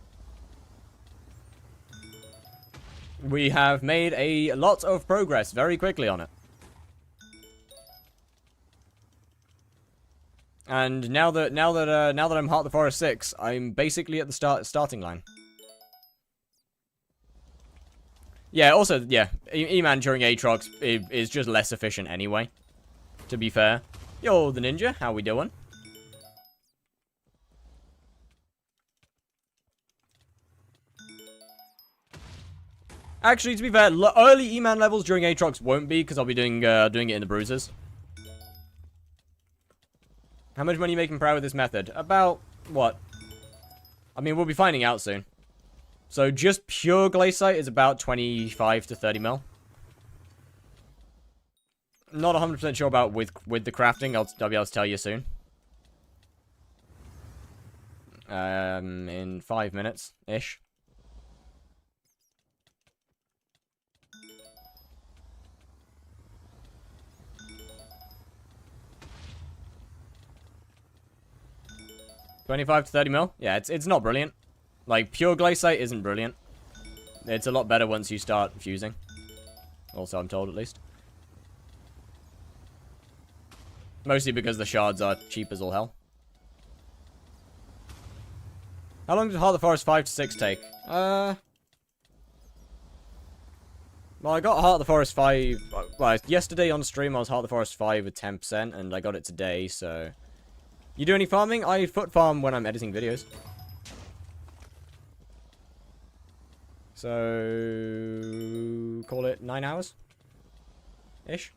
We have made a lot of progress very quickly on it. And now that I'm Heart of the Forest 6, I'm basically at the starting line. Yeah, also, yeah, eman during Aatrox is just less efficient anyway, to be fair. Yo, the ninja, how we doing? Actually, to be fair, early eman levels during Aatrox won't be, because I'll be doing it in the bruises. How much money are you making per hour with this method? About, what? I mean, we'll be finding out soon. So, just pure glaciite is about 25 to 30 mil. Not 100% sure about with the crafting. I'll be able to tell you soon. In 5 minutes-ish. $25 to 30 mil? Yeah, it's not brilliant. Like, pure glaciite isn't brilliant. It's a lot better once you start fusing. Also, I'm told, at least. Mostly because the shards are cheap as all hell. How long did Heart of the Forest 5 to 6 take? Well, I got Heart of the Forest 5... Well, yesterday on stream I was Heart of the Forest 5 with 10%, and I got it today, so... You do any farming? I foot farm when I'm editing videos. So... Call it 9 hours? Ish?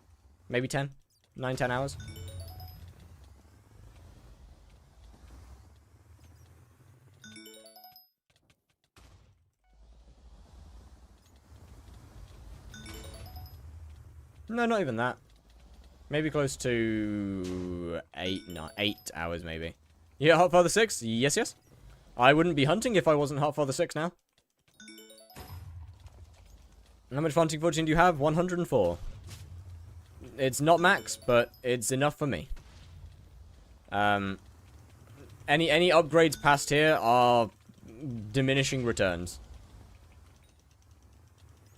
Maybe 10? 9-10 hours? No, not even that. Maybe close to 8 hours, maybe. Yeah, Hot Father 6? Yes, yes. I wouldn't be hunting if I wasn't Hot Father 6 now. How much hunting fortune do you have? 104. It's not max, but it's enough for me. Any upgrades past here are diminishing returns.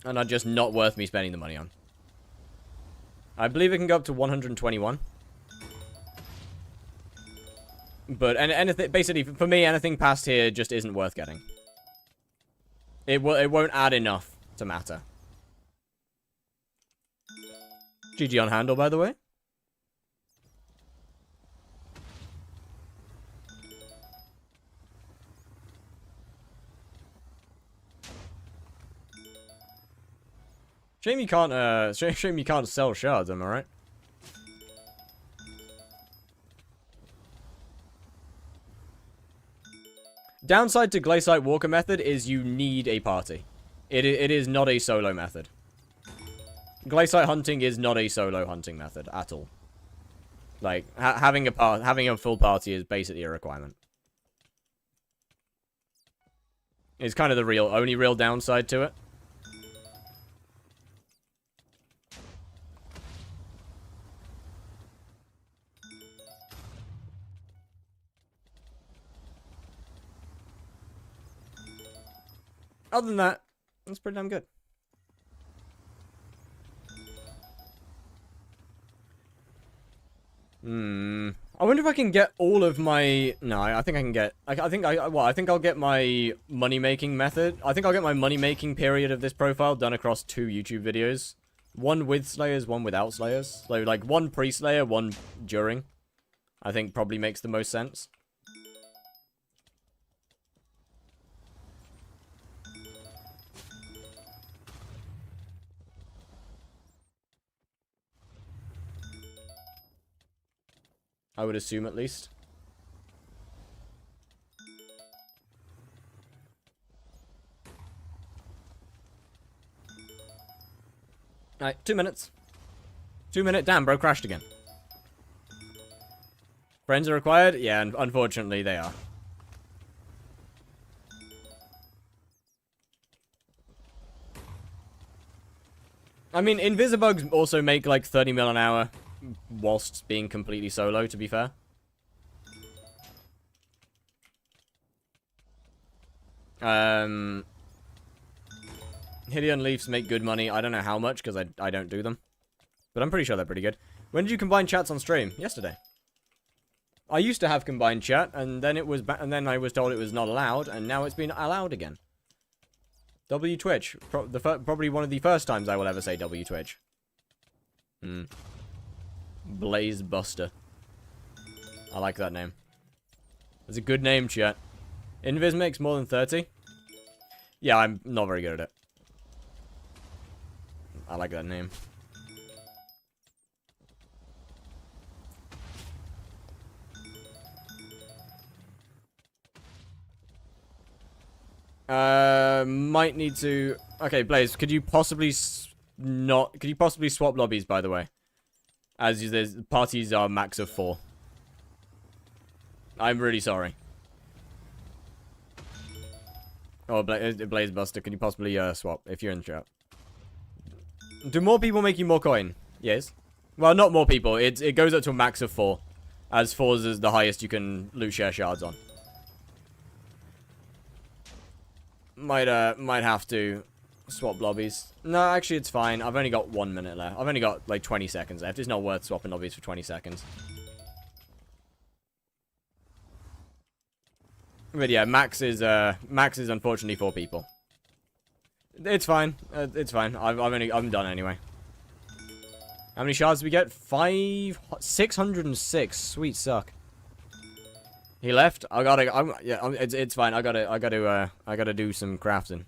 And are just not worth me spending the money on. I believe it can go up to 121. But anything, basically, for me, anything past here just isn't worth getting. It won't add enough to matter. GG on handle, by the way. Shame you can't, shame you can't sell shards, am I right? Downside to Glaciite Walker method is you need a party. It is not a solo method. Glaciite hunting is not a solo hunting method at all. Like, having a full party is basically a requirement. It's kind of the only real downside to it. Other than that, that's pretty damn good. I wonder if I can get all of my... No, I think I can get... I think I'll get my money-making method. I think I'll get my money-making period of this profile done across 2 YouTube videos. One with Slayers, one without Slayers. So, like, one pre-Slayer, one during. I think probably makes the most sense. I would assume, at least. Alright, 2 minutes. 2 minute. Damn, bro, crashed again. Friends are required? Yeah, unfortunately, they are. I mean, Invisibugs also make, like, 30 mil an hour whilst being completely solo, to be fair. Hylian Leafs make good money. I don't know how much, because I don't do them. But I'm pretty sure they're pretty good. When did you combine chats on stream? Yesterday. I used to have combined chat, and then I was told it was not allowed, and now it's been allowed again. W Twitch. Probably one of the first times I will ever say W Twitch. Blaze Buster. I like that name. It's a good name, chat. Invis makes more than 30? Yeah, I'm not very good at it. I like that name. Might need to... Okay, Blaze, could you possibly Could you possibly swap lobbies, by the way? As the parties are max of 4. I'm really sorry. Oh, Blaze Buster, can you possibly swap if you're in the chat? Do more people make you more coin? Yes. Well, not more people. It goes up to a max of 4. As 4 is the highest you can loot share shards on. Might have to swap lobbies. No, actually it's fine. I've only got 1 minute left. I've only got like 20 seconds left. It's not worth swapping lobbies for 20 seconds. But yeah, max is unfortunately 4 people. It's fine. It's fine. I'm done anyway. How many shards did we get? 606. Sweet suck. He left. It's fine. I gotta do some crafting.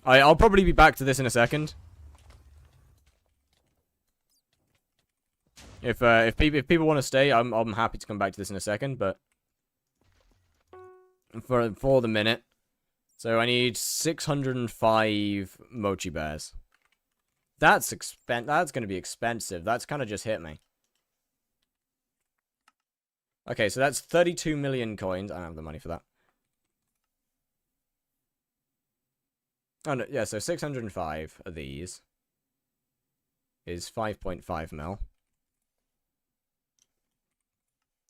I'll probably be back to this in a second. If people want to stay, I'm happy to come back to this in a second, but for the minute. So I need 605 mochi bears. That's gonna be expensive. That's kind of just hit me. Okay, so that's 32 million coins. I don't have the money for that. Oh, no, yeah, so 605 of these is 5.5 mil.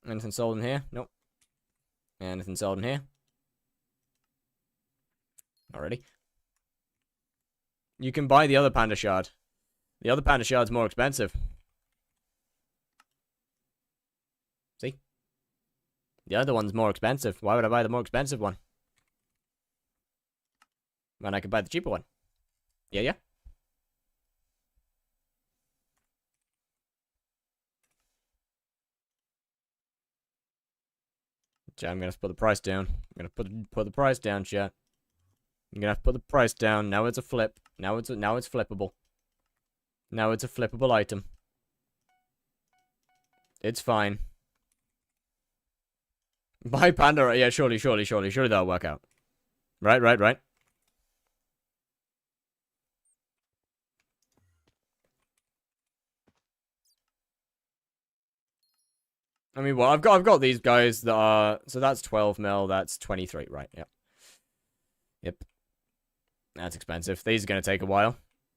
Anything sold in here? Nope. Anything sold in here? Already. You can buy the other panda shard. The other panda shard's more expensive. See? The other one's more expensive. Why would I buy the more expensive one? When I could buy the cheaper one. Yeah. Chat, I'm gonna put the price down. I'm gonna put the price down, chat. I'm gonna have to put the price down. Now it's a flip. Now it's flippable. Now it's a flippable item. It's fine. Buy panda. Yeah, surely that'll work out. Right. I mean, well, I've got these guys that are... So that's 12 mil, that's 23, right, Yep. That's expensive. These are going to take a while.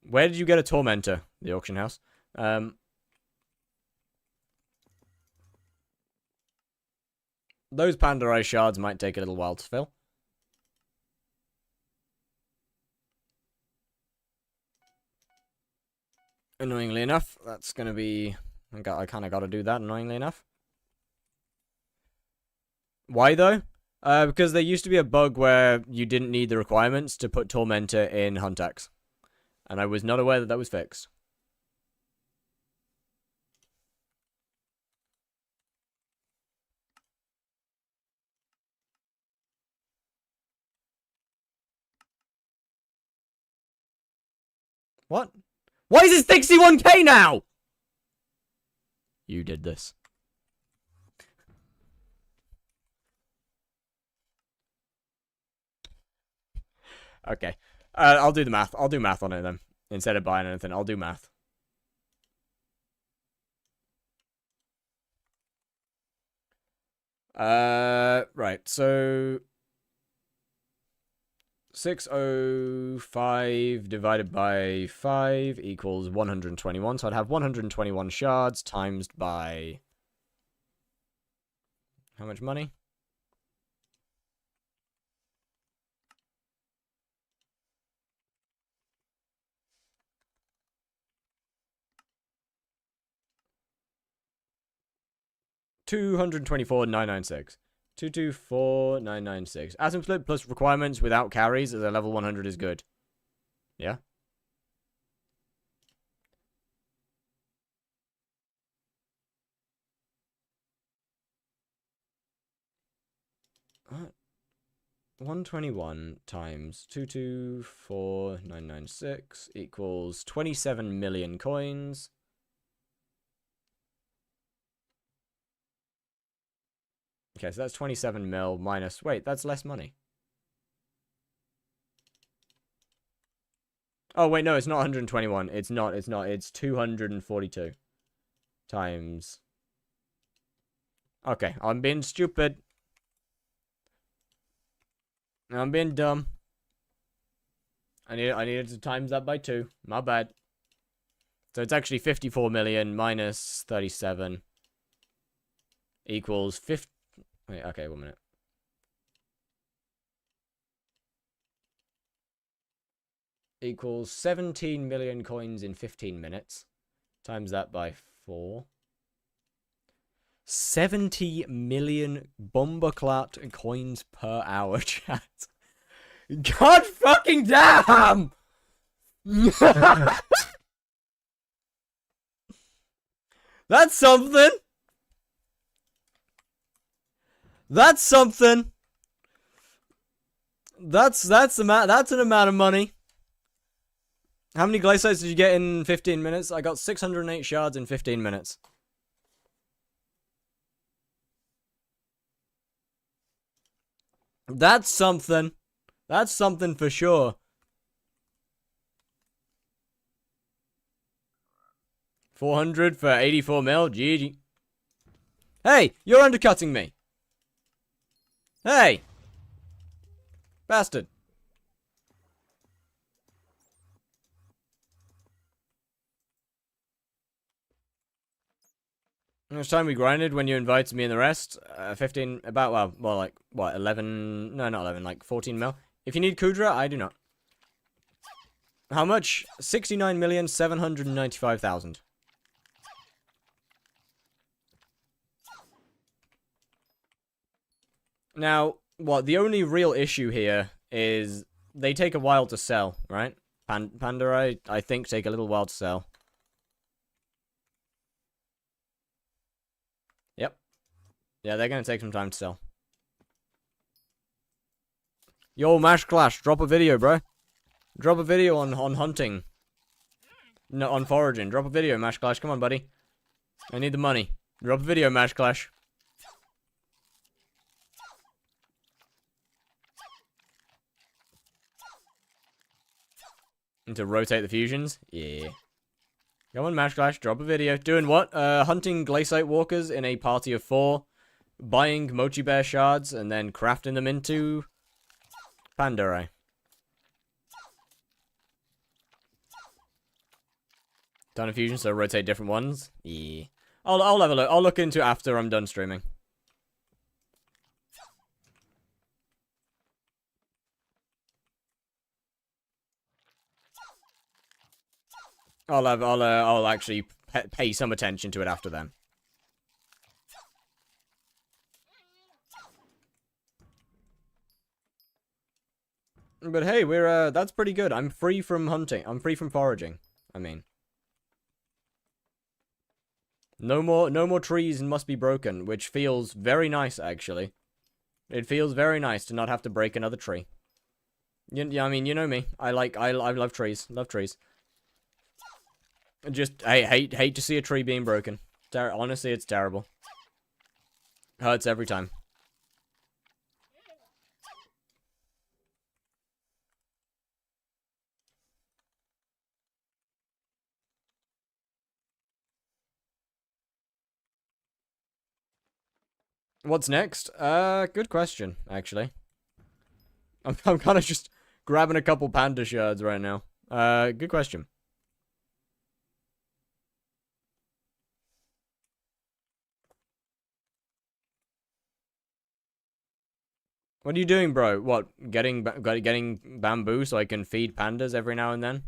Where did you get a Tormentor? The auction house. Those Panda Eye shards might take a little while to fill. Annoyingly enough, that's gonna be... I kind of got to do that, annoyingly enough. Why, though? Because there used to be a bug where you didn't need the requirements to put Tormentor in Huntax. And I was not aware that that was fixed. What? Why is it 61k now? You did this. Okay. I'll do the math. I'll do math on it then. Instead of buying anything, I'll do math. Right. So 605 divided by 5 equals 121. So I'd have 121 shards times by how much money? $224,996. 224,996. Atom split plus requirements without carries at a level 100 is good. Yeah? What? 121 times 224,996 equals 27 million coins. Okay, so that's 27 mil minus... Wait, that's less money. Oh, wait, no, it's not 121. It's not. It's 242 times... Okay, I'm being stupid. I'm being dumb. I needed to times that by 2. My bad. So it's actually 54 million minus 37 equals 50... Wait, okay, 1 minute. Equals 17 million coins in 15 minutes. Times that by 4. 70 million bomberclat coins per hour, chat. God fucking damn! That's something! That's something! That's an amount of money. How many glaciers did you get in 15 minutes? I got 608 shards in 15 minutes. That's something. That's something for sure. 400 for 84 mil. GG. Hey, you're undercutting me. Hey. Bastard. How much time we grinded when you invited me and the rest? 15, about, well, like, what, 11, no, not 11, like 14 mil. If you need Kudra, I do not. How much? 69,795,000. Now, what, the only real issue here is they take a while to sell, right? Pandora, I think, take a little while to sell. Yep. Yeah, they're gonna take some time to sell. Yo, Mash Clash, drop a video, bro. Drop a video on hunting. No, on foraging. Drop a video, Mash Clash. Come on, buddy. I need the money. Drop a video, Mash Clash. And to rotate the fusions? Yeah. Come on, Mash Clash. Drop a video. Doing what? Hunting Glaciate Walkers in a party of 4. Buying Mochi Bear shards and then crafting them into Pandora. Ton of fusion, so rotate different ones. Yeah. I'll have a look. I'll look into it after I'm done streaming. I'll actually pay some attention to it after then. But hey, that's pretty good. I'm free from hunting. I'm free from foraging. I mean. No more trees must be broken, which feels very nice, actually. It feels very nice to not have to break another tree. Yeah, I mean, you know me. I love trees. Love trees. Just, I hate to see a tree being broken. Honestly, it's terrible. Hurts every time. What's next? Good question, actually. I'm kind of just grabbing a couple panda shards right now. Good question. What are you doing, bro? What, getting bamboo so I can feed pandas every now and then?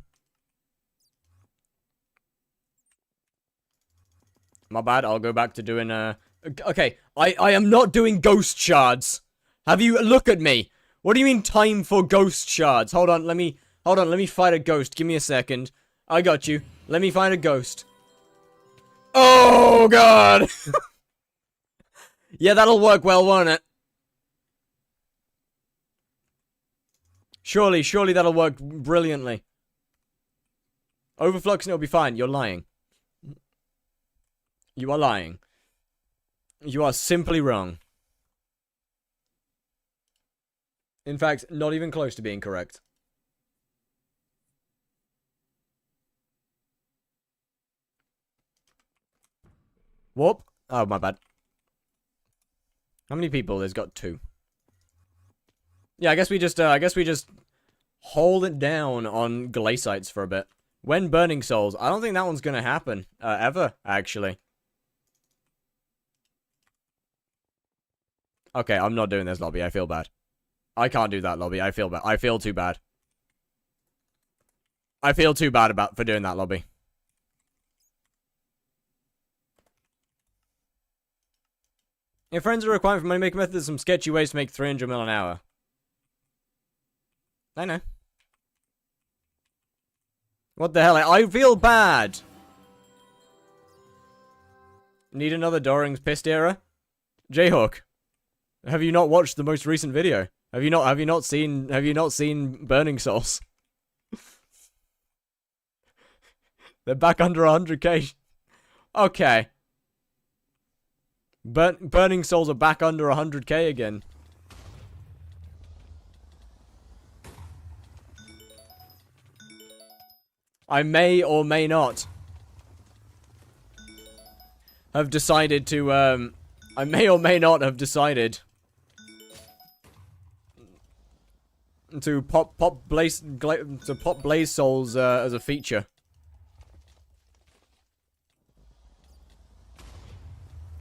My bad, I'll go back to doing, okay, I am not doing ghost shards. Have you, look at me. What do you mean time for ghost shards? Hold on, let me fight a ghost. Give me a second. I got you. Let me find a ghost. Oh, God. Yeah, that'll work well, won't it? Surely that'll work brilliantly. Overflux and it'll be fine. You're lying. You are lying. You are simply wrong. In fact, not even close to being correct. Whoop. Oh, my bad. How many people? There's got 2. Yeah, I guess we just hold it down on glacites for a bit. When burning souls, I don't think that one's gonna happen, ever, actually. Okay, I'm not doing this lobby, I feel bad. I can't do that lobby, I feel bad. I feel too bad. I feel too bad for doing that lobby. Your friends are requiring for money-making methods some sketchy ways to make 300 mil an hour. I know. What the hell? I feel bad. Need another Doring's pissed era? Jayhawk, have you not watched the most recent video? Have you not seen Burning Souls? They're back under 100k. Okay. Burning Souls are back under 100k again. I may or may not have decided to, I may or may not have decided to pop Blaze Souls as a feature.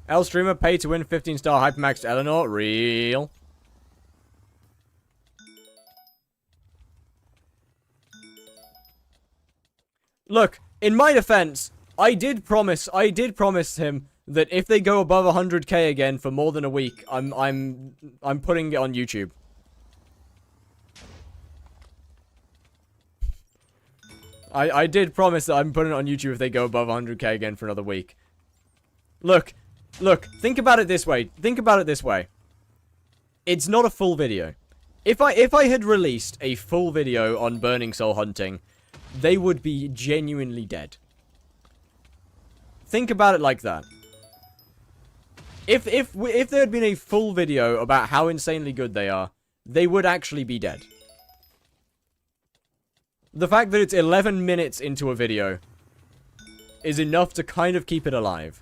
L streamer pay to win 15-star hypermaxed Eleanor. Real. Look, in my defense, I did promise him that if they go above 100k again for more than a week, I'm putting it on YouTube. I did promise that I'm putting it on YouTube if they go above 100k again for another week. Look, think about it this way. It's not a full video. If I had released a full video on Burning Soul hunting, they would be genuinely dead. Think about it like that. If there had been a full video about how insanely good they are, they would actually be dead. The fact that it's 11 minutes into a video is enough to kind of keep it alive.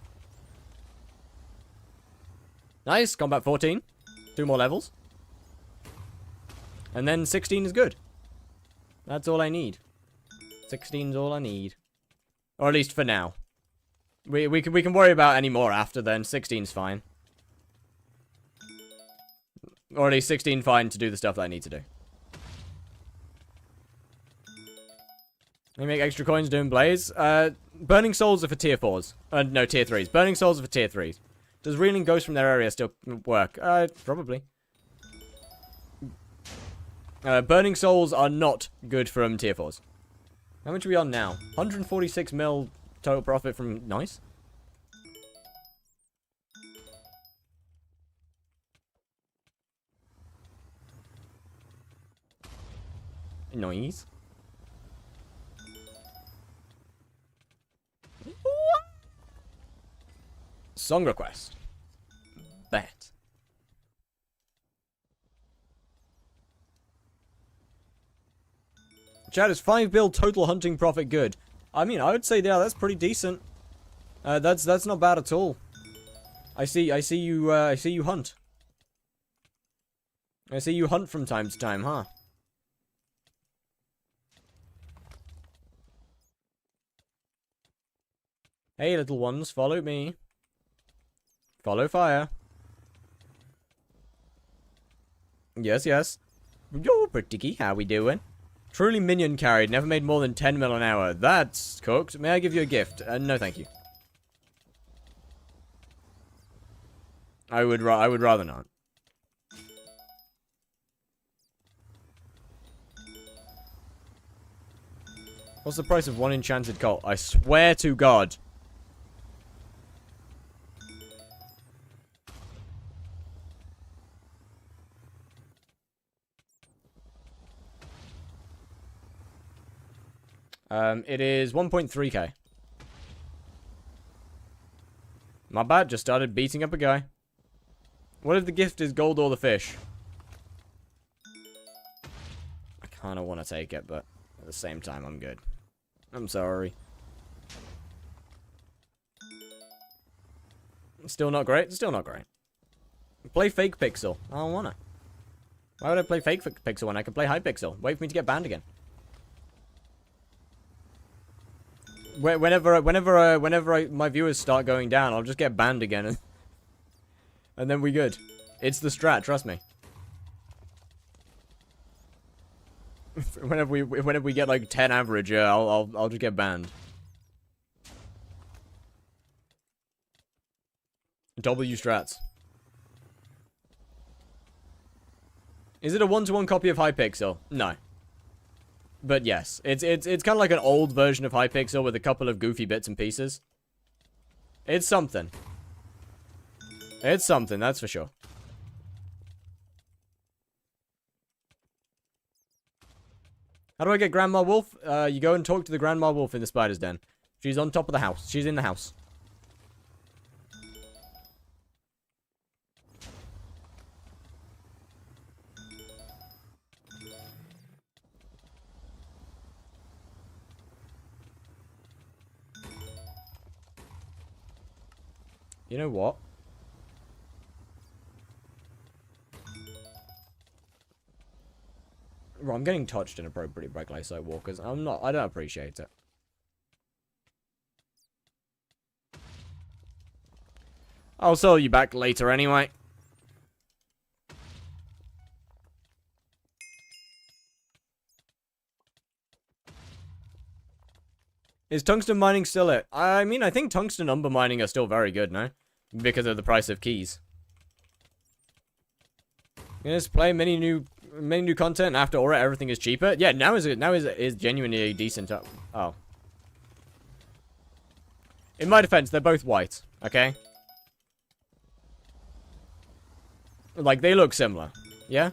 Nice, combat 14. 2 more levels. And then 16 is good. That's all I need. 16's all I need. Or at least for now. We can worry about any more after then. 16's fine. Or at least 16 fine to do the stuff that I need to do. They make extra coins doing blaze. Burning souls are for tier 4s. No, tier 3s. Burning souls are for tier 3s. Does reeling ghosts from their area still work? Probably. Burning souls are not good from tier 4s. How much are we on now? 146 mil total profit from... Nice. Nice. Song request. Bet. Chad, is 5 bill total hunting profit good? I mean, I would say, yeah, that's pretty decent. That's not bad at all. I see you hunt. I see you hunt from time to time, huh? Hey, little ones, follow me. Follow fire. Yes, yes. Yo, pretty, how we doing? Truly minion carried, never made more than 10 mil an hour. That's cooked. May I give you a gift? No, thank you. I would rather not. What's the price of one enchanted colt? I swear to God. It is 1.3k. My bad, just started beating up a guy. What if the gift is gold or the fish? I kind of want to take it, but at the same time, I'm good. I'm sorry. Still not great? Still not great. Play fake pixel. I don't wanna. Why would I play fake pixel when I can play hypixel? Wait for me to get banned again. Whenever my viewers start going down, I'll just get banned again, and then we good. It's the strat, trust me. whenever we get like 10 average, yeah, I'll just get banned. W strats. Is it a 1-to-1 copy of Hypixel? No. But yes, it's kind of like an old version of Hypixel with a couple of goofy bits and pieces. It's something. It's something, that's for sure. How do I get Grandma Wolf? You go and talk to the Grandma Wolf in the spider's den. She's on top of the house. She's in the house. You know what? Well, I'm getting touched inappropriately by Glacial Walkers. I don't appreciate it. I'll sell you back later anyway. Is tungsten mining still it? I mean, I think tungsten umber mining are still very good, no? Because of the price of keys. You just play many new content after Aura, everything is cheaper. Yeah, now is genuinely decent. Oh. In my defense, they're both white, okay? Like, they look similar. Yeah?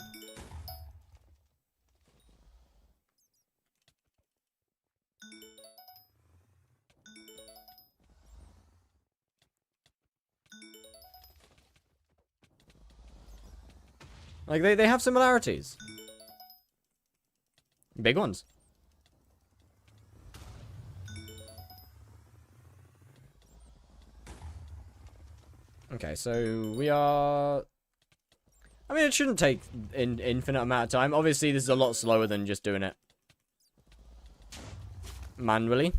Like, they have similarities. Big ones. Okay, so we are... I mean, it shouldn't take an infinite amount of time. Obviously, this is a lot slower than just doing it manually.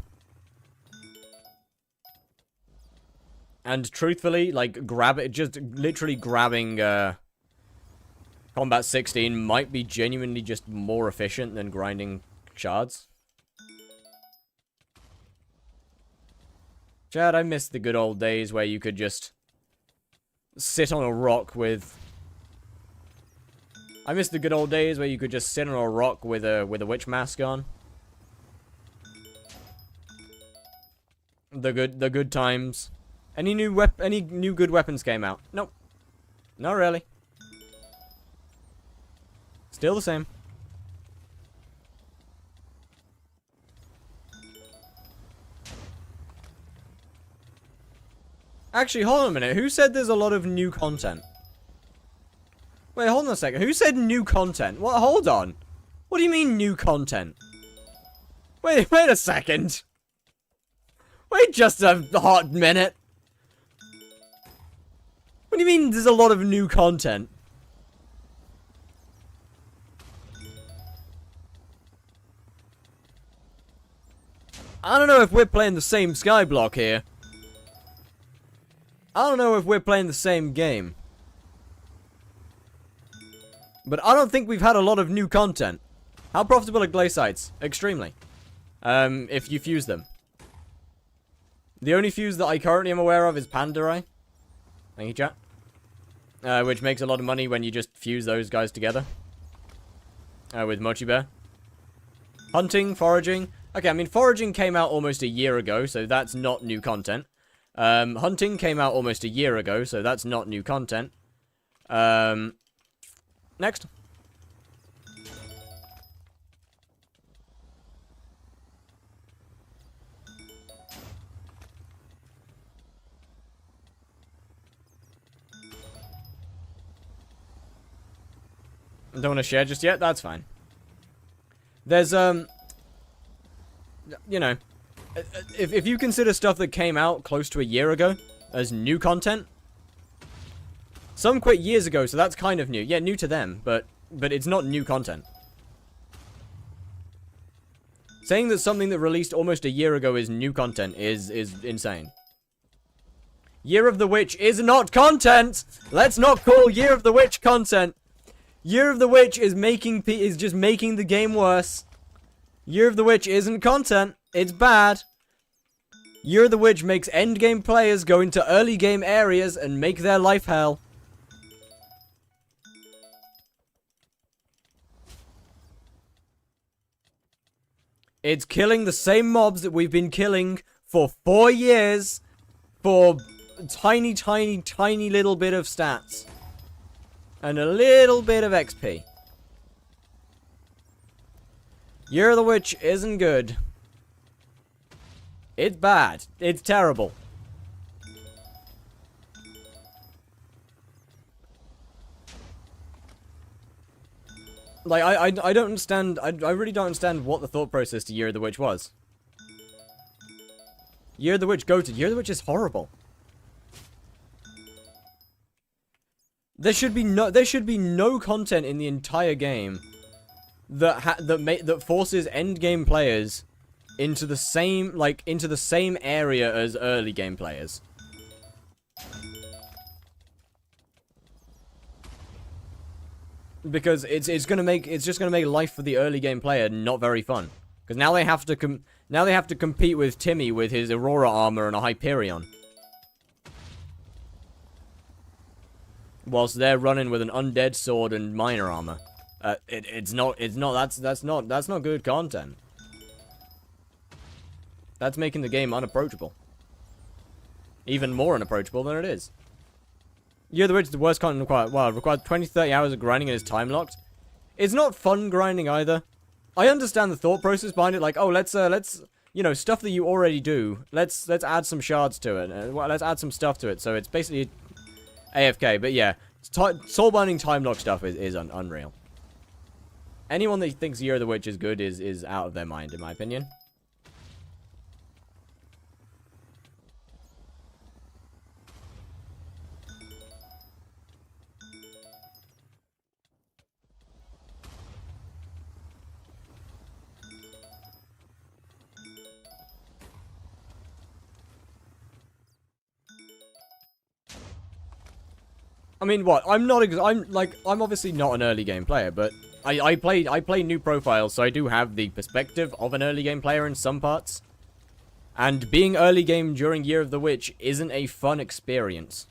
And truthfully, like, just literally grabbing, Combat 16 might be genuinely just more efficient than grinding shards. Chad, I miss the good old days where you could just sit on a rock with... I miss the good old days where you could just sit on a rock with a witch mask on. The good times. Any new good weapons came out? Nope. Not really. Still the same. Actually, hold on a minute. Who said there's a lot of new content? Wait, hold on a second. Who said new content? What? Hold on. What do you mean new content? Wait a second. Wait just a hot minute. What do you mean there's a lot of new content? I don't know if we're playing the same skyblock here. I don't know if we're playing the same game. But I don't think we've had a lot of new content. How profitable are glacites? Extremely. If you fuse them. The only fuse that I currently am aware of is Pandarai. Thank you, chat. Which makes a lot of money when you just fuse those guys together. With Mochi Bear. Hunting, foraging. Okay, I mean, foraging came out almost a year ago, so that's not new content. Hunting came out almost a year ago, so that's not new content. Next. Don't want to share just yet? That's fine. There's, you know, if you consider stuff that came out close to a year ago as new content, some quit years ago, so that's kind of new. Yeah, new to them, but it's not new content. Saying that something that released almost a year ago is new content is insane. Year of the Witch is not content! Let's not call Year of the Witch content! Year of the Witch is just making the game worse. Year of the Witch isn't content. It's bad. Year of the Witch makes endgame players go into early game areas and make their life hell. It's killing the same mobs that we've been killing for 4 years for tiny, tiny, tiny little bit of stats. And a little bit of XP. Year of the Witch isn't good. It's bad. It's terrible. Like, I don't understand, I really don't understand what the thought process to Year of the Witch was. Year of the Witch, go to. Year of the Witch is horrible. There should be no content in the entire game that forces endgame players into the same area as early game players. Because it's just gonna make life for the early game player not very fun. Because now they have to compete with Timmy with his Aurora armor and a Hyperion. Whilst they're running with an undead sword and miner armor. That's not good content. That's making the game unapproachable. Even more unapproachable than it is. Year of the Witch is the worst content required. Wow, it required 20-30 hours of grinding and is time locked. It's not fun grinding either. I understand the thought process behind it, like, oh, let's you know, stuff that you already do. Let's add some shards to it. Let's add some stuff to it. So it's basically AFK, but yeah, soul-binding time lock stuff is unreal. Anyone that thinks Year of the Witch is good is out of their mind, in my opinion. I mean, what? I'm obviously not an early game player, but I play new profiles, so I do have the perspective of an early game player in some parts. And being early game during Year of the Witch isn't a fun experience.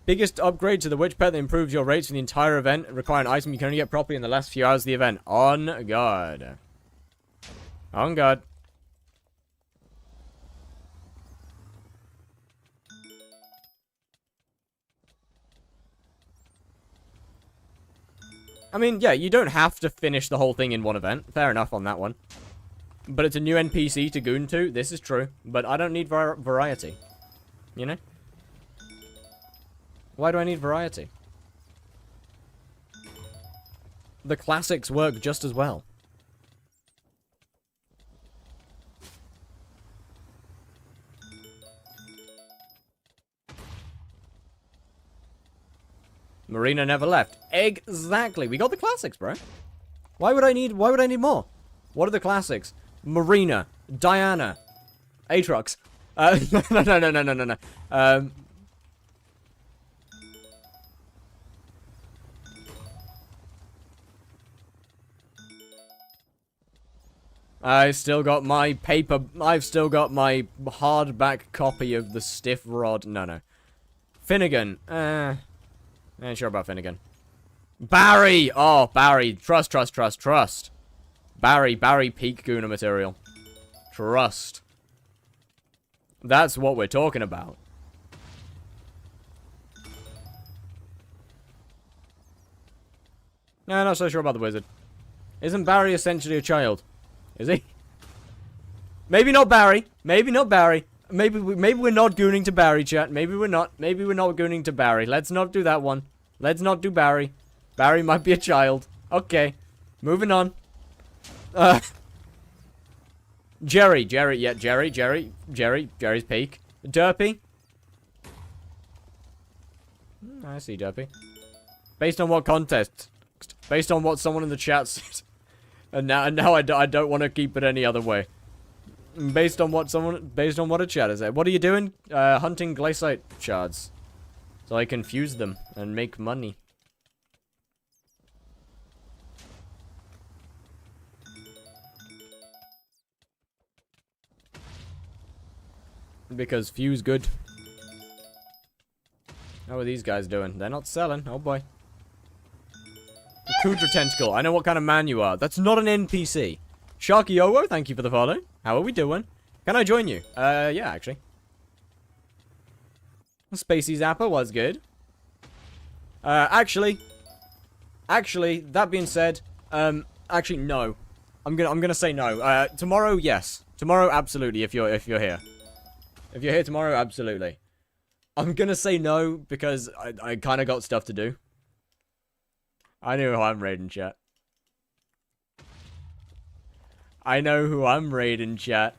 Biggest upgrade to the Witch Pet that improves your rates for the entire event. Require an item you can only get properly in the last few hours of the event. On God. On God. I mean, yeah, you don't have to finish the whole thing in one event. Fair enough on that one. But it's a new NPC to goon to. This is true. But I don't need variety. You know? Why do I need variety? The classics work just as well. Marina never left. Exactly. We got the classics, bro. Why would I need more? What are the classics? Marina, Diana, Aatrox. No. I've still got my hardback copy of the Stiff Rod. No. Finnegan. I ain't sure about Finnegan. Barry! Oh, Barry. Trust. Barry peak Gooner material. Trust. That's what we're talking about. No, not so sure about the wizard. Isn't Barry essentially a child? Is he? Maybe not Barry. Maybe we're not gooning to Barry, chat. Maybe we're not gooning to Barry. Let's not do that one. Let's not do Barry. Barry might be a child. Okay. Moving on. Jerry's peak. Derpy. I see Derpy. Based on what contest? Based on what someone in the chat said. And now I don't want to keep it any other way. Based on what a chat has said. What are you doing? Hunting glaciate shards. So I can fuse them and make money. Because fuse good. How are these guys doing? They're not selling. Oh boy. Kudra Tentacle. I know what kind of man you are. That's not an NPC. Sharky Owo, thank you for the follow. How are we doing? Can I join you? Yeah, actually. Spacey Zapper was good. Actually, that being said, actually, no. I'm gonna say no. Tomorrow, yes. Tomorrow, absolutely, if you're here. If you're here tomorrow, absolutely. I'm gonna say no, because I kinda got stuff to do. I know who I'm raiding, chat. I know who I'm raiding, chat.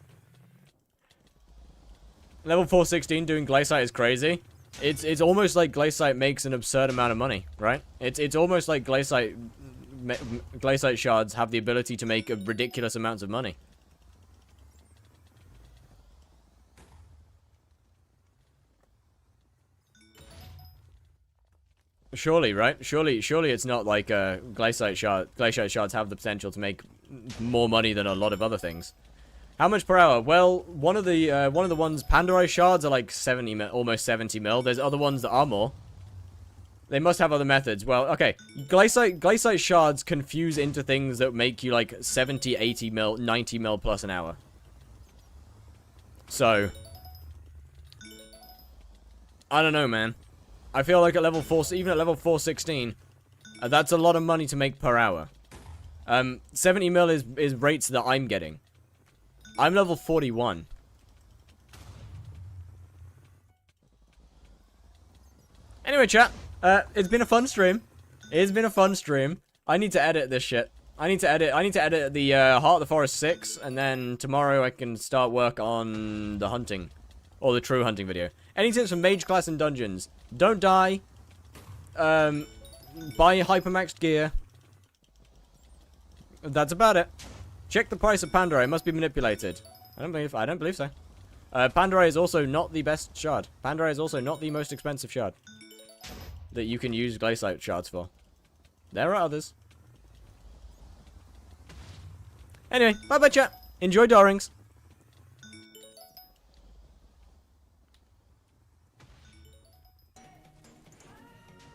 Level 416 doing glaciate is crazy. It's almost like glaciate makes an absurd amount of money, right? It's almost like glaciate shards have the ability to make ridiculous amounts of money. Surely, right? Surely it's not like glaciate shards have the potential to make more money than a lot of other things. How much per hour? Well, one of the ones, Pandorite shards are like 70 mil, almost 70 mil. There's other ones that are more. They must have other methods. Well, okay. Glaciate shards confuse into things that make you like 70, 80 mil, 90 mil plus an hour. So, I don't know, man. I feel like at level 4, even at level 416, that's a lot of money to make per hour. 70 mil is rates that I'm getting. I'm level 41. Anyway, chat, it's been a fun stream. It's been a fun stream. I need to edit this shit. I need to edit the Heart of the Forest 6, and then tomorrow I can start work on the hunting. Or the true hunting video. Any tips for mage class and dungeons? Don't die. Buy hypermaxed gear. That's about it. Check the price of Pandora. It must be manipulated. I don't believe so. Pandora is also not the best shard. Pandora is also not the most expensive shard that you can use glaciate shards for. There are others. Anyway, bye-bye, chat. Enjoy Darings.